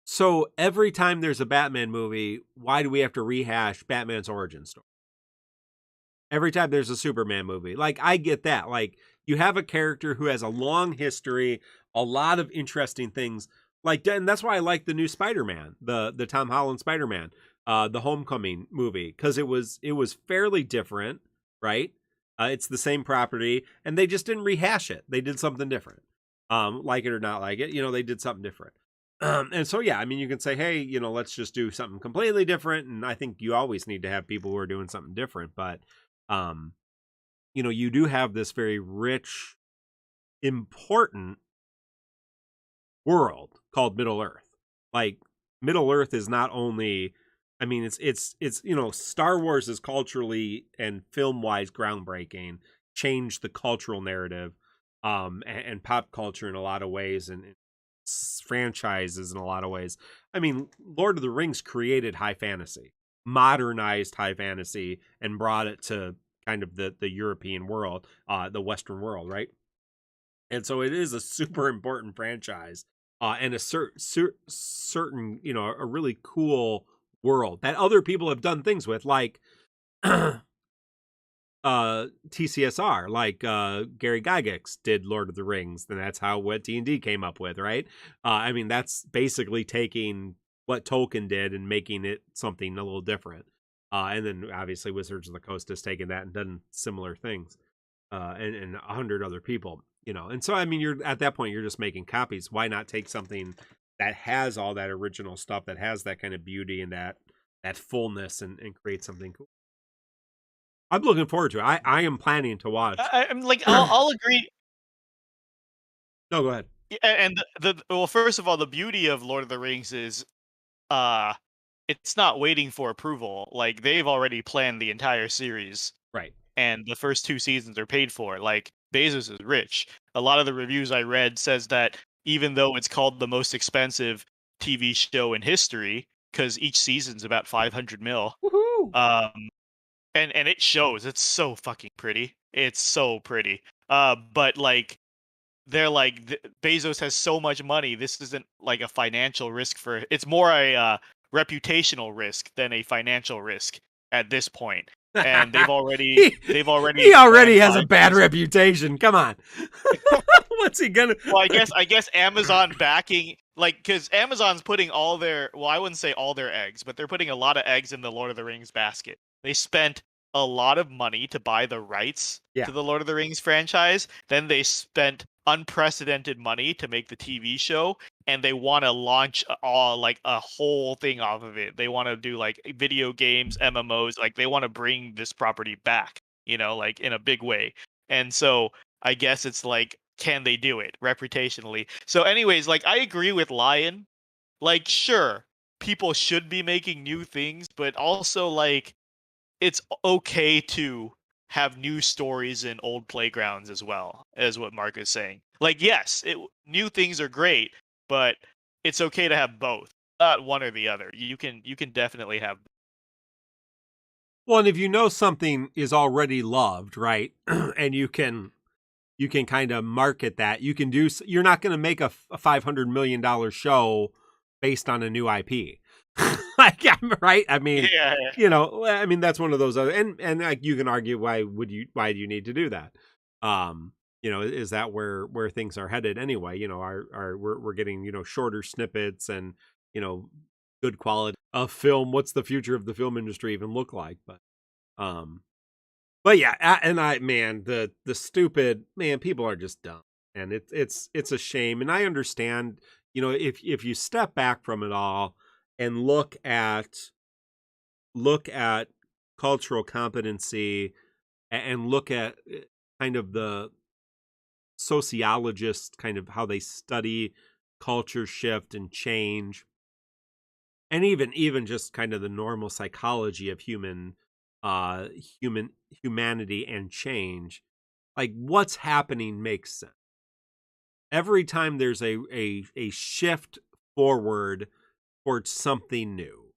So every time there's a Batman movie, why do we have to rehash Batman's origin story? Every time there's a Superman movie, like I get that. Like you have a character who has a long history, a lot of interesting things. Like, and that's why I like the new Spider-Man, the Tom Holland Spider-Man, the Homecoming movie, because it was fairly different, right? It's the same property, and they just didn't rehash it. They did something different. Like it or not like it, they did something different. And so, yeah, I mean, you can say, hey, let's just do something completely different. And I think you always need to have people who are doing something different. But, you do have this very rich, important world called Middle Earth. Like Middle Earth is not only, I mean, it's Star Wars is culturally and film wise groundbreaking, changed the cultural narrative, and pop culture in a lot of ways, and franchises in a lot of ways. I mean, Lord of the Rings created high fantasy, modernized high fantasy, and brought it to kind of the European world, the Western world, right? And so it is a super important franchise, and a certain, a really cool world that other people have done things with, like TCSR, like Gary Gygax did Lord of the Rings, and that's what D&D came up with, right? I mean, that's basically taking what Tolkien did and making it something a little different. And then obviously Wizards of the Coast has taken that and done similar things, and 100 other people, And so, I mean, you're at that point, you're just making copies. Why not take something that has all that original stuff, that has that kind of beauty and that fullness, and create something cool? I'm looking forward to it. I am planning to watch. I'm like, I'll agree. No, go ahead. And well, first of all, the beauty of Lord of the Rings is, it's not waiting for approval. Like they've already planned the entire series, right? And the first 2 seasons are paid for. Like Bezos is rich. A lot of the reviews I read says that even though it's called the most expensive TV show in history, because each season's about 500 mil. Woohoo! And it shows. It's so fucking pretty. It's so pretty. But like, they're like, Bezos has so much money. This isn't like a financial risk for. It's more a reputational risk than a financial risk at this point. And they've already he already has a bad seasons. reputation. Come on. What's he gonna? Well, I guess Amazon backing, like, because Amazon's putting all their, well, I wouldn't say all their eggs, but they're putting a lot of eggs in the Lord of the Rings basket. They spent a lot of money to buy the rights to the Lord of the Rings franchise. Then they spent unprecedented money to make the TV show, and they want to launch like a whole thing off of it. They want to do like video games, MMOs, like they want to bring this property back, like in a big way. And so I guess it's like, can they do it reputationally? So anyways, like, I agree with Lion. Like, sure, people should be making new things, but also like, it's okay to have new stories in old playgrounds as well, as what Mark is saying. Like, yes, new things are great, but it's okay to have both, not one or the other. You can definitely have. Well, and if you know something is already loved, right, and you can kind of market that, you're not going to make a $500 million show based on a new IP. Like, right? I mean, I mean, that's one of those other, and like, you can argue, why do you need to do that? Is that where things are headed anyway? We're getting, shorter snippets and, good quality of film. What's the future of the film industry even look like? But yeah, and the stupid, people are just dumb, and it's a shame. And I understand, if you step back from it all and look at cultural competency and look at kind of the sociologists, kind of how they study culture shift and change, and even just kind of the normal psychology of humanity and change, like, what's happening makes sense. Every time there's a shift forward towards something new,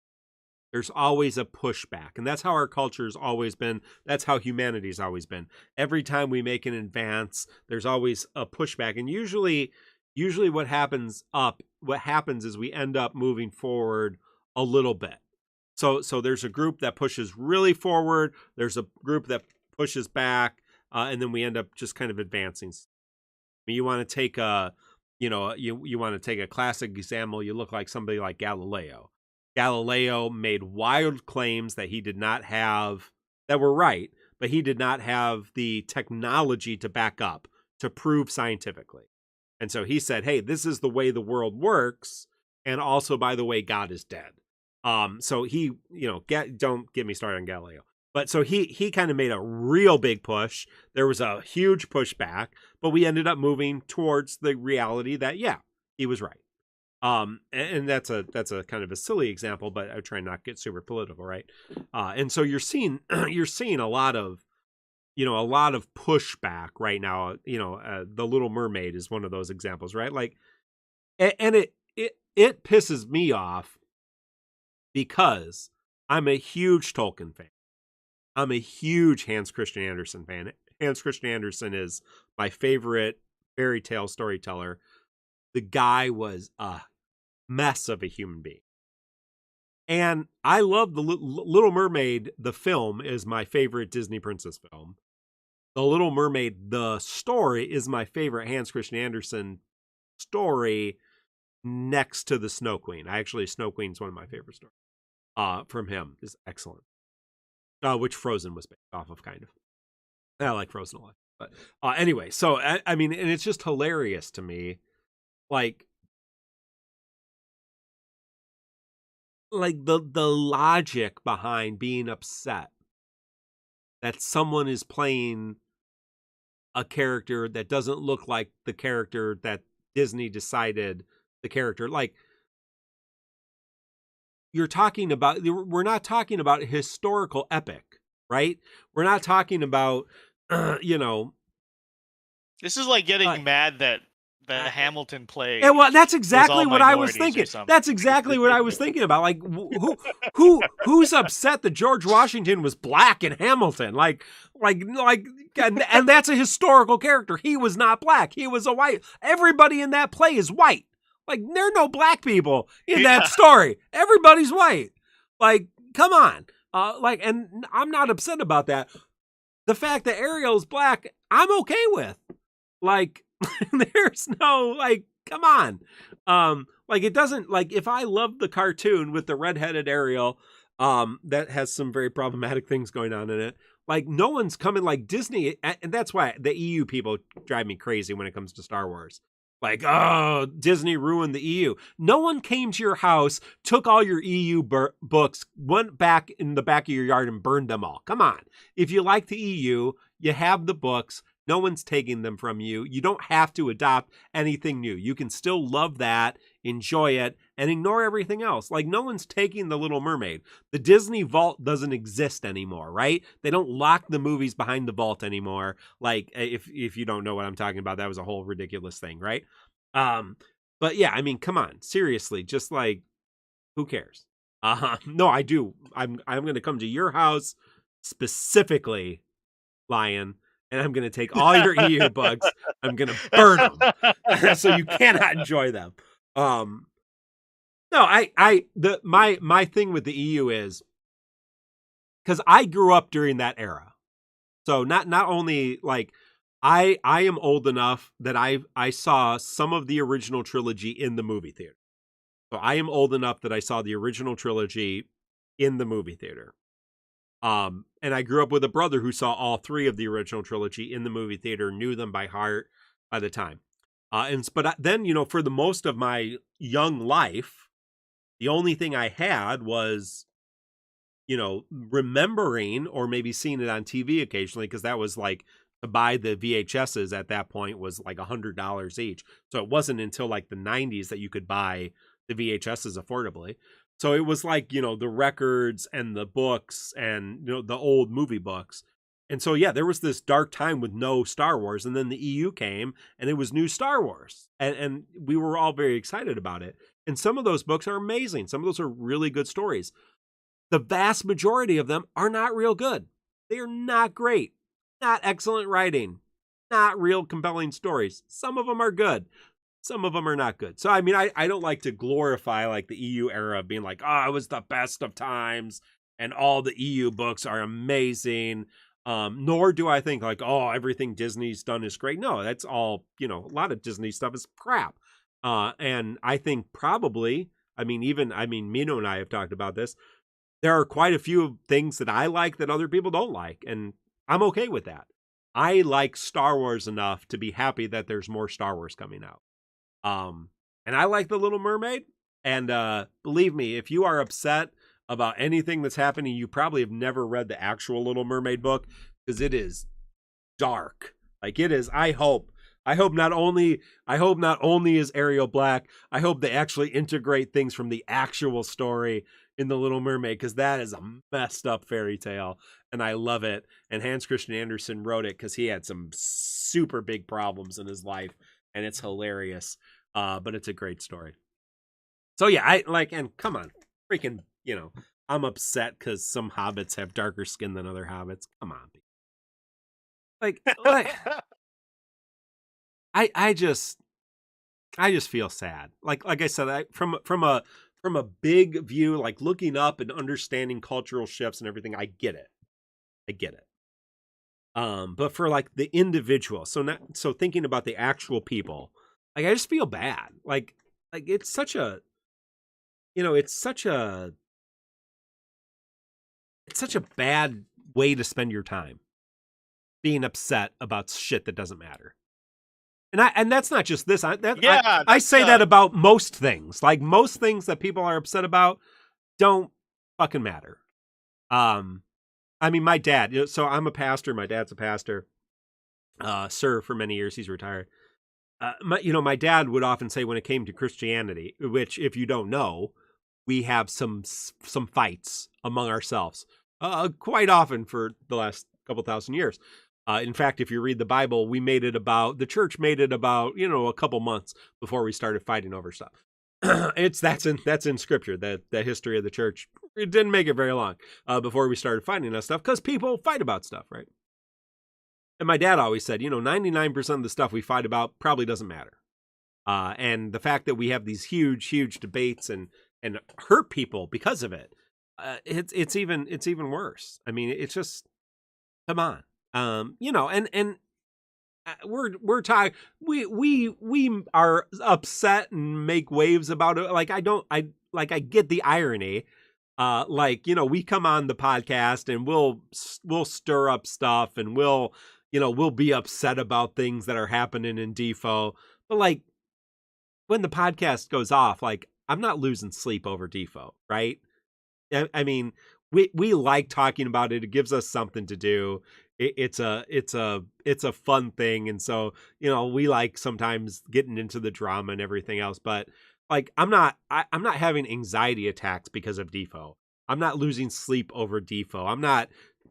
there's always a pushback. And that's how our culture's always been. That's how humanity's always been. Every time we make an advance, there's always a pushback. And usually what happens is we end up moving forward a little bit. So there's a group that pushes really forward. There's a group that pushes back, and then we end up just kind of advancing. I mean, you want to take you want to take a classic example. You look like somebody like Galileo. Galileo made wild claims that he did not have, that were right, but he did not have the technology to back up, to prove scientifically. And so he said, hey, this is the way the world works. And also, by the way, God is dead. So he, don't get me started on Galileo. But so he kind of made a real big push. There was a huge pushback, but we ended up moving towards the reality that, yeah, he was right. And that's a kind of a silly example, but I try not to get super political, right? And so you're seeing a lot of pushback right now. The Little Mermaid is one of those examples, right? Like, and it pisses me off because I'm a huge Tolkien fan. I'm a huge Hans Christian Andersen fan. Hans Christian Andersen is my favorite fairy tale storyteller. The guy was a mess of a human being. And I love the Little Mermaid. The film is my favorite Disney princess film. The Little Mermaid, the story, is my favorite Hans Christian Andersen story, next to the Snow Queen. Snow Queen's one of my favorite stories. From him is excellent. Which Frozen was based off of, kind of. I like Frozen a lot. But anyway, so I mean, and it's just hilarious to me, like the logic behind being upset that someone is playing a character that doesn't look like the character that Disney decided the character. Like, we're not talking about historical epic, right? We're not talking about, This is like getting mad that the Hamilton play. And well, that's exactly what I was thinking. That's exactly what I was thinking about. Like, who's upset that George Washington was black in Hamilton? And that's a historical character. He was not black. He was a white. Everybody in that play is white. Like, there are no black people in that story. Everybody's white. Like, come on. And I'm not upset about that. The fact that Ariel's black, I'm okay with. Like, there's no, like, come on. Like, it doesn't, like, if I love the cartoon with the redheaded Ariel, that has some very problematic things going on in it, like, no one's coming, like, Disney, and that's why the EU people drive me crazy when it comes to Star Wars. Like, oh, Disney ruined the EU. No one came to your house, took all your EU books, went back in the back of your yard and burned them all. Come on. If you like the EU, you have the books. No one's taking them from you. You don't have to adopt anything new. You can still love that, enjoy it, and ignore everything else. Like, no one's taking The Little Mermaid. The Disney vault doesn't exist anymore, right? They don't lock the movies behind the vault anymore. Like, if you don't know what I'm talking about, that was a whole ridiculous thing, right? But yeah, I mean, come on, seriously, just like, who cares? No, I do. I'm going to come to your house specifically, Lion, and I'm going to take all your EU books. I'm going to burn them so you cannot enjoy them. No, my thing with the EU is because I grew up during that era. So not only like I am old enough that I saw some of the original trilogy in the movie theater. So I am old enough that I saw the original trilogy in the movie theater. And I grew up with a brother who saw all three of the original trilogy in the movie theater, knew them by heart by the time. But then, you know, for the most of my young life, the only thing I had was, you know, remembering or maybe seeing it on TV occasionally, because that was like, to buy the VHSs at that point was like $100 each. So it wasn't until like the 90s that you could buy the VHSs affordably. So it was like, you know, the records and the books and, you know, the old movie books. And so, yeah, there was this dark time with no Star Wars. And then the EU came and it was new Star Wars. And we were all very excited about it. And some of those books are amazing. Some of those are really good stories. The vast majority of them are not real good. They are not great. Not excellent writing. Not real compelling stories. Some of them are good. Some of them are not good. So, I mean, I don't like to glorify like the EU era of being like, oh, it was the best of times and all the EU books are amazing. Nor do I think like, oh, everything Disney's done is great. No, that's all, you know, a lot of Disney stuff is crap. And I think probably, Mino and I have talked about this. There are quite a few things that I like that other people don't like. And I'm okay with that. I like Star Wars enough to be happy that there's more Star Wars coming out. And I like The Little Mermaid. And believe me, if you are upset about anything that's happening, you probably have never read the actual Little Mermaid book, because it is dark. Like, it is. I hope not only is Ariel black, I hope they actually integrate things from the actual story in The Little Mermaid, because that is a messed up fairy tale and I love it. And Hans Christian Andersen wrote it because he had some super big problems in his life, and it's hilarious. But it's a great story. So yeah, and come on, freaking, you know, I'm upset because some hobbits have darker skin than other hobbits. Come on. Like I just feel sad. Like I said, from a big view, like looking up and understanding cultural shifts and everything, I get it. But for like the individual, so thinking about the actual people, like I just feel bad. Like it's such a, you know, it's such a bad way to spend your time, being upset about shit that doesn't matter. And that's not just this. I say that about most things. Like most things that people are upset about don't fucking matter. I mean, my dad, so I'm a pastor. My dad's a pastor, served for many years. He's retired. My dad would often say when it came to Christianity, which if you don't know, we have some fights among ourselves, quite often for the last couple thousand years. In fact, if you read the Bible, the church made it about, a couple months before we started fighting over stuff. That's in scripture, that the history of the church. It didn't make it very long before we started fighting that stuff, because people fight about stuff, right? And my dad always said, 99% of the stuff we fight about probably doesn't matter. And the fact that we have these huge debates and hurt people because of it, it's even worse. I mean, it's just, come on. And we're talking, we are upset and make waves about it. Like, I get the irony. We come on the podcast and we'll stir up stuff, and we'll be upset about things that are happening in Defo. But like, when the podcast goes off, like, I'm not losing sleep over Defo, right? I mean, we like talking about it. It gives us something to do. It's a fun thing. And so, we like sometimes getting into the drama and everything else, but like, I'm not having anxiety attacks because of Defo. I'm not losing sleep over Defo. I'm not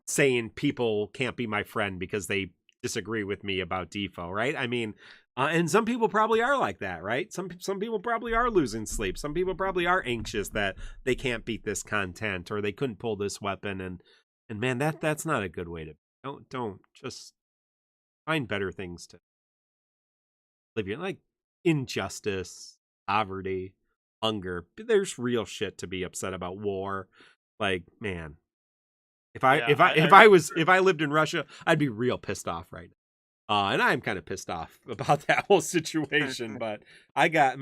saying people can't be my friend because they disagree with me about Defo, right? I mean, and some people probably are like that, right? Some people probably are losing sleep. Some people probably are anxious that they can't beat this content, or they couldn't pull this weapon, and man, that's not a good way to. Don't just find better things to live in, like injustice, poverty, hunger. There's real shit to be upset about. War, like, man. If I lived in Russia, I'd be real pissed off right now. And I'm kind of pissed off about that whole situation. But I got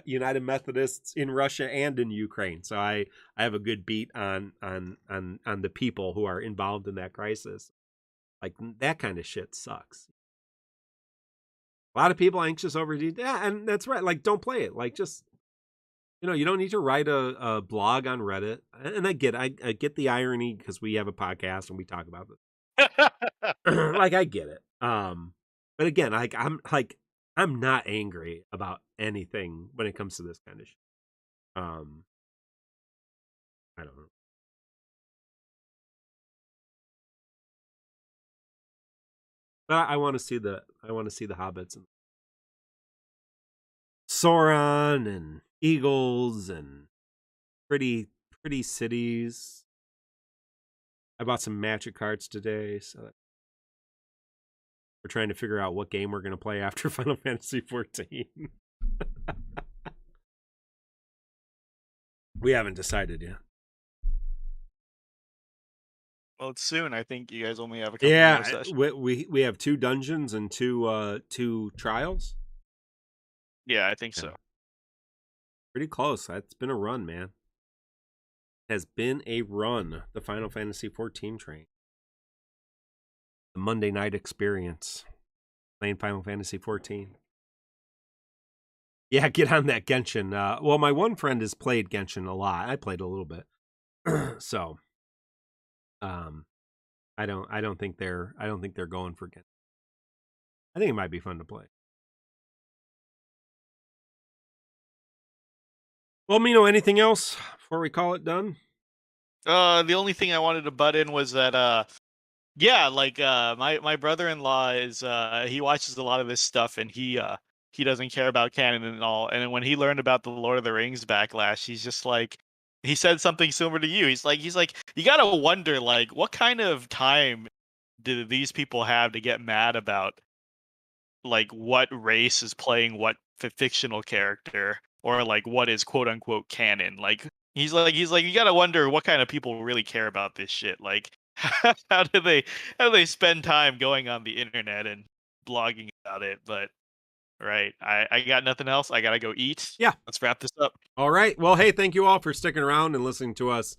United Methodists in Russia and in Ukraine, so I have a good beat on the people who are involved in that crisis. Like, that kind of shit sucks. A lot of people anxious over yeah, and that's right. Like, don't play it. Like, just, you don't need to write a blog on Reddit. And I get the irony, because we have a podcast and we talk about this. Like, I get it. But again, I'm not angry about anything when it comes to this kind of shit. I don't know. But I want to see the hobbits and Sauron and eagles and pretty cities. I bought some magic cards today, so we're trying to figure out what game we're going to play after Final Fantasy 14. We haven't decided yet. Well, it's soon. I think you guys only have a couple more sessions. We have 2 dungeons and 2 trials. Yeah, I think so. Pretty close. It's been a run, man. It has been a run. The Final Fantasy 14 train. The Monday night experience. Playing Final Fantasy 14. Yeah, get on that Genshin. Well, my one friend has played Genshin a lot. I played a little bit. So, I don't think they're going for Genshin. I think it might be fun to play. Well, Mino, anything else before we call it done? The only thing I wanted to butt in was that my brother-in-law is he watches a lot of this stuff, and he doesn't care about canon and all. And when he learned about the Lord of the Rings backlash, he's just like, he said something similar to you. He's like, you gotta wonder, like, what kind of time did these people have to get mad about, like, what race is playing what fictional character, or like what is quote unquote canon? Like, he's like, you gotta wonder what kind of people really care about this shit. Like, how do they spend time going on the internet and blogging about it? But right, I got nothing else. I gotta go eat. Yeah, let's wrap this up. All right. Well, hey, thank you all for sticking around and listening to us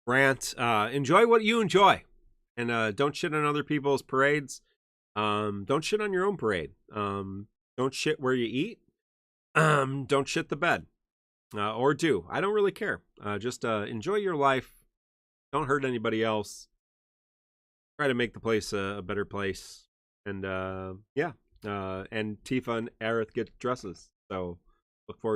rant. Enjoy what you enjoy, and don't shit on other people's parades. Don't shit on your own parade. Don't shit where you eat. Don't shit the bed. Or do. I don't really care. Just enjoy your life. Don't hurt anybody else. Try to make the place a better place. And yeah. And Tifa and Aerith get dresses. So look forward